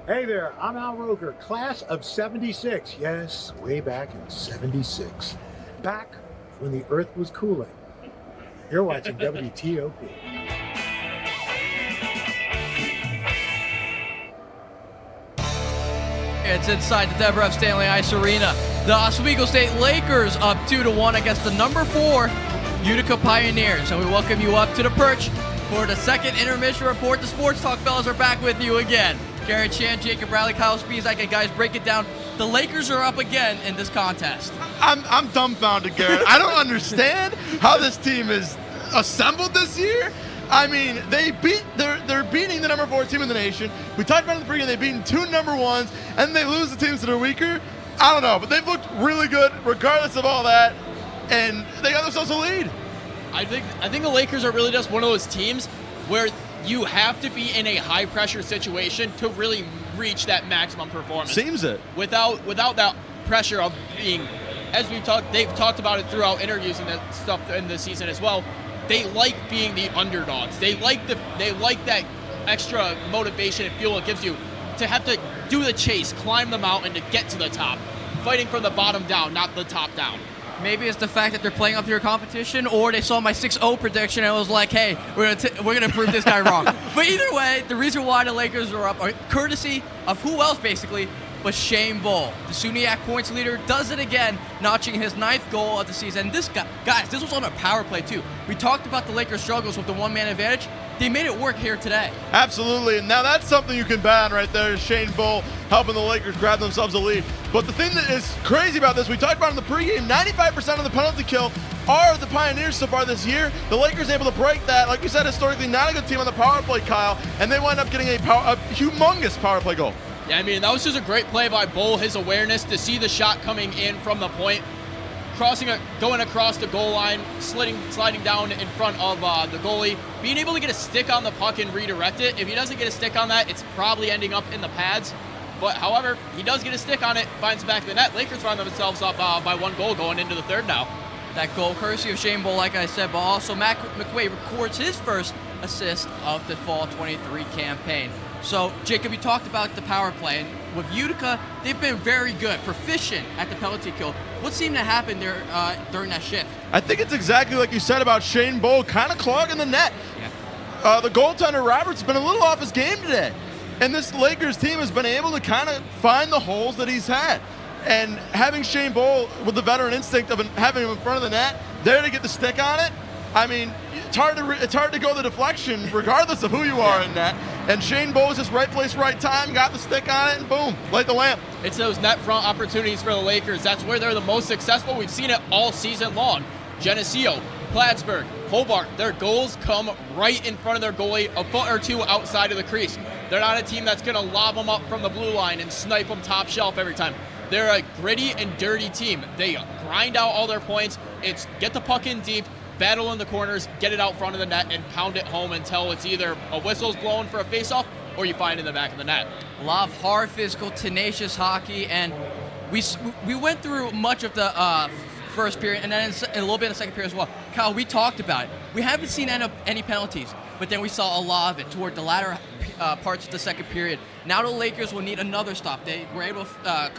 Hey there, I'm Al Roker, class of 76. Yes, way back in 76. Back when the earth was cooling. You're watching WTOP. It's inside the Deborah F. Stanley Ice Arena. The Oswego State Lakers up 2-1 against the number 4 Utica Pioneers. And we welcome you up to the perch for the second intermission report. The Sports Talk fellas are back with you again. Garrett Chan, Jacob Bradley, Kyle Spiezak, and guys, break it down. The Lakers are up again in this contest. I'm dumbfounded, Garrett. I don't understand how this team is assembled this year. I mean, they're beating the number 4 team in the nation. We talked about it in the pregame. They've beaten 2 number 1s, and they lose the teams that are weaker. I don't know, but they've looked really good regardless of all that, and they got themselves a lead. I think the Lakers are really just one of those teams where you have to be in a high-pressure situation to really reach that maximum performance. Seems it. Without that pressure of being, as they've talked about it throughout interviews and that stuff in the season as well. They like being the underdogs. They like that extra motivation and fuel it gives you to have to do the chase, climb the mountain to get to the top, fighting from the bottom down, not the top down. Maybe it's the fact that they're playing up to your competition, or they saw my 6-0 prediction and it was like, hey, we're gonna prove this guy wrong. But either way, the reason why the Lakers are up are courtesy of who else basically but Shane Bull. The SUNY points leader does it again, notching his 9th goal of the season. This guy, guys, this was on a power play too. We talked about the Lakers' struggles with the one-man advantage. They made it work here today. Absolutely, and now that's something you can bet on right there is Shane Bull helping the Lakers grab themselves a lead. But the thing that is crazy about this, we talked about in the pregame, 95% of the penalty kill are the Pioneers so far this year. The Lakers able to break that. Like we said, historically not a good team on the power play, Kyle, and they wind up getting a humongous power play goal. Yeah, I mean, that was just a great play by Bull, his awareness to see the shot coming in from the point, going across the goal line, sliding down in front of the goalie, being able to get a stick on the puck and redirect it. If he doesn't get a stick on that, it's probably ending up in the pads. But however, he does get a stick on it, finds the back of the net. Lakers find themselves up by 1 goal going into the 3rd now. That goal courtesy of Shane Bull, like I said, but also Matt McQuaid records his first assist of the Fall 23 campaign. So, Jacob, you talked about the power play, and with Utica, they've been very good, proficient at the penalty kill. What seemed to happen there during that shift? I think it's exactly like you said about Shane Bull, kind of clogging the net. Yeah. The goaltender, Roberts, has been a little off his game today. And this Lakers team has been able to kind of find the holes that he's had. And having Shane Bull with the veteran instinct of having him in front of the net, there to get the stick on it, I mean, it's hard to go the deflection regardless of who you are in net. And Shane Bull was just right place, right time, got the stick on it, and boom, light the lamp. It's those net front opportunities for the Lakers. That's where they're the most successful. We've seen it all season long. Geneseo, Plattsburgh, Hobart, their goals come right in front of their goalie, a foot or two outside of the crease. They're not a team that's going to lob them up from the blue line and snipe them top shelf every time. They're a gritty and dirty team. They grind out all their points. It's get the puck in deep, battle in the corners, get it out front of the net, and pound it home until it's either a whistle's blown for a faceoff or you find it in the back of the net. A lot of hard, physical, tenacious hockey, and we went through much of the first period and then a little bit in the second period as well. Kyle, we talked about it. We haven't seen any penalties, but then we saw a lot of it toward the latter parts of the second period. Now the Lakers will need another stop. They were able to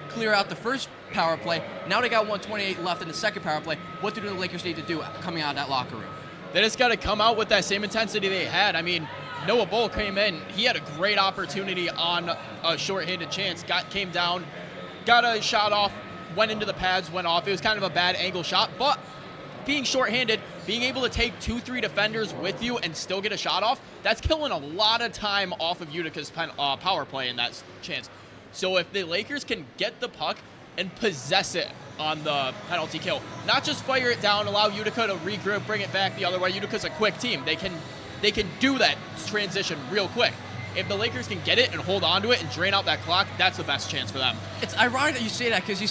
clear out the first power play. Now they got 1:28 left in the second power play. What do the Lakers need to do coming out of that locker room? They just got to come out with that same intensity they had. I mean, Noah Bull came in. He had a great opportunity on a shorthanded chance. Came down, got a shot off, went into the pads, went off. It was kind of a bad angle shot, but being shorthanded, being able to take 2-3 defenders with you and still get a shot off, that's killing a lot of time off of Utica's power play in that chance. So if the Lakers can get the puck and possess it on the penalty kill. Not just fire it down, allow Utica to regroup, bring it back the other way. Utica's a quick team. They can do that transition real quick. If the Lakers can get it and hold on to it and drain out that clock, that's the best chance for them. It's ironic that you say that because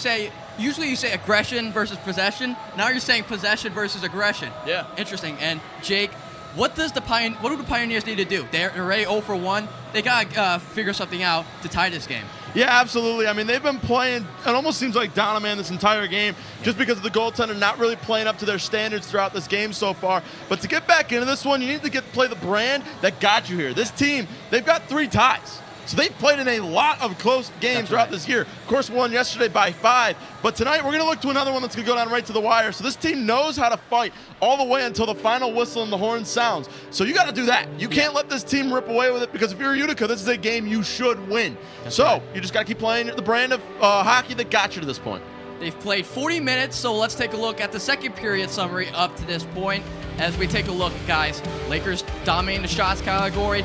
usually you say aggression versus possession. Now you're saying possession versus aggression. Yeah. Interesting. And Jake, what do the Pioneers need to do? They're already 0 for 1. They got to figure something out to tie this game. Yeah, absolutely. I mean, they've been playing, it almost seems like Donovan this entire game, just because of the goaltender not really playing up to their standards throughout this game so far. But to get back into this one, you need to play the brand that got you here. This team, they've got 3 ties. So they've played in a lot of close games throughout this year. Of course, won yesterday by 5. But tonight, we're going to look to another one that's going to go down right to the wire. So this team knows how to fight all the way until the final whistle and the horn sounds. So you got to do that. You can't let this team rip away with it, because if you're Utica, this is a game you should win. You just got to keep playing the brand of hockey that got you to this point. They've played 40 minutes, so let's take a look at the second period summary up to this point. As we take a look, guys, Lakers dominating the shots category.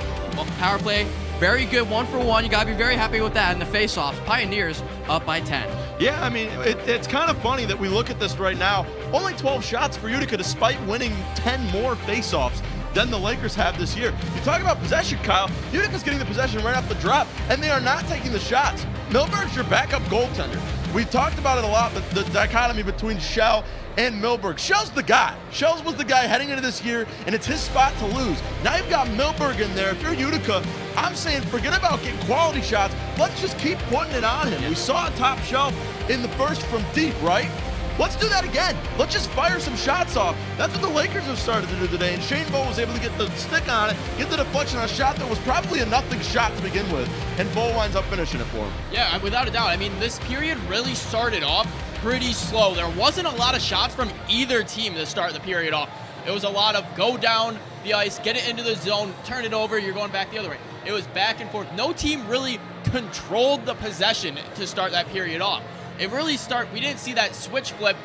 Power play, very good, 1 for 1. You got to be very happy with that. And the face-offs, Pioneers up by 10. Yeah, I mean, it's kind of funny that we look at this right now. Only 12 shots for Utica, despite winning 10 more face-offs than the Lakers have this year. You talk about possession, Kyle. Utica's getting the possession right off the drop, and they are not taking the shots. Milberg's your backup goaltender. We talked about it a lot, but the dichotomy between Shell and Milberg. Shell's the guy. Shell's was the guy heading into this year, and it's his spot to lose. Now you've got Milberg in there. If you're Utica, I'm saying forget about getting quality shots. Let's just keep putting it on him. We saw a top shelf in the first from deep, right? Let's do that again. Let's just fire some shots off. That's what the Lakers have started to do today, and Shane Bow was able to get the stick on it, get the deflection on a shot that was probably a nothing shot to begin with, and Bow winds up finishing it for him. Yeah, without a doubt. I mean, this period really started off pretty slow. There wasn't a lot of shots from either team to start the period off. It was a lot of go down the ice, get it into the zone, turn it over, you're going back the other way. It was back and forth. No team really controlled the possession to start that period off. We didn't see that switch flip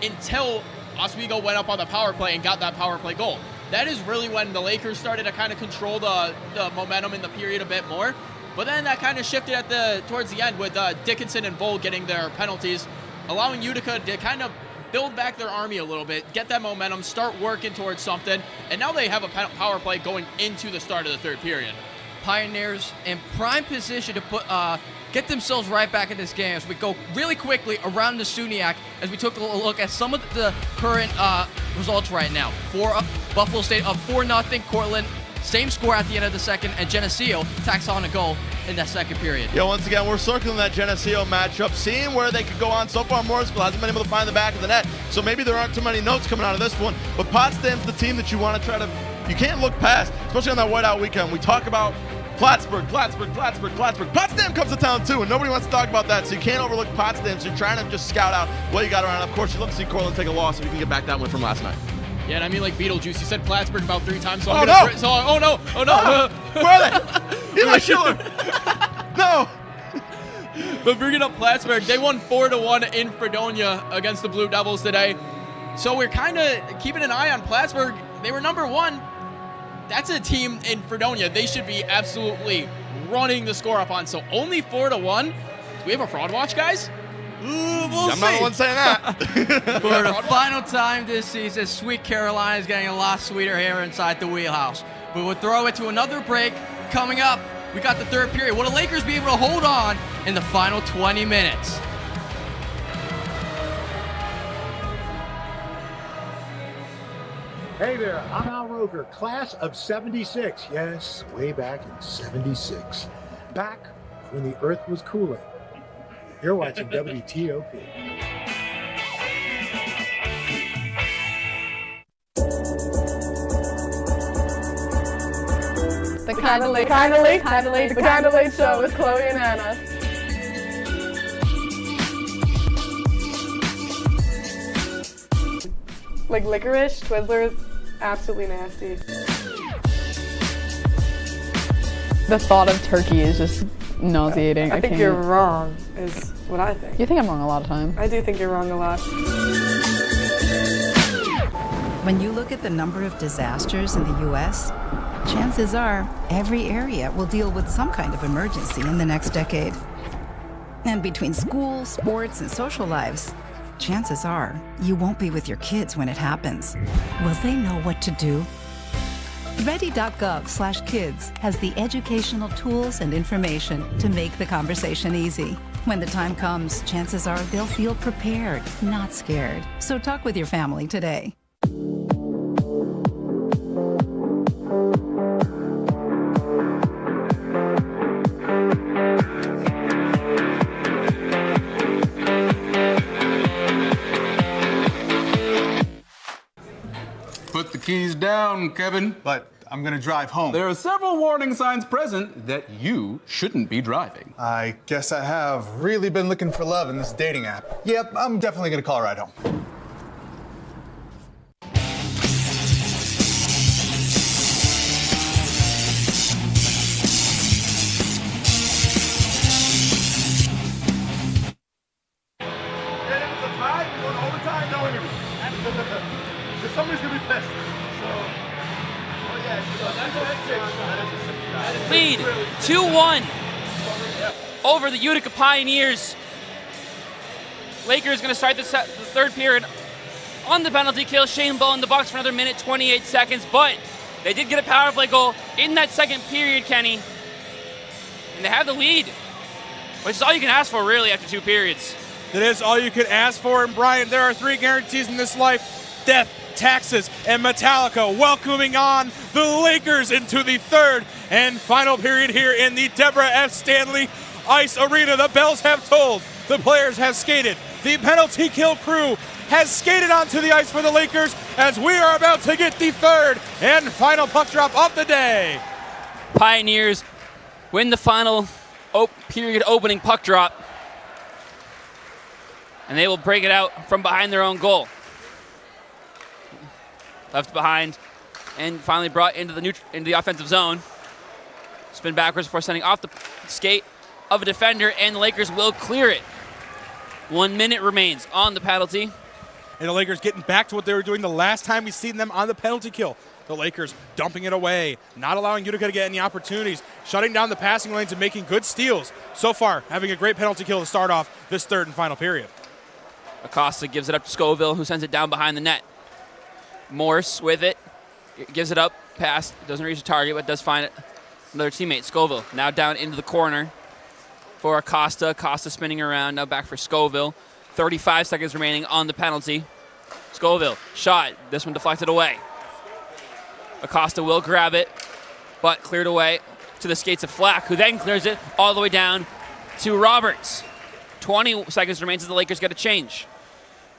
until Oswego went up on the power play and got that power play goal. That is really when the Lakers started to kind of control the momentum in the period a bit more. But then that kind of shifted towards the end with Dickinson and Bull getting their penalties, allowing Utica to kind of build back their army a little bit, get that momentum, start working towards something, and now they have a power play going into the start of the third period. Pioneers in prime position to get themselves right back in this game as we go really quickly around the SUNY as we took a look at some of the current results right now. Buffalo State up 4-0, Cortland, same score at the end of the second, and Geneseo tacks on a goal in that second period. Yeah, once again, we're circling that Geneseo matchup, seeing where they could go on. So far, Morrisville hasn't been able to find the back of the net, so maybe there aren't too many notes coming out of this one, but Potsdam's the team that you want to you can't look past, especially on that whiteout weekend. We talk about Plattsburgh. Potsdam comes to town too, and nobody wants to talk about that, so you can't overlook Potsdam, so you're trying to just scout out what you got around. Of course, you'd love to see Cortland take a loss if you can get back that one from last night. Yeah, and I mean, like Beetlejuice, he said Plattsburgh about 3 times, so Oh, I'm no! gonna... Oh, no! Where are they? Eli Schiller! No! But bringing up Plattsburgh, they won 4-1 in Fredonia against the Blue Devils today. So we're kind of keeping an eye on Plattsburgh. They were number 1. That's a team in Fredonia they should be absolutely running the score up on. So only 4-1. Do we have a fraud watch, guys? We'll I'm see. not the one saying that. For the final time this season, Sweet Carolina is getting a lot sweeter here inside the wheelhouse. We will throw it to another break. Coming up, we got the third period. Will the Lakers be able to hold on in the final 20 minutes? Hey there, I'm Al Roker, class of 76. Yes, way back in 76. Back when the earth was cooling. You're watching WTOP. The Kinda Late Show with Chloe and Anna. Like licorice, Twizzlers, absolutely nasty. The thought of turkey is just nauseating. I think you're wrong, is what I think. You think I'm wrong a lot of times. I do think you're wrong a lot. When you look at the number of disasters in the U.S., chances are every area will deal with some kind of emergency in the next decade. And between school, sports, and social lives, chances are you won't be with your kids when it happens. Will they know what to do? Ready.gov/kids has the educational tools and information to make the conversation easy. When the time comes, chances are they'll feel prepared, not scared. So talk with your family today. Put the keys down, Kevin. But I'm gonna drive home. There are several warning signs present that you shouldn't be driving. I guess I have really been looking for love in this dating app. Yep, I'm definitely gonna call a ride home. Somebody's gonna be pissed. Lead 2-1 over the Utica Pioneers. Lakers going to start the third period on the penalty kill. Shane Bull in the box for another minute, 28 seconds, but they did get a power play goal in that second period, Kenny. And they have the lead, which is all you can ask for, really, after 2 periods. That is all you can ask for. And Brian, there are 3 guarantees in this life: death, taxes, and Metallica, welcoming on the Lakers into the third and final period here in the Deborah F. Stanley Ice Arena. The bells have tolled. The players have skated. The penalty kill crew has skated onto the ice for the Lakers as we are about to get the third and final puck drop of the day. Pioneers win the final period opening puck drop, and they will break it out from behind their own goal. Left behind and finally brought into the offensive zone. Spin backwards before sending off the skate of a defender, and the Lakers will clear it. 1 minute remains on the penalty. And the Lakers getting back to what they were doing the last time we seen them on the penalty kill. The Lakers dumping it away, not allowing Utica to get any opportunities, shutting down the passing lanes and making good steals. So far, having a great penalty kill to start off this third and final period. Acosta gives it up to Scoville, who sends it down behind the net. Morse with it, gives it up, pass, doesn't reach the target, but does find another teammate. Scoville now down into the corner for Acosta. Acosta spinning around, now back for Scoville. 35 seconds remaining on the penalty. Scoville, shot, this one deflected away. Acosta will grab it, but cleared away to the skates of Flack, who then clears it all the way down to Roberts. 20 seconds remains as the Lakers get a change.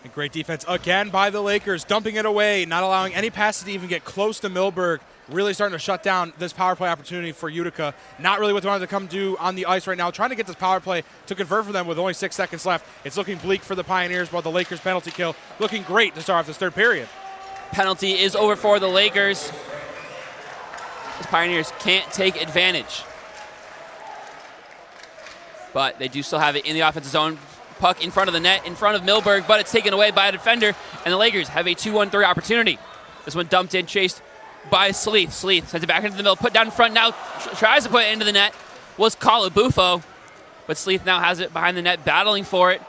And great defense again by the Lakers, dumping it away, not allowing any passes to even get close to Milberg. Really starting to shut down this power play opportunity for Utica. Not really what they wanted to come do on the ice right now. Trying to get this power play to convert for them with only 6 seconds left. It's looking bleak for the Pioneers, while the Lakers penalty kill looking great to start off this third period. Penalty is over for the Lakers. The Pioneers can't take advantage, but they do still have it in the offensive zone. Puck in front of the net, in front of Milberg, but it's taken away by a defender, and the Lakers have a 2-1-3 opportunity. This one dumped in, chased by Sleeth. Sleeth sends it back into the middle, put down in front, now tries to put it into the net, was Calabufo, but Sleeth now has it behind the net, battling for it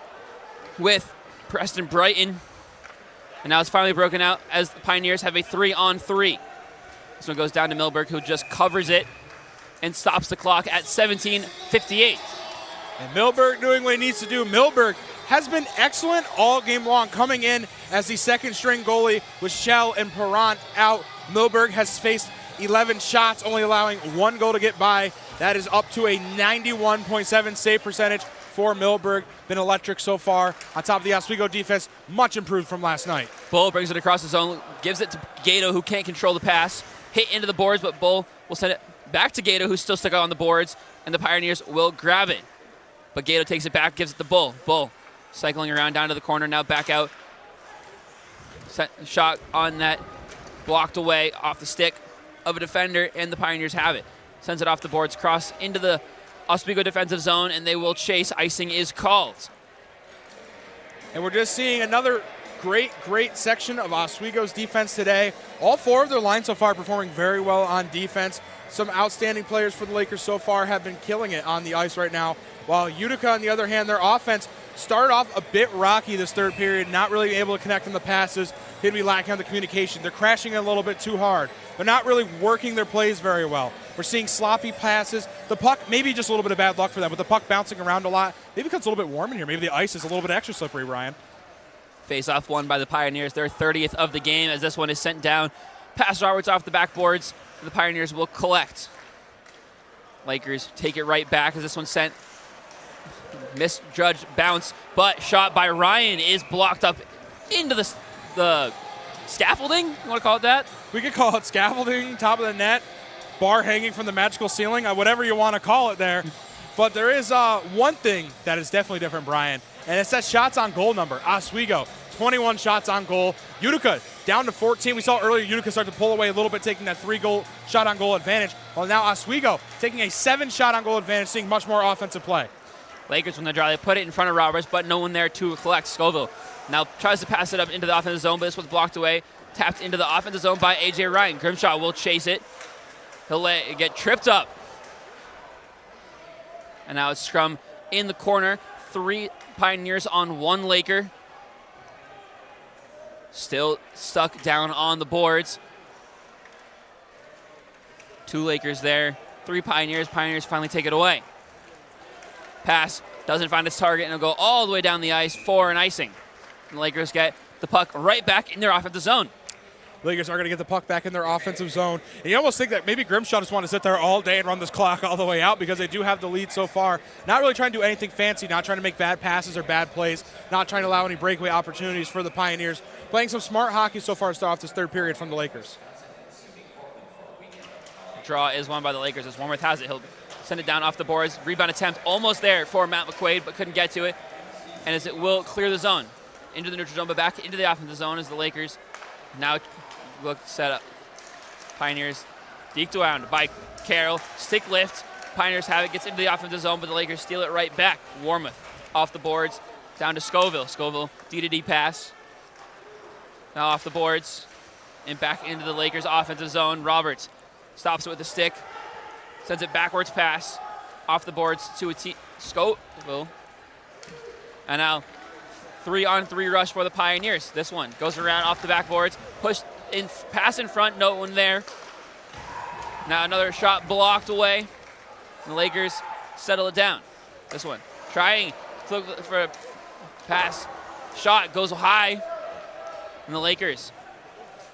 with Preston Brighton, and now it's finally broken out as the Pioneers have a 3-on-3. This one goes down to Milberg, who just covers it and stops the clock at 17:58. And Milberg doing what he needs to do. Milberg has been excellent all game long, coming in as the second string goalie with Shell and Perrant out. Milberg has faced 11 shots, only allowing 1 goal to get by. That is up to a 91.7 save percentage for Milberg. Been electric so far. On top of the Oswego defense, much improved from last night. Bull brings it across the zone, gives it to Gato, who can't control the pass. Hit into the boards, but Bull will send it back to Gato, who's still stuck on the boards, and the Pioneers will grab it. But Gato takes it back, gives it to Bull. Bull cycling around down to the corner, now back out. Shot on net, blocked away off the stick of a defender, and the Pioneers have it. Sends it off the boards, cross into the Oswego defensive zone, and they will chase. Icing is called. And we're just seeing another great section of Oswego's defense today. All 4 of their lines so far performing very well on defense. Some outstanding players for the Lakers so far have been killing it on the ice right now. while Utica, on the other hand, their offense started off a bit rocky this third period, not really able to connect on the passes, seem to be lacking on the communication. They're crashing a little bit too hard. They're not really working their plays very well. We're seeing sloppy passes. The puck, maybe just a little bit of bad luck for them, but the puck bouncing around a lot. Maybe because it's a little bit warm in here. Maybe the ice is a little bit extra slippery, Ryan. Face-off won by the Pioneers, their 30th of the game, as this one is sent down. Pass Roberts off the backboards. The Pioneers will collect. Lakers take it right back as this one's sent. Misjudged bounce, but shot by Ryan is blocked up into the scaffolding. You want to call it that? We could call it scaffolding, top of the net, bar hanging from the magical ceiling, whatever you want to call it there. But there is one thing that is definitely different, Brian, and it's that shots on goal number. Oswego, 21 shots on goal. Utica down to 14. We saw earlier Utica start to pull away a little bit, taking that 3-goal shot on goal advantage. Well, now Oswego taking a 7 shot on goal advantage, seeing much more offensive play. Lakers, when they draw, they put it in front of Roberts, but no one there to collect. Scoville now tries to pass it up into the offensive zone, but this was blocked away. Tapped into the offensive zone by A.J. Ryan. Grimshaw will chase it. He'll let it get tripped up. And now it's scrum in the corner. 3 Pioneers on 1 Laker. Still stuck down on the boards. 2 Lakers there. 3 Pioneers. Pioneers finally take it away. Pass doesn't find its target, and it'll go all the way down the ice for an icing. And the Lakers get the puck right back in their offensive zone. Lakers are going to get the puck back in their offensive zone. And you almost think that maybe Grimshaw just want to sit there all day and run this clock all the way out because they do have the lead so far. Not really trying to do anything fancy, not trying to make bad passes or bad plays, not trying to allow any breakaway opportunities for the Pioneers. Playing some smart hockey so far to start off this third period from the Lakers. Draw is won by the Lakers as Wormuth has it. He'll send it down off the boards. Rebound attempt almost there for Matt McQuaid, but couldn't get to it. And as it will clear the zone. Into the neutral zone, but back into the offensive zone as the Lakers now look set up. Pioneers deked around by Carroll. Stick lift. Pioneers have it, gets into the offensive zone, but the Lakers steal it right back. Wormuth off the boards, down to Scoville. Scoville, D-to-D pass. Now off the boards and back into the Lakers offensive zone. Roberts stops it with the stick, sends it backwards pass off the boards to Scoville. And now 3-on-3 rush for the Pioneers. This one goes around off the backboards, pushed in, pass in front, no one there. Now another shot blocked away. And the Lakers settle it down. This one trying for a pass. Shot goes high. And the Lakers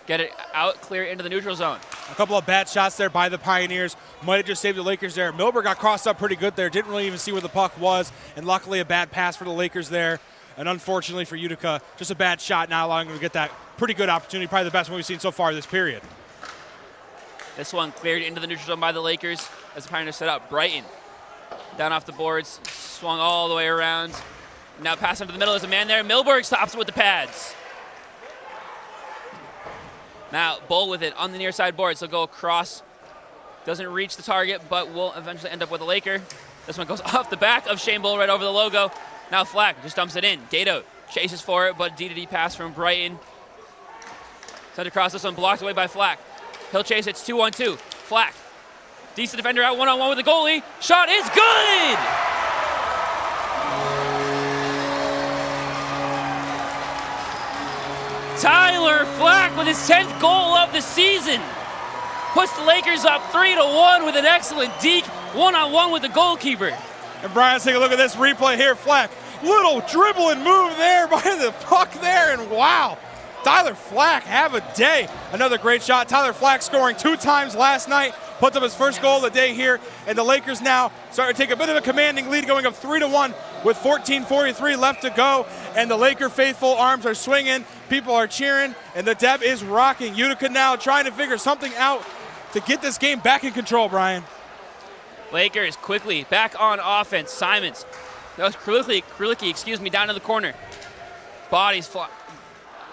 get it out, clear into the neutral zone. A couple of bad shots there by the Pioneers. Might have just saved the Lakers there. Milberg got crossed up pretty good there. Didn't really even see where the puck was. And luckily a bad pass for the Lakers there. And unfortunately for Utica, just a bad shot, not allowing them to get that pretty good opportunity, probably the best one we've seen so far this period. This one cleared into the neutral zone by the Lakers as the Pioneers set up. Brighton down off the boards, swung all the way around. Now pass into the middle, there's a man there. Milberg stops it with the pads. Now Bull with it on the near side boards. He'll go across, doesn't reach the target, but will eventually end up with a Laker. This one goes off the back of Shane Bull right over the logo. Now Flack just dumps it in. Gato chases for it, but D-to-D pass from Brighton. Sent across, this one blocked away by Flack. He'll chase, it's 2-on-2. Flack, decent defender out 1-on-1 with the goalie. Shot is good! Tyler Flack with his 10th goal of the season. Puts the Lakers up 3-1 with an excellent deke. 1-on-1 with the goalkeeper. And Brian, let's take a look at this replay here. Flack, little dribbling move there by the puck there, and wow. Tyler Flack, have a day. Another great shot. Tyler Flack scoring 2 times last night. Puts up his first goal of the day here. And the Lakers now starting to take a bit of a commanding lead, going up 3-1 with 14:43 left to go. And the Laker faithful arms are swinging. People are cheering. And the Deb is rocking. Utica now trying to figure something out to get this game back in control, Brian. Lakers quickly back on offense. Simons. That was Krulicki, down in the corner. Bodies fly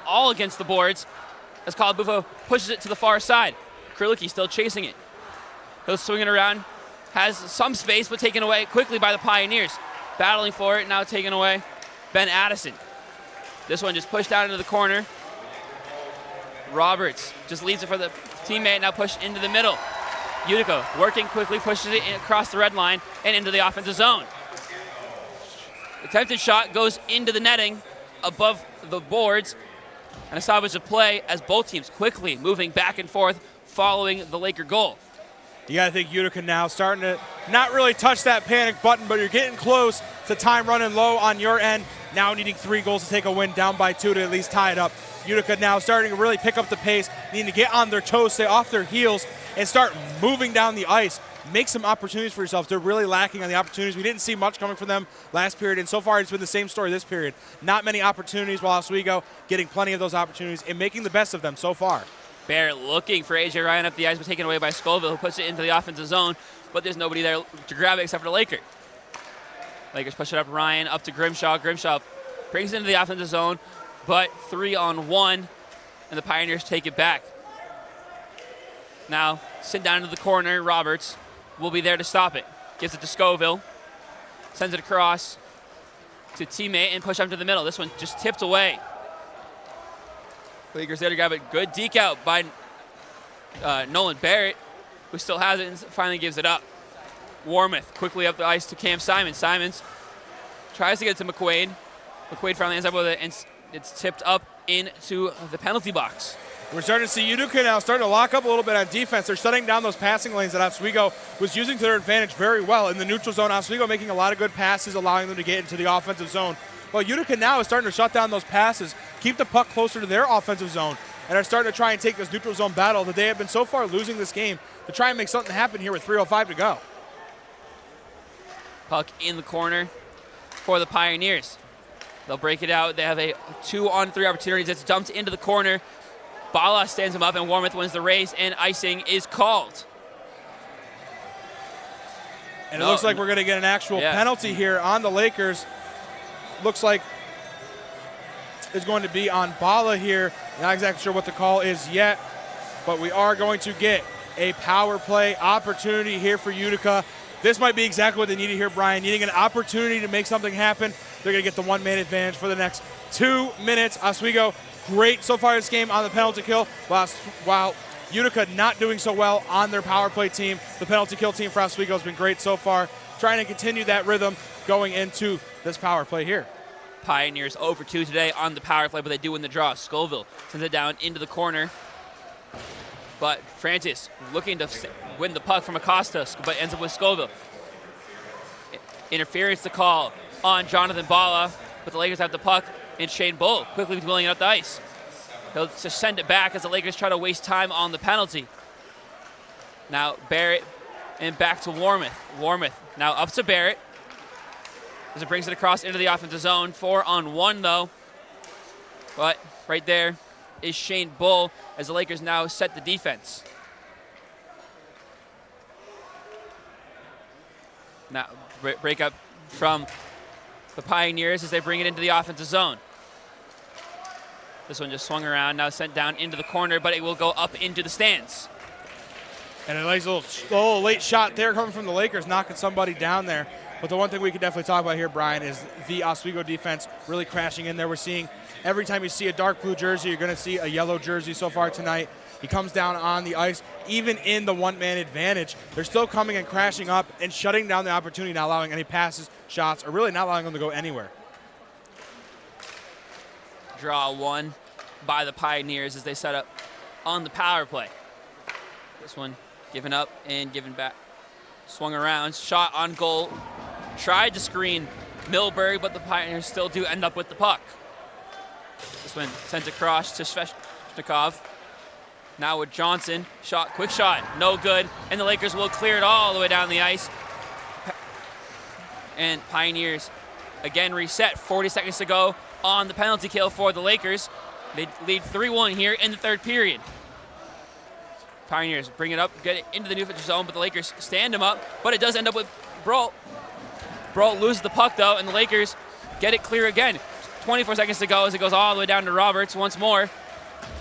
all against the boards as Calabufo pushes it to the far side. Krulicki still chasing it. He'll swing it around. Has some space, but taken away quickly by the Pioneers. Battling for it, now taken away. Ben Addison. This one just pushed out into the corner. Roberts just leaves it for the teammate, now pushed into the middle. Utica working quickly, pushes it across the red line and into the offensive zone. Attempted shot goes into the netting above the boards. And a stoppage of play as both teams quickly moving back and forth following the Laker goal. You got to think Utica now starting to not really touch that panic button, but you're getting close to time running low on your end. Now needing 3 goals to take a win, down by 2 to at least tie it up. Utica now starting to really pick up the pace, needing to get on their toes, stay off their heels, and start moving down the ice. Make some opportunities for yourself. They're really lacking on the opportunities. We didn't see much coming from them last period, and so far it's been the same story this period. Not many opportunities, while Oswego getting plenty of those opportunities and making the best of them so far. Barrett looking for A.J. Ryan up the ice, but taken away by Scoville, who puts it into the offensive zone, but there's nobody there to grab it except for the Laker. Lakers push it up, Ryan up to Grimshaw. Grimshaw brings it into the offensive zone, but 3-on-1, and the Pioneers take it back. Now, sent down into the corner, Roberts will be there to stop it. Gives it to Scoville, sends it across to teammate, and push up to the middle. This one just tipped away. Lakers there to grab it. Good deke out by Nolan Barrett, who still has it and finally gives it up. Warmoth quickly up the ice to Cam Simons. Simons tries to get it to McQuaid. McQuaid finally ends up with it, and it's tipped up into the penalty box. We're starting to see Utica now starting to lock up a little bit on defense. They're shutting down those passing lanes that Oswego was using to their advantage very well. In the neutral zone, Oswego making a lot of good passes, allowing them to get into the offensive zone. Well, Utica now is starting to shut down those passes, keep the puck closer to their offensive zone, and are starting to try and take this neutral zone battle that they have been so far losing this game to try and make something happen here with 3:05 to go. Puck in the corner for the Pioneers. They'll break it out. They have a 2-on-3 opportunities. It's dumped into the corner. Bala stands him up, and Warmoth wins the race, and icing is called. And it looks like we're going to get an actual penalty here on the Lakers. Looks like it's going to be on Bala here. Not exactly sure what the call is yet, but we are going to get a power play opportunity here for Utica. This might be exactly what they needed here, Brian. Needing an opportunity to make something happen. They're going to get the 1-man advantage for the next 2 minutes. Oswego, great so far this game on the penalty kill, while Utica not doing so well on their power play team. The penalty kill team for Oswego has been great so far, trying to continue that rhythm going into this power play here. Pioneers 0 for 2 today on the power play, but they do win the draw. Scoville sends it down into the corner. But Francis looking to win the puck from Acosta, but ends up with Scoville. Interference to call on Jonathan Bala, but the Lakers have the puck, and Shane Bull quickly dwelling it up the ice. He'll just send it back as the Lakers try to waste time on the penalty. Now Barrett, and back to Warmoth. Warmoth now up to Barrett, as it brings it across into the offensive zone. 4-on-1 though. But right there is Shane Bull as the Lakers now set the defense. Now break up from the Pioneers as they bring it into the offensive zone. This one just swung around, now sent down into the corner, but it will go up into the stands. And a nice little late shot there coming from the Lakers, knocking somebody down there. But the one thing we could definitely talk about here, Brian, is the Oswego defense really crashing in there. We're seeing every time you see a dark blue jersey, you're going to see a yellow jersey so far tonight. He comes down on the ice. Even in the 1-man advantage, they're still coming and crashing up and shutting down the opportunity, not allowing any passes, shots, or really not allowing them to go anywhere. Draw one by the Pioneers as they set up on the power play. This one given up and given back. Swung around, shot on goal. Tried to screen Milberg, but the Pioneers still do end up with the puck. This one sent across to Sveshnikov. Now with Johnson, quick shot, no good, and the Lakers will clear it all the way down the ice. And Pioneers again reset, 40 seconds to go on the penalty kill for the Lakers. They lead 3-1 here in the third period. Pioneers bring it up, get it into the neutral zone, but the Lakers stand him up, but it does end up with Brault. Brault loses the puck though, and the Lakers get it clear again. 24 seconds to go as it goes all the way down to Roberts once more.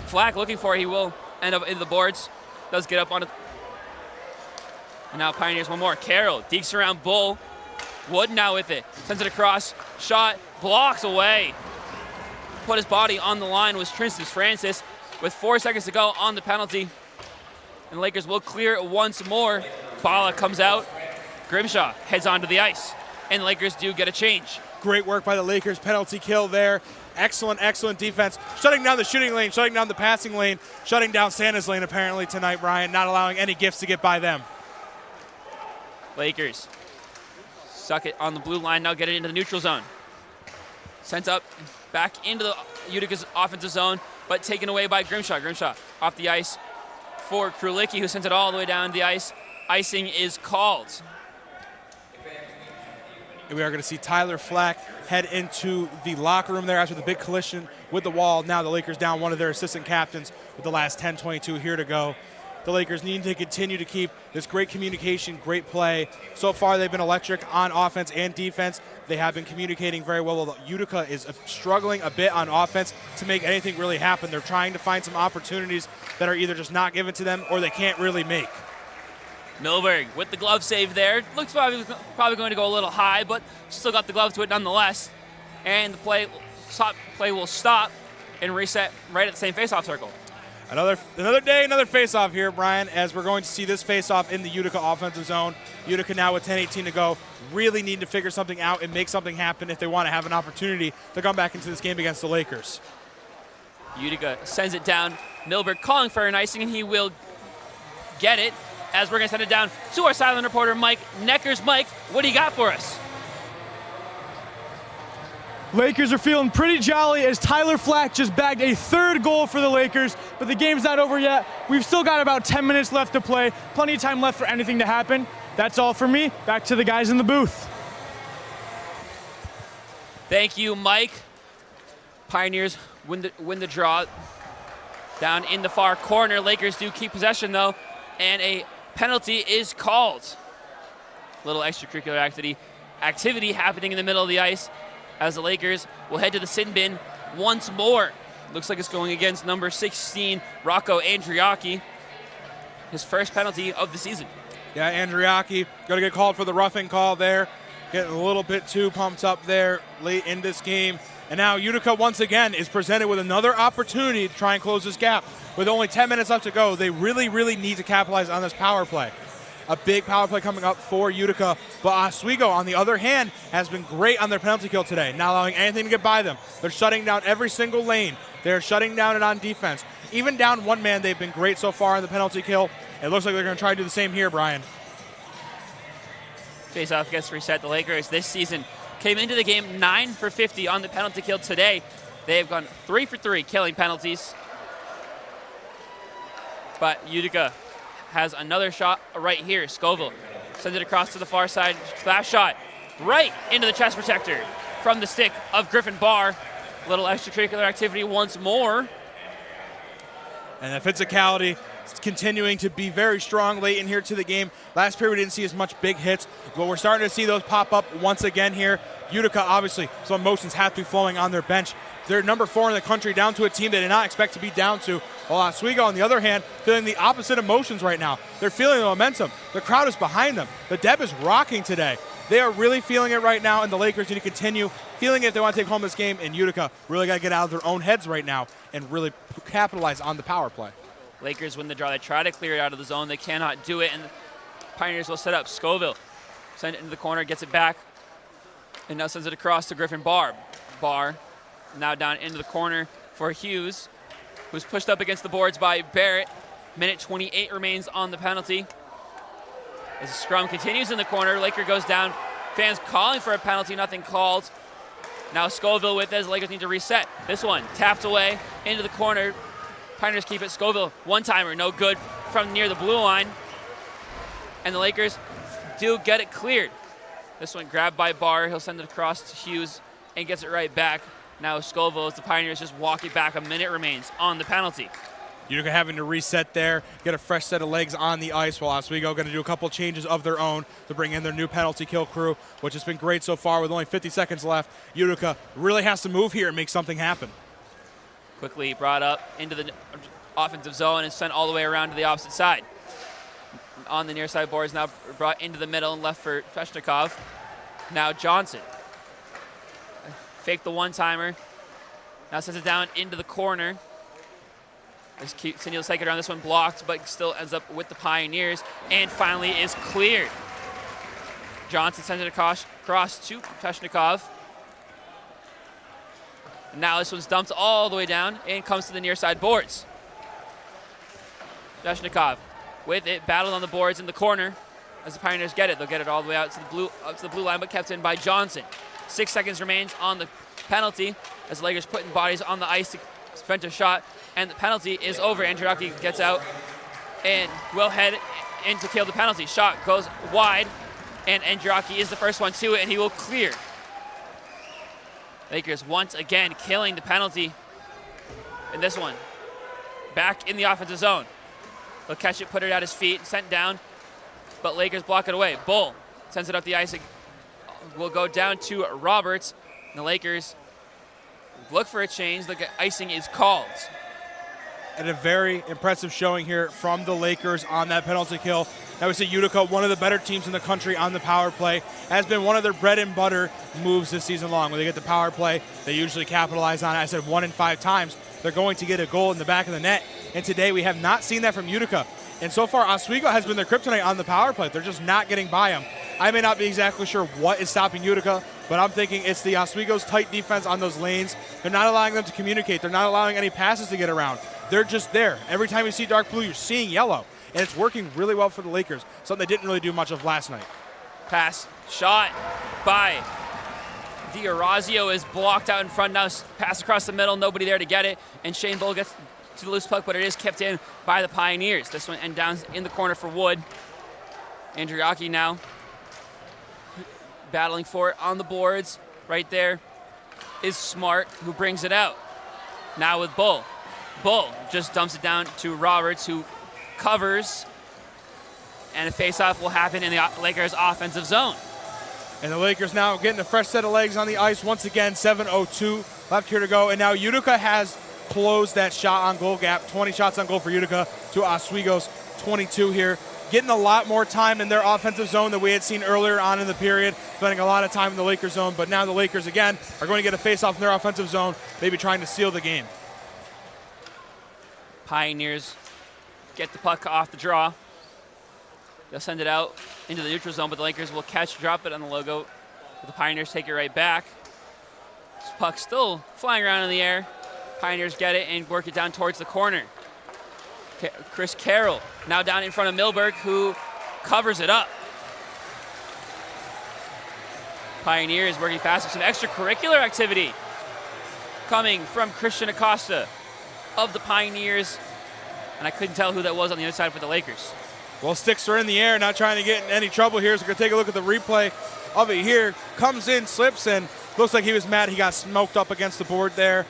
Flack looking for it, he will end up into the boards. Does get up on it. And now Pioneers one more. Carroll dekes around Bull. Wood now with it. Sends it across. Shot. Blocks away. Put his body on the line was Tristan Francis with 4 seconds to go on the penalty. And the Lakers will clear it once more. Bala comes out. Grimshaw heads onto the ice. And the Lakers do get a change. Great work by the Lakers. Penalty kill there. Excellent, excellent defense. Shutting down the shooting lane, shutting down the passing lane, shutting down Santa's lane apparently tonight, Brian, not allowing any gifts to get by them. Lakers suck it on the blue line, now get it into the neutral zone. Sent up, back into the Utica's offensive zone, but taken away by Grimshaw. Grimshaw off the ice for Krulicki, who sent it all the way down the ice. Icing is called. And we are going to see Tyler Flack head into the locker room there after the big collision with the wall. Now the Lakers down one of their assistant captains with the last 10:22 here to go. The Lakers need to continue to keep this great communication, great play. So far, they've been electric on offense and defense. They have been communicating very well. Utica is struggling a bit on offense to make anything really happen. They're trying to find some opportunities that are either just not given to them or they can't really make. Milberg with the glove save there. Looks probably going to go a little high, but still got the glove to it nonetheless. And the play will stop and reset right at the same faceoff circle. Another day, another faceoff here, Brian, as we're going to see this faceoff in the Utica offensive zone. Utica now with 10:18 to go, really need to figure something out and make something happen if they want to have an opportunity to come back into this game against the Lakers. Utica sends it down. Milberg calling for an icing, and he will get it, as we're going to send it down to our sideline reporter, Mike Neckers. Mike, what do you got for us? Lakers are feeling pretty jolly as Tyler Flack just bagged a third goal for the Lakers, but the game's not over yet. We've still got about 10 minutes left to play. Plenty of time left for anything to happen. That's all for me. Back to the guys in the booth. Thank you, Mike. Pioneers win the draw. Down in the far corner, Lakers do keep possession though, and a penalty is called. Little extracurricular activity happening in the middle of the ice, as the Lakers will head to the sin bin once more. Looks like it's going against number 16, Rocco Andriacchi. His first penalty of the season. Yeah, Andriacchi going to get called for the roughing call there. Getting a little bit too pumped up there late in this game. And now Utica once again is presented with another opportunity to try and close this gap. With only 10 minutes left to go, they really, really need to capitalize on this power play. A big power play coming up for Utica. But Oswego, on the other hand, has been great on their penalty kill today, not allowing anything to get by them. They're shutting down every single lane. They're shutting down it on defense. Even down one man, they've been great so far on the penalty kill. It looks like they're going to try to do the same here, Brian. Faceoff gets reset. The Lakers this season came into the game 9 for 50 on the penalty kill today. They have gone 3 for 3 killing penalties. But Utica has another shot right here. Scoville sends it across to the far side. Flash shot right into the chest protector from the stick of Griffin Barr. Little extracurricular activity once more. And the physicality is continuing to be very strong late in here to the game. Last period we didn't see as much big hits, but we're starting to see those pop up once again here. Utica, obviously, some emotions have to be flowing on their bench. They're number 4 in the country, down to a team they did not expect to be down to. While Oswego, on the other hand, feeling the opposite emotions right now. They're feeling the momentum. The crowd is behind them. The Deb is rocking today. They are really feeling it right now, and the Lakers need to continue feeling it if they want to take home this game. And Utica really got to get out of their own heads right now and really capitalize on the power play. Lakers win the draw. They try to clear it out of the zone. They cannot do it, and the Pioneers will set up. Scoville send it into the corner, gets it back, and now sends it across to Griffin Barr. Barr now down into the corner for Hughes, who's pushed up against the boards by Barrett. Minute 28 remains on the penalty. As the scrum continues in the corner, Laker goes down. Fans calling for a penalty, nothing called. Now Scoville with it as the Lakers need to reset. This one tapped away into the corner. Pioneers keep it. Scoville, one-timer, no good from near the blue line. And the Lakers do get it cleared. This one grabbed by Barr. He'll send it across to Hughes and gets it right back. Now Scoville, as the Pioneers just walk it back. A minute remains on the penalty. Utica having to reset there, get a fresh set of legs on the ice, while Oswego going to do a couple changes of their own to bring in their new penalty kill crew, which has been great so far with only 50 seconds left. Utica really has to move here and make something happen. Quickly brought up into the offensive zone and sent all the way around to the opposite side. On the near side boards, now brought into the middle and left for Sveshnikov. Now Johnson. Fake the one-timer. Now sends it down into the corner. Cindy will take it around. This one blocked, but still ends up with the Pioneers, and finally is cleared. Johnson sends it across to Sveshnikov. And now this one's dumped all the way down and comes to the near side boards. Zheshnikov with it, battled on the boards in the corner. As the Pioneers get it, they'll get it all the way out to the blue line, but kept in by Johnson. 6 seconds remains on the penalty as the Lakers putting bodies on the ice to prevent a shot, and the penalty is over. Andriaki gets out and will head in to kill the penalty. Shot goes wide, and Andriaki is the first one to it, and he will clear. Lakers once again killing the penalty in this one. Back in the offensive zone. They'll catch it, put it at his feet, sent down, but Lakers block it away. Bull sends it up the ice. Will go down to Roberts. And the Lakers look for a change. The icing is called. And a very impressive showing here from the Lakers on that penalty kill. I would say Utica, one of the better teams in the country on the power play, has been one of their bread and butter moves this season long. When they get the power play, they usually capitalize on it. I said 1 in 5 times they're going to get a goal in the back of the net. And today we have not seen that from Utica. And so far, Oswego has been their kryptonite on the power play. They're just not getting by them. I may not be exactly sure what is stopping Utica, but I'm thinking it's the Oswego's tight defense on those lanes. They're not allowing them to communicate. They're not allowing any passes to get around. They're just there. Every time you see dark blue, you're seeing yellow. And it's working really well for the Lakers, something they didn't really do much of last night. Pass, shot by D'Orazio is blocked out in front now. Pass across the middle, nobody there to get it. And Shane Bull gets to the loose puck, but it is kept in by the Pioneers. This one and down in the corner for Wood. Andriaki now battling for it on the boards. Right there is Smart, who brings it out. Now with Bull. Bull just dumps it down to Roberts, who covers, and a face-off will happen in the Lakers' offensive zone. And the Lakers now getting a fresh set of legs on the ice once again. 7:02 left here to go. And now Utica has closed that shot on goal gap. 20 shots on goal for Utica to Oswego's 22 here. Getting a lot more time in their offensive zone than we had seen earlier on in the period. Spending a lot of time in the Lakers zone. But now the Lakers, again, are going to get a face-off in their offensive zone, maybe trying to seal the game. Pioneers get the puck off the draw. They'll send it out into the neutral zone, but the Lakers will drop it on the logo. But the Pioneers take it right back. This puck still flying around in the air. Pioneers get it and work it down towards the corner. Chris Carroll now down in front of Milberg, who covers it up. Pioneers working fast with some extracurricular activity coming from Christian Acosta of the Pioneers. And I couldn't tell who that was on the other side for the Lakers. Well, sticks are in the air, not trying to get in any trouble here. So we're going to take a look at the replay of it here. Comes in, slips, and looks like he was mad he got smoked up against the board there.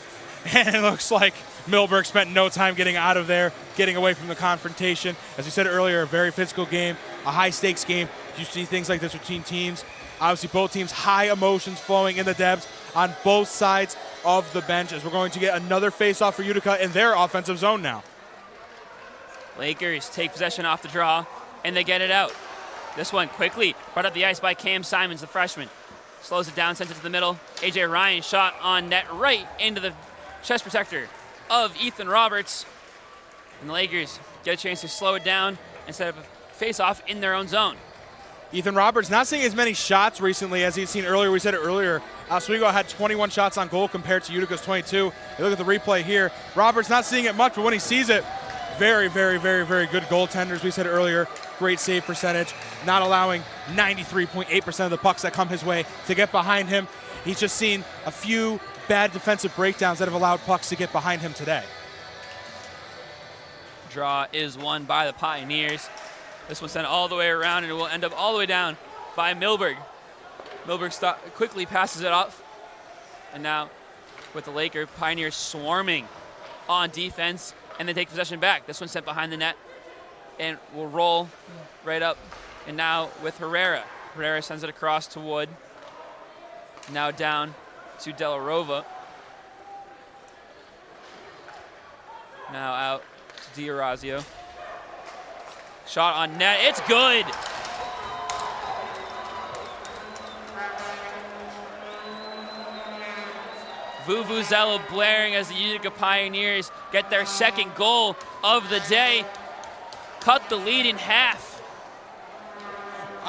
And it looks like Milberg spent no time getting out of there, getting away from the confrontation. As we said earlier, a very physical game, a high-stakes game. You see things like this between teams. Obviously, both teams, high emotions flowing in the depths on both sides of the bench, as we're going to get another face-off for Utica in their offensive zone now. Lakers take possession off the draw, and they get it out. This one quickly brought up the ice by Cam Simons, the freshman. Slows it down, sends it to the middle. A.J. Ryan shot on net right into the chest protector of Ethan Roberts. And the Lakers get a chance to slow it down and set up a face-off in their own zone. Ethan Roberts not seeing as many shots recently as he'd seen earlier. We said it earlier. Oswego had 21 shots on goal compared to Utica's 22. You look at the replay here. Roberts not seeing it much, but when he sees it, very, very, very, very good goaltenders. We said it earlier. Great save percentage. Not allowing 93.8% of the pucks that come his way to get behind him. He's just seen a few bad defensive breakdowns that have allowed pucks to get behind him today. Draw is won by the Pioneers. This one sent all the way around, and it will end up all the way down by Milberg. Milberg quickly passes it off. And now with the Laker, Pioneers swarming on defense, and they take possession back. This one sent behind the net and will roll right up. And now with Herrera. Herrera sends it across to Wood. Now down to De La Rova. Now out to D'Orazio. Shot on net, it's good! Vuvuzela blaring as the Utica Pioneers get their second goal of the day. Cut the lead in half.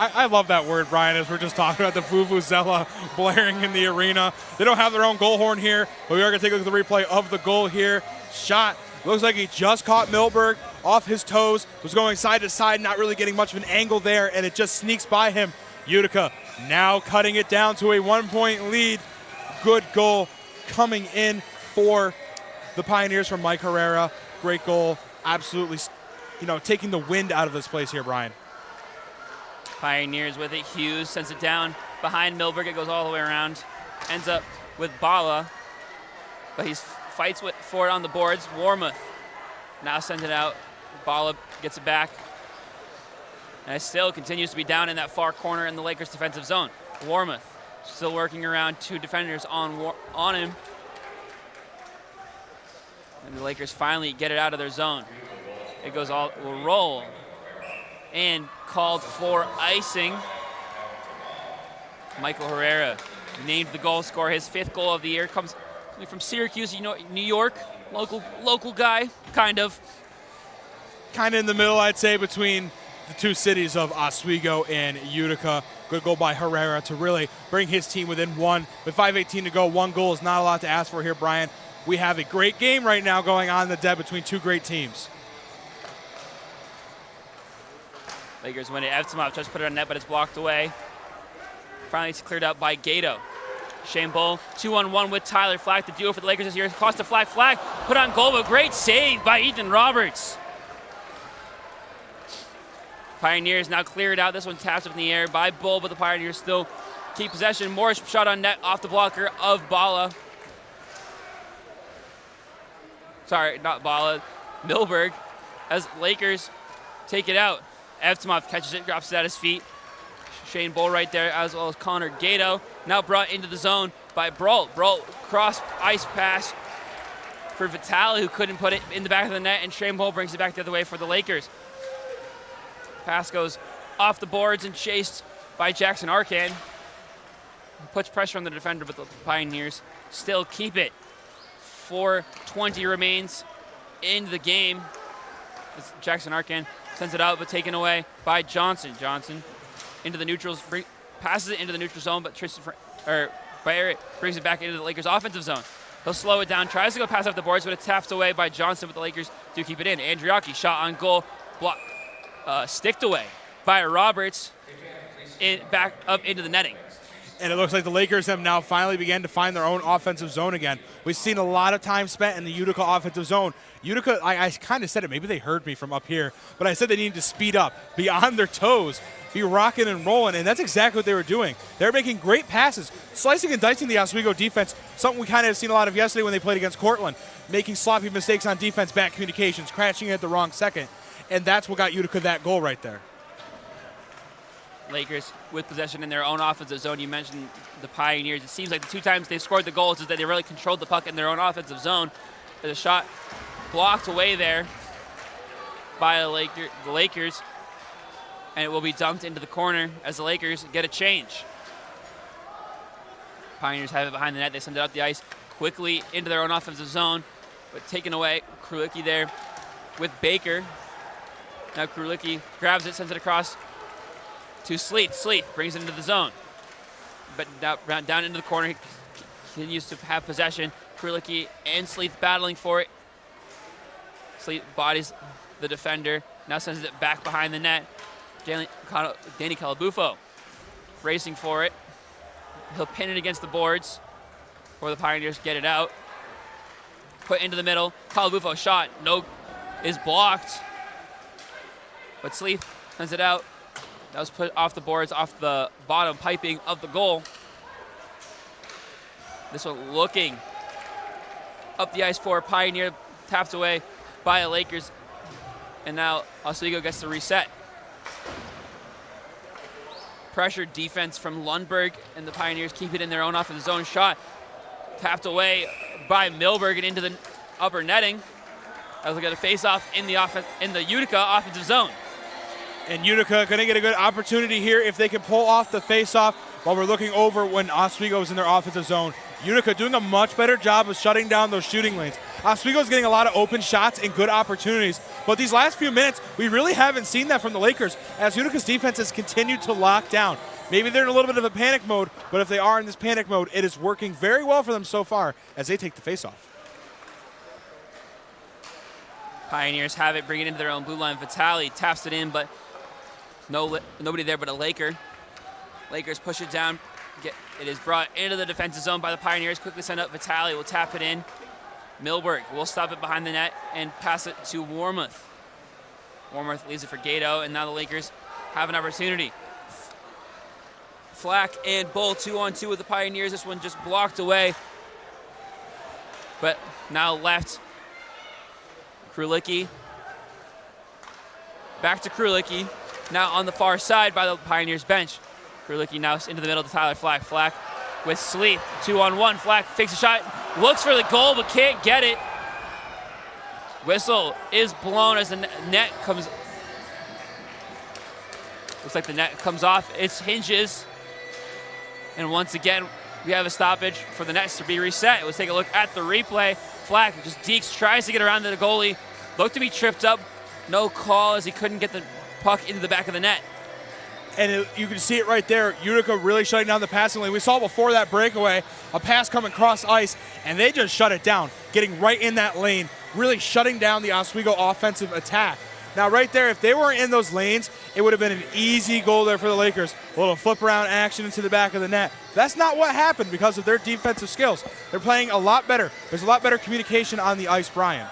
I love that word, Brian, as we're just talking about the Vuvuzela blaring in the arena. They don't have their own goal horn here, but we are going to take a look at the replay of the goal here. Shot looks like he just caught Milberg off his toes, was going side to side, not really getting much of an angle there, and it just sneaks by him. Utica now cutting it down to a 1-point lead. Good goal coming in for the Pioneers from Mike Herrera. Great goal. Absolutely, taking the wind out of this place here, Brian. Pioneers with it. Hughes sends it down behind Milberg. It goes all the way around. Ends up with Bala, but he fights for it on the boards. Warmoth now sends it out. Bala gets it back. And it still continues to be down in that far corner in the Lakers defensive zone. Warmoth still working around 2 defenders on him. And the Lakers finally get it out of their zone. It will roll. And called for icing. Michael Herrera named the goal scorer. His 5th goal of the year comes from Syracuse, New York. Local guy, kind of. Kind of in the middle, I'd say, between the 2 cities of Oswego and Utica. Good goal by Herrera to really bring his team within 1. With 5:18 to go, 1 goal is not a lot to ask for here, Brian. We have a great game right now going on in the Deb between 2 great teams. Lakers win it. Evtimov just put it on net, but it's blocked away. Finally, it's cleared out by Gato. Shane Bull, 2-on-1 with Tyler Flack. The duo for the Lakers this year. Costa Flack put on goal, but great save by Ethan Roberts. Pioneers now clear it out. This one taps up in the air by Bull, but the Pioneers still keep possession. Morris shot on net off the blocker of Bala. Sorry, not Bala. Milberg, as Lakers take it out. Evtimov catches it, drops it at his feet. Shane Bull right there, as well as Connor Gato. Now brought into the zone by Brault. Brault cross ice pass for Vitale, who couldn't put it in the back of the net, and Shane Bull brings it back the other way for the Lakers. Pass goes off the boards and chased by Jackson Arcan. Puts pressure on the defender, but the Pioneers still keep it. 4:20 remains in the game. As Jackson Arcan sends it out, but taken away by Johnson. Johnson into the neutrals, passes it into the neutral zone, but Barrett brings it back into the Lakers' offensive zone. He'll slow it down, tries to go pass off the boards, but it's tapped away by Johnson, but the Lakers do keep it in. Andriaki shot on goal, sticked away by Roberts, back up into the netting. And it looks like the Lakers have now finally began to find their own offensive zone again. We've seen a lot of time spent in the Utica offensive zone. Utica, I kind of said it, maybe they heard me from up here, but I said they needed to speed up, be on their toes, be rocking and rolling, and that's exactly what they were doing. They're making great passes, slicing and dicing the Oswego defense, something we kind of have seen a lot of yesterday when they played against Cortland, making sloppy mistakes on defense, back communications, crashing at the wrong second, and that's what got Utica that goal right there. Lakers with possession in their own offensive zone. You mentioned the Pioneers. It seems like the 2 times they scored the goals is that they really controlled the puck in their own offensive zone. There's a shot blocked away there by the Lakers, and it will be dumped into the corner as the Lakers get a change. Pioneers have it behind the net. They send it up the ice quickly into their own offensive zone, but taken away. Krulicki there with Baker. Now Krulicki grabs it, sends it across to Sleeth. Sleeth brings it into the zone. But down into the corner, he continues to have possession. Krulicki and Sleeth battling for it. Sleeth bodies the defender. Now sends it back behind the net. Danny Calabufo racing for it. He'll pin it against the boards before the Pioneers get it out. Put into the middle. Calabufo shot. No, is blocked. But Sleeth sends it out. That was put off the boards, off the bottom piping of the goal. This one looking up the ice for Pioneer, tapped away by the Lakers. And now Oswego gets to reset. Pressure defense from Lundberg, and the Pioneers keep it in their own offensive zone. Shot tapped away by Milberg and into the upper netting. As we get a face-off in the Utica offensive zone. And Utica going to get a good opportunity here if they can pull off the face-off while we're looking over when Oswego is in their offensive zone. Utica doing a much better job of shutting down those shooting lanes. Oswego's getting a lot of open shots and good opportunities, but these last few minutes, we really haven't seen that from the Lakers as Utica's defense has continued to lock down. Maybe they're in a little bit of a panic mode, but if they are in this panic mode, it is working very well for them so far as they take the faceoff. Pioneers have it, bring it into their own blue line. Vitale taps it in, but nobody there but a Laker. Lakers push it down. It is brought into the defensive zone by the Pioneers. Quickly send up. Vitale will tap it in. Milberg will stop it behind the net and pass it to Warmoth. Warmoth leaves it for Gato, and now the Lakers have an opportunity. Flack and Bull 2-on-2 with the Pioneers. This one just blocked away. But now left. Krulicki. Back to Krulicki. Now on the far side by the Pioneers bench. Krulicki now into the middle to Tyler Flack. Flack with Sleep. 2-on-1. Flack fakes a shot. Looks for the goal but can't get it. Whistle is blown as the net comes. Looks like the net comes off its hinges. And once again, we have a stoppage for the nets to be reset. Let's take a look at the replay. Flack just dekes, tries to get around the goalie. Looked to be tripped up. No call as he couldn't get the puck into the back of the net. And you can see it right there. Utica really shutting down the passing lane. We saw before that breakaway, a pass coming across ice, and they just shut it down, getting right in that lane, really shutting down the Oswego offensive attack. Now right there, if they weren't in those lanes, it would have been an easy goal there for the Lakers. A little flip around action into the back of the net. That's not what happened because of their defensive skills. They're playing a lot better. There's a lot better communication on the ice, Brian.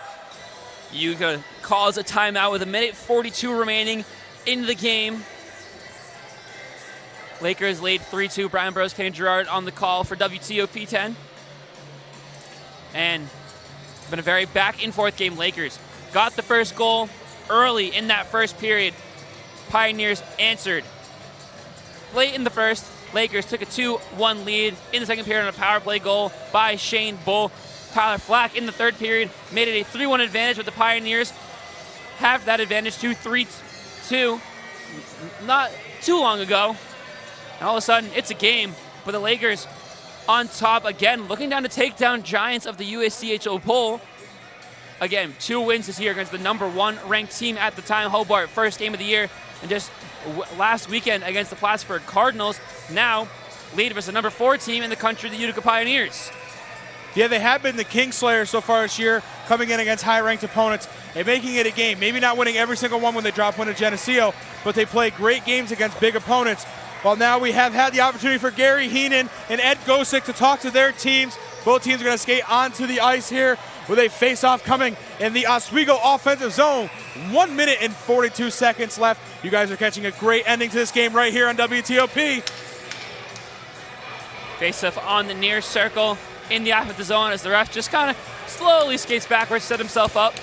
Utica calls a timeout with 1:42 remaining in the game. Lakers lead 3-2. Brian Burrows, Kenny Gerard on the call for WTOP 10. And been a very back and forth game. Lakers got the first goal early in that first period. Pioneers answered. Late in the first, Lakers took a 2-1 lead in the second period on a power play goal by Shane Bull. Tyler Flack in the third period made it a 3-1 advantage with the Pioneers. Have that advantage to 3-2 not too long ago. And all of a sudden, it's a game, but the Lakers on top again, looking down to take down Giants of the USCHO poll. Again, 2 wins this year against the #1 ranked team at the time, Hobart, first game of the year, and just last weekend against the Plattsburgh Cardinals. Now, lead versus the #4 team in the country, the Utica Pioneers. Yeah, they have been the Kingslayers so far this year, coming in against high-ranked opponents and making it a game. Maybe not winning every single one when they drop one to Geneseo, but they play great games against big opponents. Well, now we have had the opportunity for Gary Heenan and Ed Gosick to talk to their teams. Both teams are going to skate onto the ice here with a face-off coming in the Oswego offensive zone. 1 minute and 42 seconds left. You guys are catching a great ending to this game right here on WTOP. Face-off on the near circle in the offensive zone as the ref just kind of slowly skates backwards, set himself up.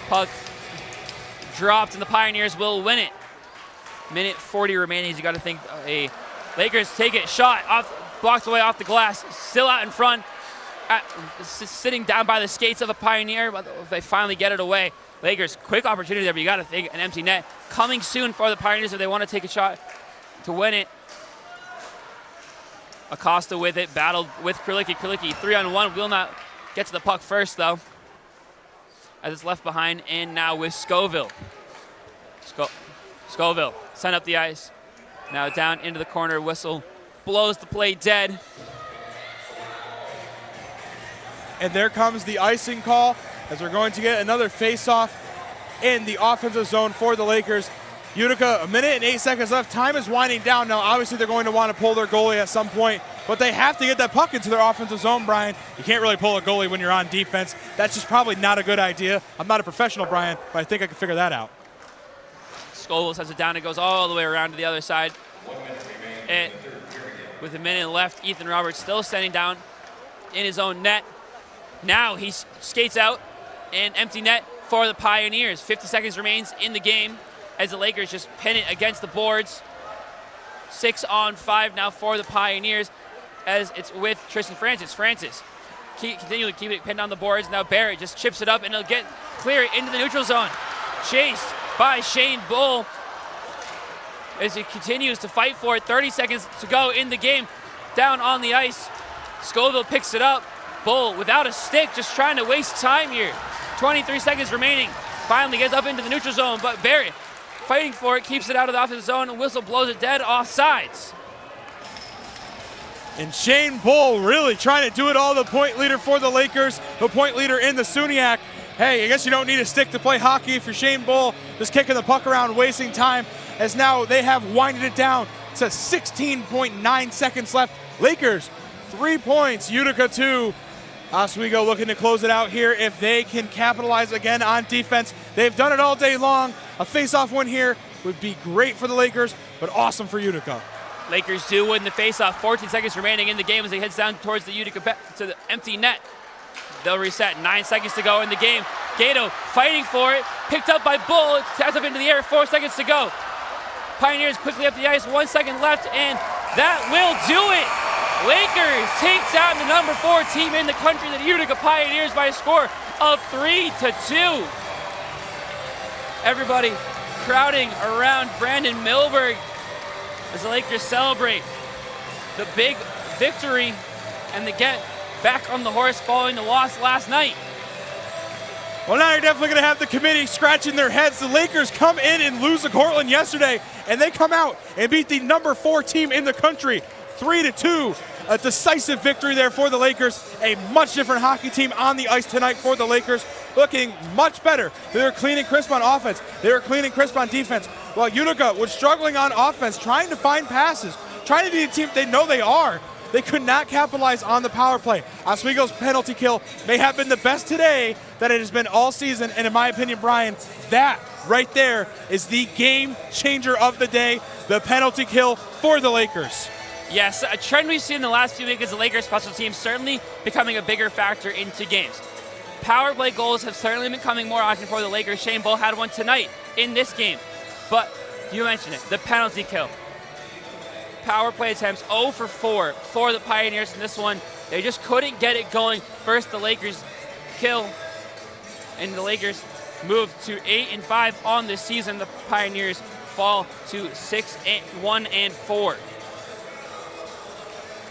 Puck dropped and the Pioneers will win it. Minute 40 remaining as you got to think a Lakers take it, shot off, blocked away off the glass, still out in front, sitting down by the skates of the Pioneer, but they finally get it away. Lakers, quick opportunity there, but you got to think an empty net coming soon for the Pioneers if they want to take a shot to win it. Acosta with it, battled with Krulicki. Krulicki 3-on-1, will not get to the puck first though, as it's left behind, and now with Scoville. Scoville sent up the ice. Now down into the corner, whistle blows the play dead. And there comes the icing call as we're going to get another face-off in the offensive zone for the Lakers. Utica, 1 minute and 8 seconds left. Time is winding down now. Obviously, they're going to want to pull their goalie at some point, but they have to get that puck into their offensive zone, Brian. You can't really pull a goalie when you're on defense. That's just probably not a good idea. I'm not a professional, Brian, but I think I can figure that out. Scholes has it down. It goes all the way around to the other side. And with 1 minute left, Ethan Roberts still standing down in his own net. Now he skates out, and empty net for the Pioneers. 50 seconds remains in the game as the Lakers just pin it against the boards. 6-on-5 now for the Pioneers as it's with Tristan Francis. Francis continually keeping it pinned on the boards. Now Barrett just chips it up, and he'll get clear it into the neutral zone. Chased by Shane Bull as he continues to fight for it. 30 seconds to go in the game. down on the ice. Scoville picks it up. Bull without a stick, just trying to waste time here. 23 seconds remaining. Finally gets up into the neutral zone, but Barrett fighting for it, keeps it out of the offensive zone, and whistle blows it dead, offsides. And Shane Bull really trying to do it all, the point leader for the Lakers, the point leader in the SUNYAC. Hey, I guess you don't need a stick to play hockey if you're Shane Bull, just kicking the puck around, wasting time, as now they have winded it down to 16.9 seconds left. Lakers, 3 points, Utica 2. Oswego looking to close it out here if they can capitalize again on defense. They've done it all day long. A face-off win here would be great for the Lakers, but awesome for Utica. Lakers do win the face-off. 14 seconds remaining in the game as he heads down towards the Utica to the empty net. They'll reset. 9 seconds to go in the game. Gato fighting for it. Picked up by Bull. It taps up into the air. 4 seconds to go. Pioneers quickly up the ice. 1 second left, and that will do it. Lakers take down the number 4 team in the country, the Utica Pioneers, by a score of 3-2. Everybody crowding around Brandon Milberg as the Lakers celebrate the big victory and they get back on the horse following the loss last night. Well, now you're definitely going to have the committee scratching their heads. The Lakers come in and lose to Cortland yesterday, and they come out and beat the number 4 team in the country, 3-2. A decisive victory there for the Lakers. A much different hockey team on the ice tonight for the Lakers, looking much better. They were clean and crisp on offense. They were clean and crisp on defense. While Utica was struggling on offense, trying to find passes, trying to be a team they know they are. They could not capitalize on the power play. Oswego's penalty kill may have been the best today that it has been all season, and in my opinion, Brian, that right there is the game changer of the day, the penalty kill for the Lakers. Yes, a trend we've seen in the last few weeks is the Lakers special teams certainly becoming a bigger factor into games. Power play goals have certainly been coming more often for the Lakers. Shane Bull had one tonight in this game. But you mentioned it, the penalty kill. Power play attempts 0 for 4 for the Pioneers in this one. They just couldn't get it going. First the Lakers kill, and the Lakers move to 8-5 on the season. The Pioneers fall to 6-1-4.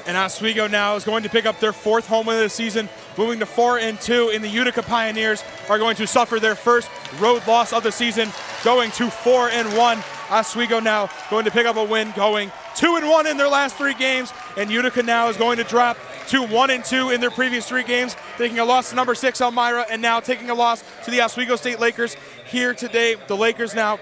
And Oswego now is going to pick up their 4th home win of the season, moving to 4-2. And the Utica Pioneers are going to suffer their first road loss of the season, going to 4-1. Oswego now going to pick up a win, going 2-1 in their last 3 games. And Utica now is going to drop to 1-2 in their previous 3 games, taking a loss to number 6 Elmira, and now taking a loss to the Oswego State Lakers here today. The Lakers now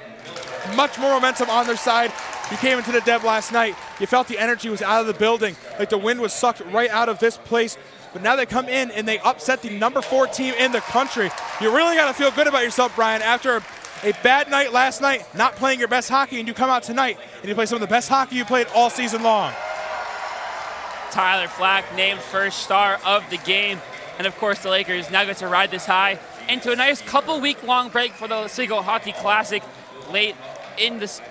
much more momentum on their side. You came into the Deb last night, you felt the energy was out of the building, like the wind was sucked right out of this place. But now they come in and they upset the number 4 team in the country. You really got to feel good about yourself, Brian, after a bad night last night, not playing your best hockey, and you come out tonight and you play some of the best hockey you played all season long. Tyler Flack named first star of the game. And of course the Lakers now get to ride this high into a nice couple-week-long break for the Oswego Hockey Classic late in this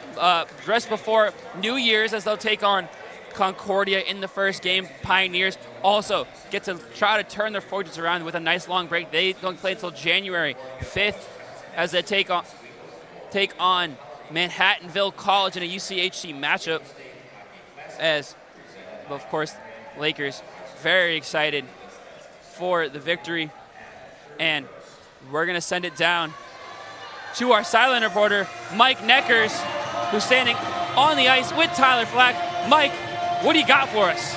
just before New Year's, as they'll take on Concordia in the first game. Pioneers also get to try to turn their fortunes around with a nice long break. They don't play until January 5th as they take on Manhattanville College in a UCHC matchup. As, of course, Lakers very excited for the victory. And we're going to send it down to our sideline reporter, Mike Neckers, who's standing on the ice with Tyler Flack. Mike, what do you got for us?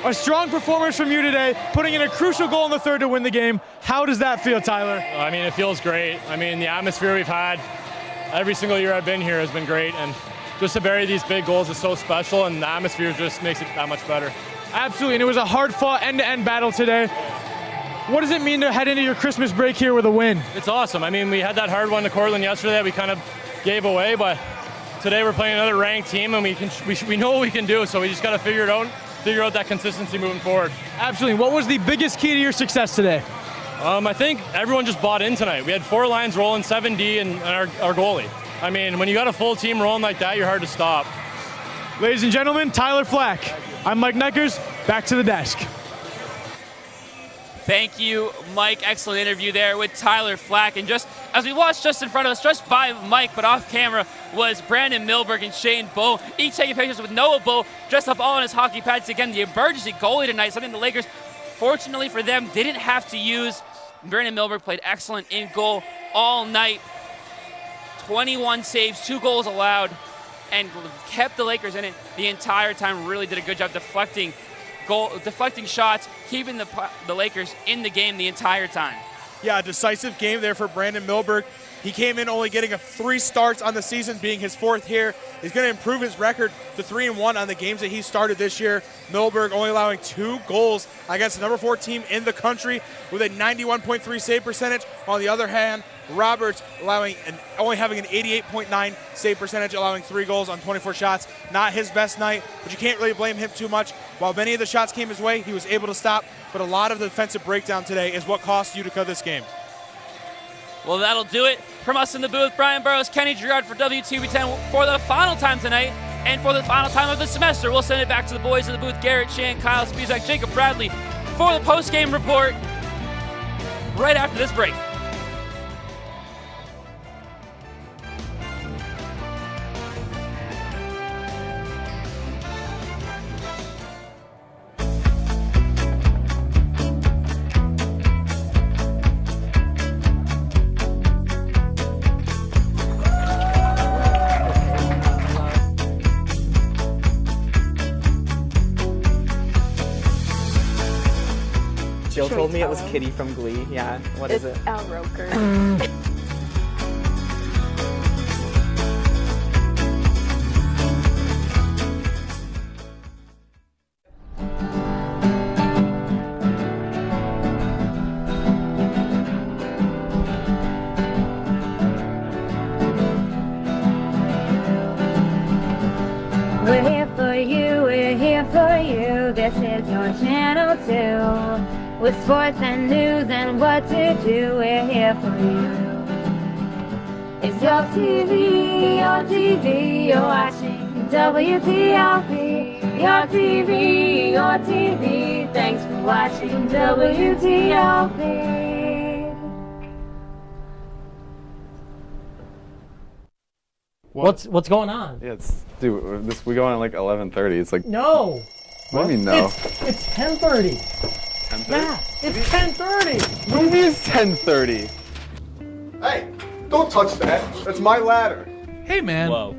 A strong performance from you today, putting in a crucial goal in the 3rd to win the game. How does that feel, Tyler? I mean, it feels great. I mean, the atmosphere we've had every single year I've been here has been great, and just to bury these big goals is so special, and the atmosphere just makes it that much better. Absolutely, and it was a hard-fought end-to-end battle today. What does it mean to head into your Christmas break here with a win? It's awesome. I mean, we had that hard one to Cortland yesterday that we kind of gave away, but today we're playing another ranked team, and we know what we can do, so we just got to figure out that consistency moving forward. Absolutely. What was the biggest key to your success today? I think everyone just bought in tonight. We had 4 lines rolling, 7D, and our goalie. I mean, when you got a full team rolling like that, you're hard to stop. Ladies and gentlemen, Tyler Flack. I'm Mike Neckers. Back to the desk. Thank you, Mike. Excellent interview there with Tyler Flack. And just as we watched just in front of us, just by Mike, but off camera, was Brandon Milberg and Shane Bow, each taking pictures with Noah Bow, dressed up all in his hockey pads. Again, the emergency goalie tonight, something the Lakers, fortunately for them, didn't have to use. Brandon Milberg played excellent in goal all night. 21 saves, 2 goals allowed, and kept the Lakers in it the entire time. Really did a good job deflecting shots, keeping the Lakers in the game the entire time. Yeah, a decisive game there for Brandon Milberg. He came in only getting 3 starts on the season, being his 4th here. He's going to improve his record to 3-1 on the games that he started this year. Milberg only allowing 2 goals against the number 4 team in the country with a 91.3 save percentage. On the other hand, Roberts only having an 88.9 save percentage, allowing 3 goals on 24 shots. Not his best night, but you can't really blame him too much. While many of the shots came his way, he was able to stop, but a lot of the defensive breakdown today is what cost Utica this game. Well, that'll do it from us in the booth. Brian Burrows, Kenny Girard for WTV10 for the final time tonight and for the final time of the semester. We'll send it back to the boys in the booth, Garrett Shan, Kyle Spizak, Jacob Bradley, for the post-game report right after this break. Jill told me it was Kitty from Glee. Yeah, what is it? Al Roker. We're here for you, we're here for you. This is your channel too. With sports and news and what to do, we're here for you. It's your TV, you're watching WTLP. Your TV, thanks for watching WTLP. What's going on? Yeah, we go on at like 11:30. It's like No. What do you mean no? It's 10:30. 10:30? Yeah, it's 10:30. What do you mean it's 10:30? Hey, don't touch that. That's my ladder. Hey, man. Whoa.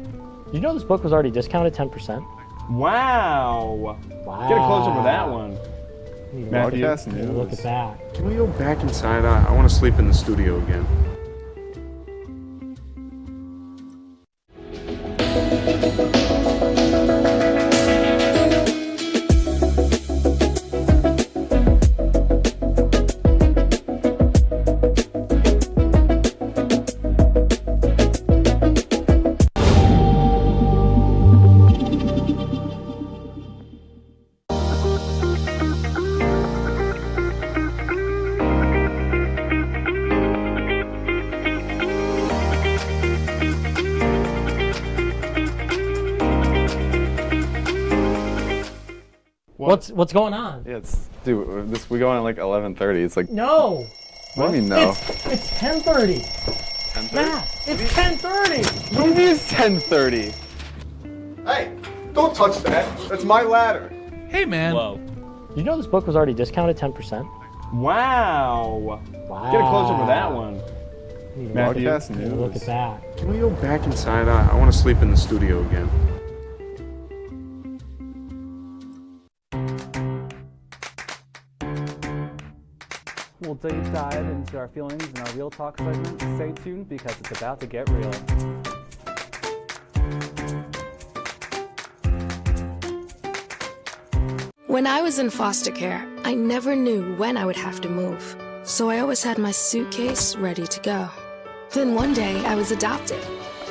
You know this book was already discounted 10%? Wow. Wow. Get a close up with that one. Broadcast news. Look at that. Can we go back inside? I want to sleep in the studio again. What's going on? Yeah, we go on at like 11:30. It's like No. What do you mean no? It's 10:30. 10:30? Yeah, it's 10:30. What do you mean it's 10:30? Hey, don't touch that. That's my ladder. Hey, man. Whoa. You know this book was already discounted 10%? Wow. Wow. Get a close up with that one. Broadcast news. Look at that. Can we go back inside? I want to sleep in the studio again. We'll deep dive into our feelings in our Real Talk segment. Stay tuned because it's about to get real. When I was in foster care, I never knew when I would have to move. So I always had my suitcase ready to go. Then one day I was adopted.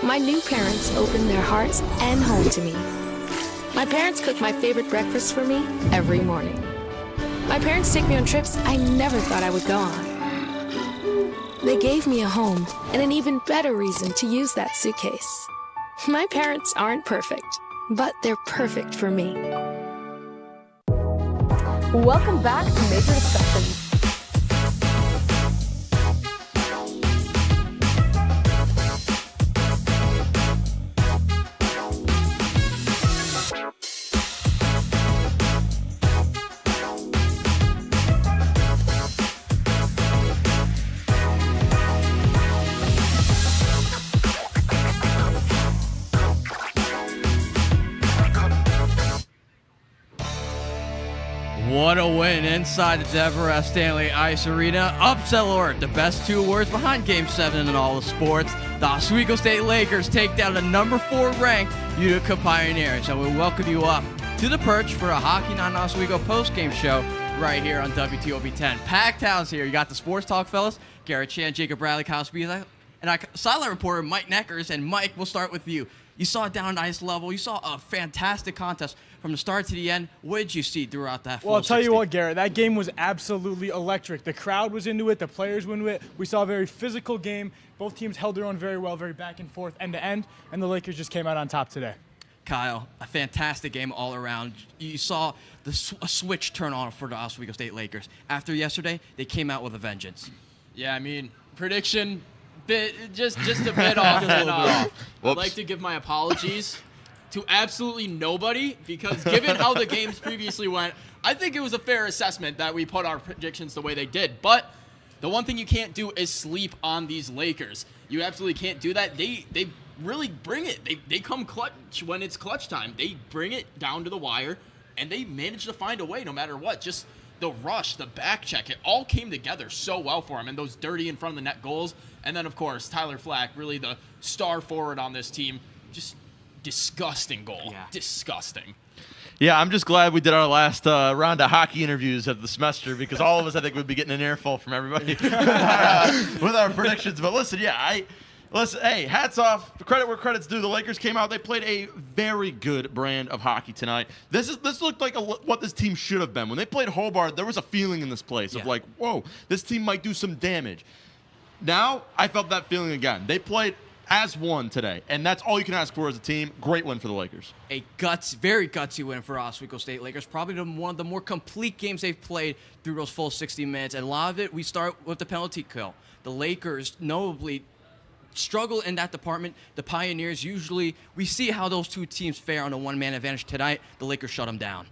My new parents opened their hearts and home to me. My parents cook my favorite breakfast for me every morning. My parents take me on trips I never thought I would go on. They gave me a home and an even better reason to use that suitcase. My parents aren't perfect, but they're perfect for me. Welcome back to Major Discussions. What a win inside the Deborah F. Stanley Ice Arena. Upset alert, the best 2 words behind Game 7 in all of sports. The Oswego State Lakers take down the number 4 ranked Utica Pioneers. And we welcome you up to the perch for a Hockey Night in Oswego post-game show right here on WTOP 10. Packed house here. You got the sports talk fellas, Garrett Chan, Jacob Bradley, Kyle Spies, and our sideline reporter, Mike Neckers. And Mike, we'll start with you. You saw it down at ice level. You saw a fantastic contest from the start to the end. What did you see throughout that full Well, I'll tell 60? you what, Garrett, that game was absolutely electric. The crowd was into it. The players were into it. We saw a very physical game. Both teams held their own very well, very back and forth, end to end, and the Lakers just came out on top today. Kyle, a fantastic game all around. You saw a switch turn on for the Oswego State Lakers. After yesterday, they came out with a vengeance. Yeah, I mean, prediction, just a bit off. And, I'd like to give my apologies to absolutely nobody, because given how the games previously went, I think it was a fair assessment that we put our predictions the way they did. But the one thing you can't do is sleep on these Lakers. You absolutely can't do that. They really bring it. They come clutch when it's clutch time. They bring it down to the wire, and they manage to find a way no matter what. Just the rush, the back check, it all came together so well for him. And those dirty in front of the net goals. And then, of course, Tyler Flack, really the star forward on this team. Just disgusting goal. Yeah. Disgusting. Yeah, I'm just glad we did our last round of hockey interviews of the semester, because all of us, I think, would be getting an earful from everybody with our predictions. But listen, hey, hats off. Credit where credit's due. The Lakers came out. They played a very good brand of hockey tonight. This looked like what this team should have been. When they played Hobart, there was a feeling in this place of like, whoa, this team might do some damage. Now, I felt that feeling again. They played as one today, and that's all you can ask for as a team. Great win for the Lakers. A very gutsy win for Oswego State Lakers. Probably one of the more complete games they've played through those full 60 minutes. And a lot of it, we start with the penalty kill. The Lakers notably struggle in that department. The Pioneers usually, we see how those two teams fare on a one-man advantage. Tonight, the Lakers shut them down.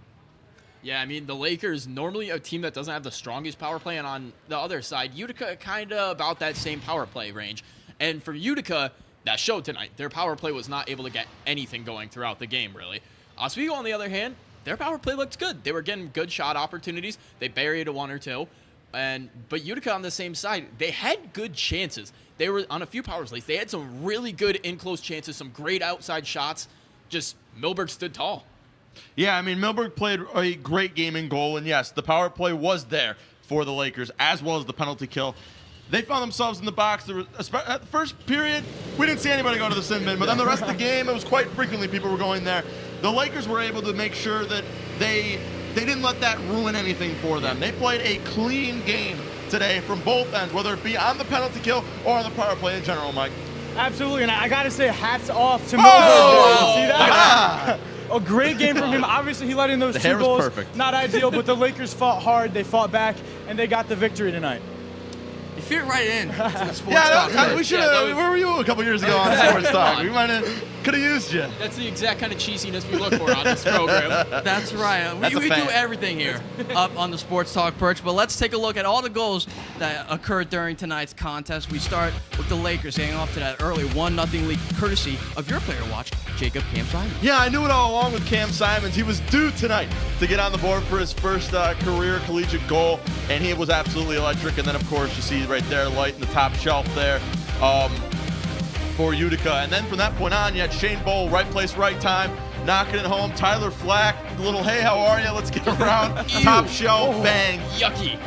Yeah, I mean, the Lakers, normally a team that doesn't have the strongest power play, and on the other side, Utica kind of about that same power play range. And for Utica, that showed tonight. Their power play was not able to get anything going throughout the game, really. Oswego, on the other hand, their power play looked good. They were getting good shot opportunities. They buried a one or two. But Utica on the same side, they had good chances. They were on a few power plays. They had some really good in-close chances, some great outside shots. Just Milberg stood tall. Yeah, I mean, Milberg played a great game in goal, and yes, the power play was there for the Lakers, as well as the penalty kill. They found themselves in the box. At the first period, we didn't see anybody go to the sin bin, but then the rest of the game, it was quite frequently people were going there. The Lakers were able to make sure that they didn't let that ruin anything for them. They played a clean game today from both ends, whether it be on the penalty kill or on the power play in general, Mike. Absolutely, and I got to say hats off to Milberg. See that? A great game from him. Obviously, he let in those 2 goals. Perfect. Not ideal, but the Lakers fought hard. They fought back, and they got the victory tonight. You fit right in to the sports talk. We should have. Where were you a couple years ago on sports talk? We might have could have used you. That's the exact kind of cheesiness we look for on this program. That's right. We do everything here up on the Sports Talk perch. But let's take a look at all the goals that occurred during tonight's contest. We start with the Lakers getting off to that early 1-0 lead, courtesy of your player to watch, Jacob Cam Simons. Yeah, I knew it all along with Cam Simons. He was due tonight to get on the board for his first career collegiate goal, and he was absolutely electric. And then, of course, you see right there, light in the top shelf there. For Utica. And then from that point on, you had Shane Bowl, right place, right time, knocking it home. Tyler Flack, a little, hey, how are you? Let's get around. Top shelf, bang. Yucky.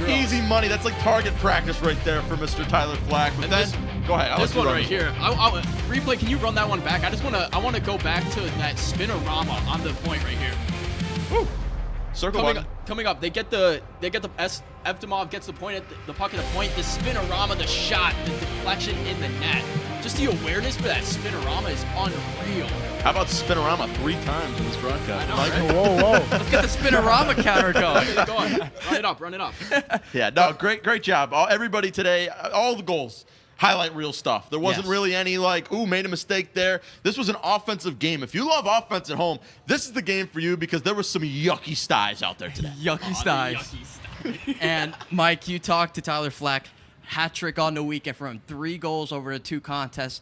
Easy money. That's like target practice right there for Mr. Tyler Flack. But then, go ahead. This one right here. Replay, can you run that one back? I want to go back to that spinorama on the point right here. Woo. Circle coming up, they get the Evdomov gets the point at the puck at the point, the spinorama, the shot, the deflection in the net. Just the awareness for that spinorama is unreal. How about spinorama 3 times in this broadcast? I know, right? Whoa. Let's get the spinorama counter going. Get it going. Run it up. Yeah, no, great job. Everybody today, all the goals. Highlight real stuff. There wasn't really any made a mistake there. This was an offensive game. If you love offense at home, this is the game for you, because there was some yucky styes out there today. Yucky styes. And Mike, you talked to Tyler Flack. Hat trick on the weekend for him. 3 goals over the 2 contests.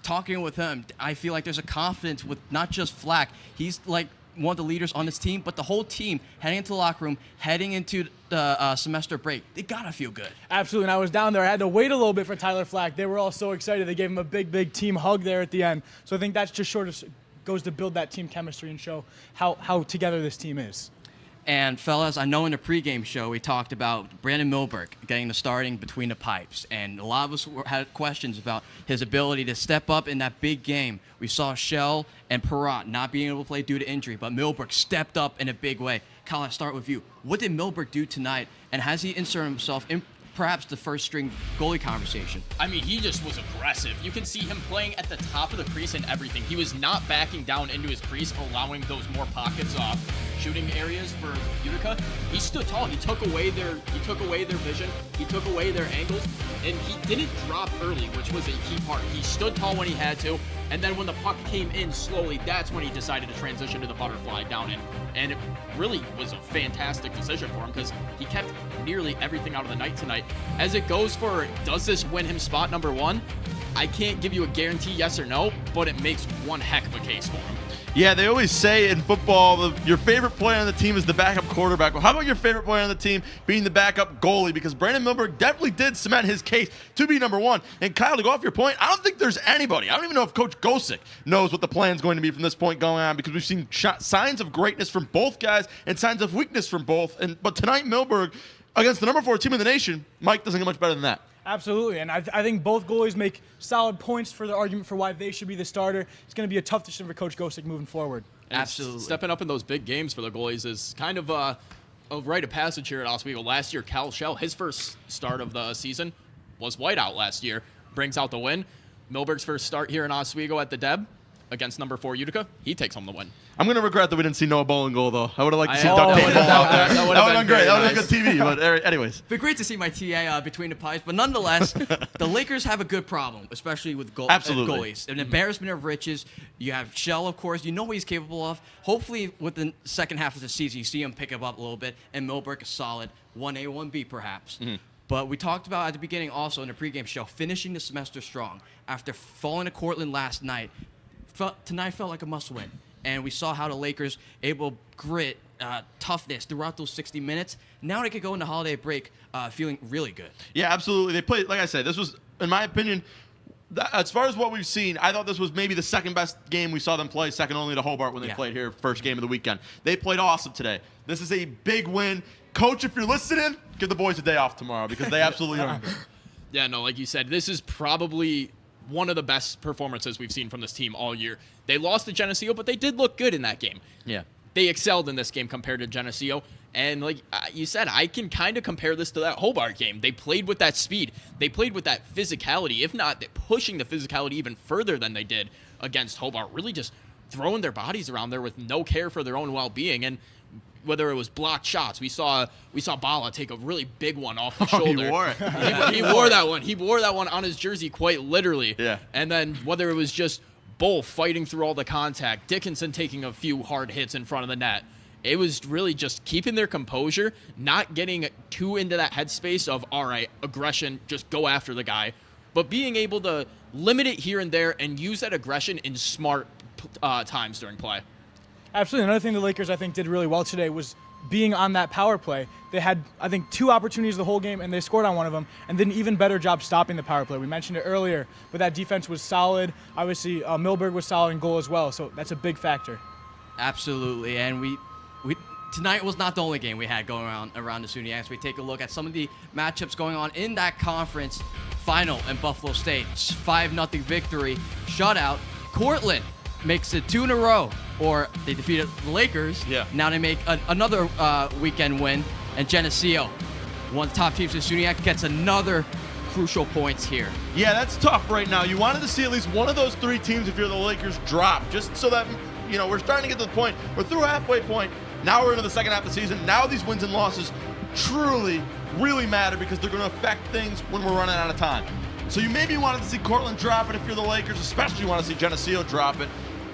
Talking with him, I feel like there's a confidence with not just Flack. He's like one of the leaders on this team, but the whole team heading into the locker room, heading into the semester break, they gotta feel good. Absolutely, and I was down there. I had to wait a little bit for Tyler Flack. They were all so excited. They gave him a big team hug there at the end. So I think that's just goes to build that team chemistry and show how together this team is. And fellas, I know in the pregame show we talked about Brandon Milberg getting the starting between the pipes, and a lot of us had questions about his ability to step up in that big game. We saw Shell and Perrott not being able to play due to injury, but Milberg stepped up in a big way. Kyle, I'll start with you. What did Milberg do tonight, and has he inserted himself in perhaps the first string goalie conversation? I mean, he just was aggressive. You can see him playing at the top of the crease and everything. He was not backing down into his crease, allowing those more pockets off shooting areas for Utica. He stood tall. He took away their vision. He took away their angles, and he didn't drop early, which was a key part. He stood tall when he had to, and then when the puck came in slowly, that's when he decided to transition to the butterfly down in. And it really was a fantastic decision for him because he kept nearly everything out of the night tonight. As it goes for, does this win him spot number 1? I can't give you a guarantee yes or no, but it makes one heck of a case for him. Yeah, they always say in football, your favorite player on the team is the backup quarterback. Well, how about your favorite player on the team being the backup goalie? Because Brandon Milberg definitely did cement his case to be number 1. And Kyle, to go off your point, I don't think there's anybody. I don't even know if Coach Gosick knows what the plan is going to be from this point going on, because we've seen signs of greatness from both guys and signs of weakness from both. But tonight, Milberg, against the number 4 team in the nation, Mike doesn't get much better than that. Absolutely, and I think both goalies make solid points for the argument for why they should be the starter. It's going to be a tough decision for Coach Gosick moving forward. Absolutely. Stepping up in those big games for the goalies is kind of a rite of passage here at Oswego. Last year, Cal Shell, his first start of the season was whiteout last year, brings out the win. Milberg's first start here in Oswego at the Deb against number 4 Utica, he takes home the win. I'm going to regret that we didn't see Noah Bowling goal, though. I would have liked to see Doug Davis out there. That would have been great. That would have been good TV. But anyways. It'd be great to see my TA between the pipes, but nonetheless, the Lakers have a good problem, especially with goalies. An embarrassment of riches. You have Shell, of course. You know what he's capable of. Hopefully, with the second half of the season, you see him pick him up a little bit, and Milberg is solid. 1A, 1B, perhaps. Mm-hmm. But we talked about at the beginning also in the pregame show, finishing the semester strong. After falling to Cortland last night, tonight felt like a must-win. And we saw how the Lakers able grit, toughness throughout those 60 minutes. Now they could go into holiday break feeling really good. Yeah, absolutely. They played, like I said, this was, in my opinion, as far as what we've seen, I thought this was maybe the second best game we saw them play, second only to Hobart when they played here, first game of the weekend. They played awesome today. This is a big win. Coach, if you're listening, give the boys a day off tomorrow because they absolutely earned it. Yeah, no, like you said, this is probably one of the best performances we've seen from this team all year. They lost to Geneseo, but they did look good in that game. Yeah. They excelled in this game compared to Geneseo. And like you said, I can kind of compare this to that Hobart game. They played with that speed. They played with that physicality, if not pushing the physicality even further than they did against Hobart, really just throwing their bodies around there with no care for their own well-being. And whether it was blocked shots, we saw Bala take a really big one off the shoulder. He wore it. He wore that one. He wore that one on his jersey quite literally. Yeah. And then whether it was just Bull fighting through all the contact, Dickinson taking a few hard hits in front of the net, it was really just keeping their composure, not getting too into that headspace of, all right, aggression, just go after the guy, but being able to limit it here and there and use that aggression in smart times during play. Absolutely. Another thing the Lakers, I think, did really well today was being on that power play. They had, I think, 2 opportunities the whole game, and they scored on one of them, and did an even better job stopping the power play. We mentioned it earlier, but that defense was solid. Obviously, Milberg was solid in goal as well, so that's a big factor. Absolutely, and we tonight was not the only game we had going around the SUNY Oswego. We take a look at some of the matchups going on in that conference final in Buffalo State. 5-0 victory, shutout. Cortland makes it 2 in a row, or they defeated the Lakers. Yeah. Now they make another weekend win, and Geneseo, one of the top teams in SUNY, gets another crucial points here. Yeah, that's tough right now. You wanted to see at least one of those 3 teams, if you're the Lakers, drop, just so that, we're starting to get to the point. We're through halfway point. Now we're into the second half of the season. Now these wins and losses truly, really matter because they're going to affect things when we're running out of time. So you maybe wanted to see Cortland drop it if you're the Lakers, especially you want to see Geneseo drop it.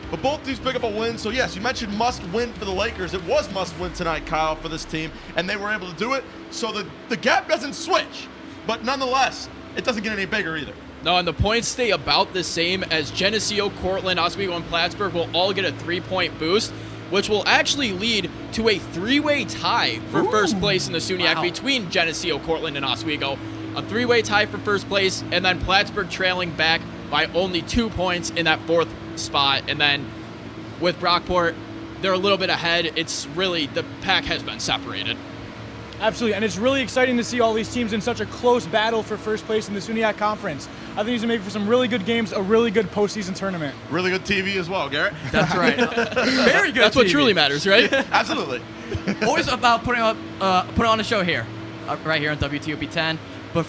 But both teams pick up a win. So, yes, you mentioned must-win for the Lakers. It was must-win tonight, Kyle, for this team, and they were able to do it. So the gap doesn't switch. But nonetheless, it doesn't get any bigger either. No, and the points stay about the same as Geneseo, Cortland, Oswego, and Plattsburgh will all get a 3-point boost. which will actually lead to a three-way tie for first place in the SUNYAC between Geneseo, Cortland, and Oswego. A three-way tie for first place, and then Plattsburgh trailing back by only 2 points in that fourth spot. And then with Brockport, they're a little bit ahead. It's really, the pack has been separated. Absolutely, and it's really exciting to see all these teams in such a close battle for first place in the SUNYAC Conference. I think it's going to make for some really good games, a really good postseason tournament. Really good TV as well, Garrett. That's right. Very good. That's what truly matters, right? Absolutely. Always about putting on a show here, right here on WTOP 10. But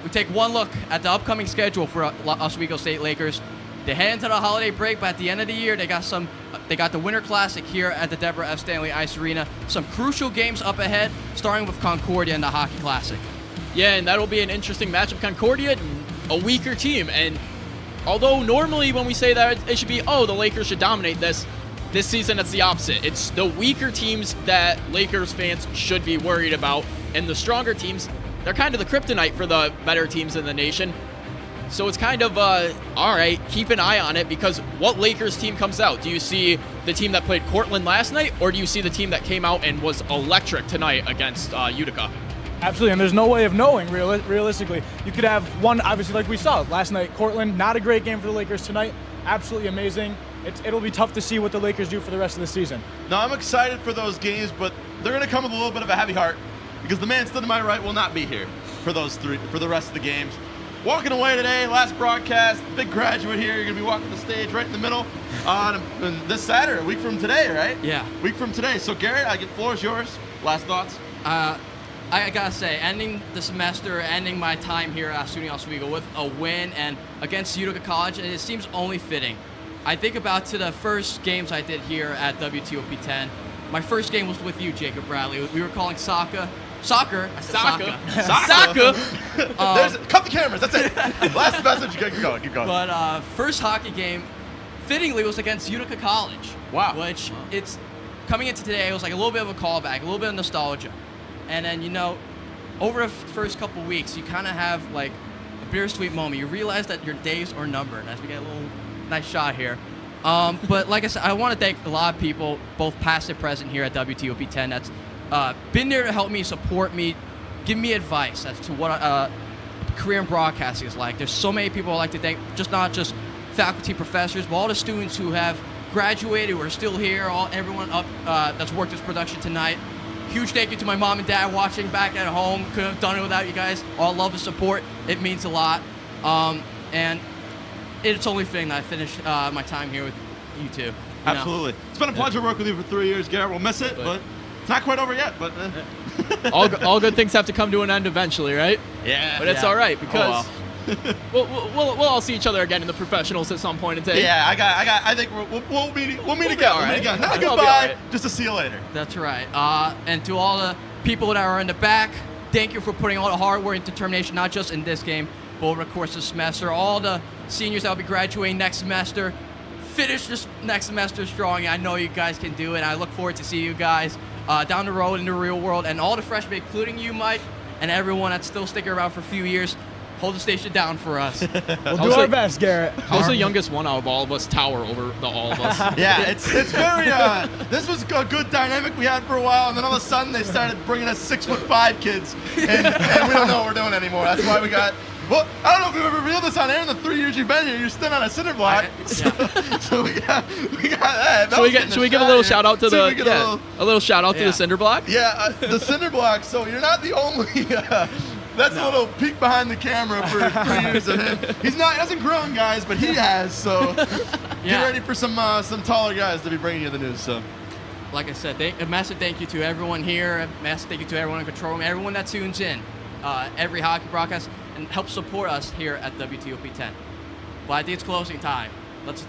we take one look at the upcoming schedule for Oswego State Lakers. They head into the holiday break, but at the end of the year, they got the Winter Classic here at the Deborah F. Stanley Ice Arena. Some crucial games up ahead, starting with Concordia and the Hockey Classic. Yeah, and that'll be an interesting matchup. Concordia, a weaker team, and although normally when we say that, it should be, the Lakers should dominate this season, it's the opposite. It's the weaker teams that Lakers fans should be worried about, and the stronger teams, they're kind of the kryptonite for the better teams in the nation. So it's kind of, all right, keep an eye on it, because what Lakers team comes out? Do you see the team that played Cortland last night, or do you see the team that came out and was electric tonight against Utica? Absolutely, and there's no way of knowing realistically. You could have one, obviously, like we saw last night, Cortland, not a great game for the Lakers tonight, absolutely amazing. It'll be tough to see what the Lakers do for the rest of the season. No, I'm excited for those games, but they're going to come with a little bit of a heavy heart, because the man stood to my right will not be here for the rest of the games. Walking away today, last broadcast, big graduate here. You're going to be walking the stage right in the middle on this Saturday, a week from today, right? Yeah. Week from today. So, Garrett, the floor is yours. Last thoughts? I got to say, ending the semester, ending my time here at SUNY Oswego with a win and against Utica College, and it seems only fitting. I think about to the first games I did here at WTOP 10. My first game was with you, Jacob Bradley. We were calling soccer. Soccer. Soccer. Cut the cameras. That's it. Last message. Keep going. But first hockey game, fittingly, was against Utica College. Wow. Which it's coming into today. It was like a little bit of a callback, a little bit of nostalgia, and then over the first couple weeks, you kind of have like a bittersweet moment. You realize that your days are numbered. As we get a little nice shot here. But like I said, I want to thank a lot of people, both past and present, here at WTOP 10. That's been there to help me, support me, give me advice as to what career in broadcasting is like. There's so many people I'd like to thank, not just faculty, professors, but all the students who have graduated, who are still here, everyone up that's worked this production tonight. Huge thank you to my mom and dad watching back at home. Couldn't have done it without you guys. All love and support. It means a lot. And it's only fitting that I finished my time here with you two. Absolutely. It's been a pleasure working with you for 3 years, Garrett. We'll miss it, but it's not quite over yet. But all good things have to come to an end eventually, right? Yeah. But it's all right, because we'll all see each other again in the professionals at some point in time. Yeah, I think we'll meet again. All right. We'll meet again. Not I'll be all goodbye, right. just to see you later. That's right. And to all the people that are in the back, thank you for putting all the hard work and determination, not just in this game, but over the course of the semester. All the seniors that will be graduating next semester, finish this next semester strong. I know you guys can do it. I look forward to see you guys down the road in the real world, and all the freshmen, including you, Mike, and everyone that's still sticking around for a few years. Hold the station down for us. We'll do our best, Garrett. How's the youngest one out of all of us tower over all of us? Yeah, it's very. This was a good dynamic we had for a while, and then all of a sudden they started bringing us 6'5" kids, and we don't know what we're doing anymore. That's why we got. Well, I don't know if we've ever revealed this on air in the 3 years you've been here. You're still on a cinder block. So we got that. Should we give a little shout out to the little shout out to the cinder block? Yeah, the cinder block. So you're not the only. That's a little peek behind the camera for 3 years of him. He hasn't grown, guys, but he has. So get ready for some taller guys to be bringing you the news. So. Like I said, a massive thank you to everyone here. A massive thank you to everyone in control room, everyone that tunes in every hockey broadcast and helps support us here at WTOP 10. But I think it's closing time. Let's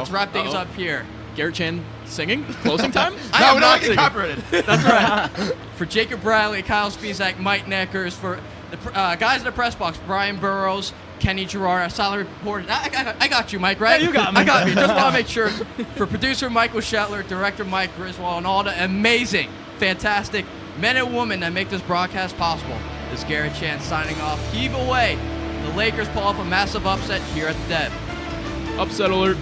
wrap things up here. Garrett Chan singing? Closing time? No, we're not getting copyrighted. That's right. For Jacob Bradley, Kyle Spizak, Mike Neckers, for the guys in the press box, Brian Burrows, Kenny Gerard, our salary reporter. I got you, Mike, right? Yeah, you got me. I got you. Just want to make sure. For producer Michael Shetler, director Mike Griswold, and all the amazing, fantastic men and women that make this broadcast possible. This is Garrett Chan signing off. Heave away. The Lakers pull off a massive upset here at the Deb. Upset alert.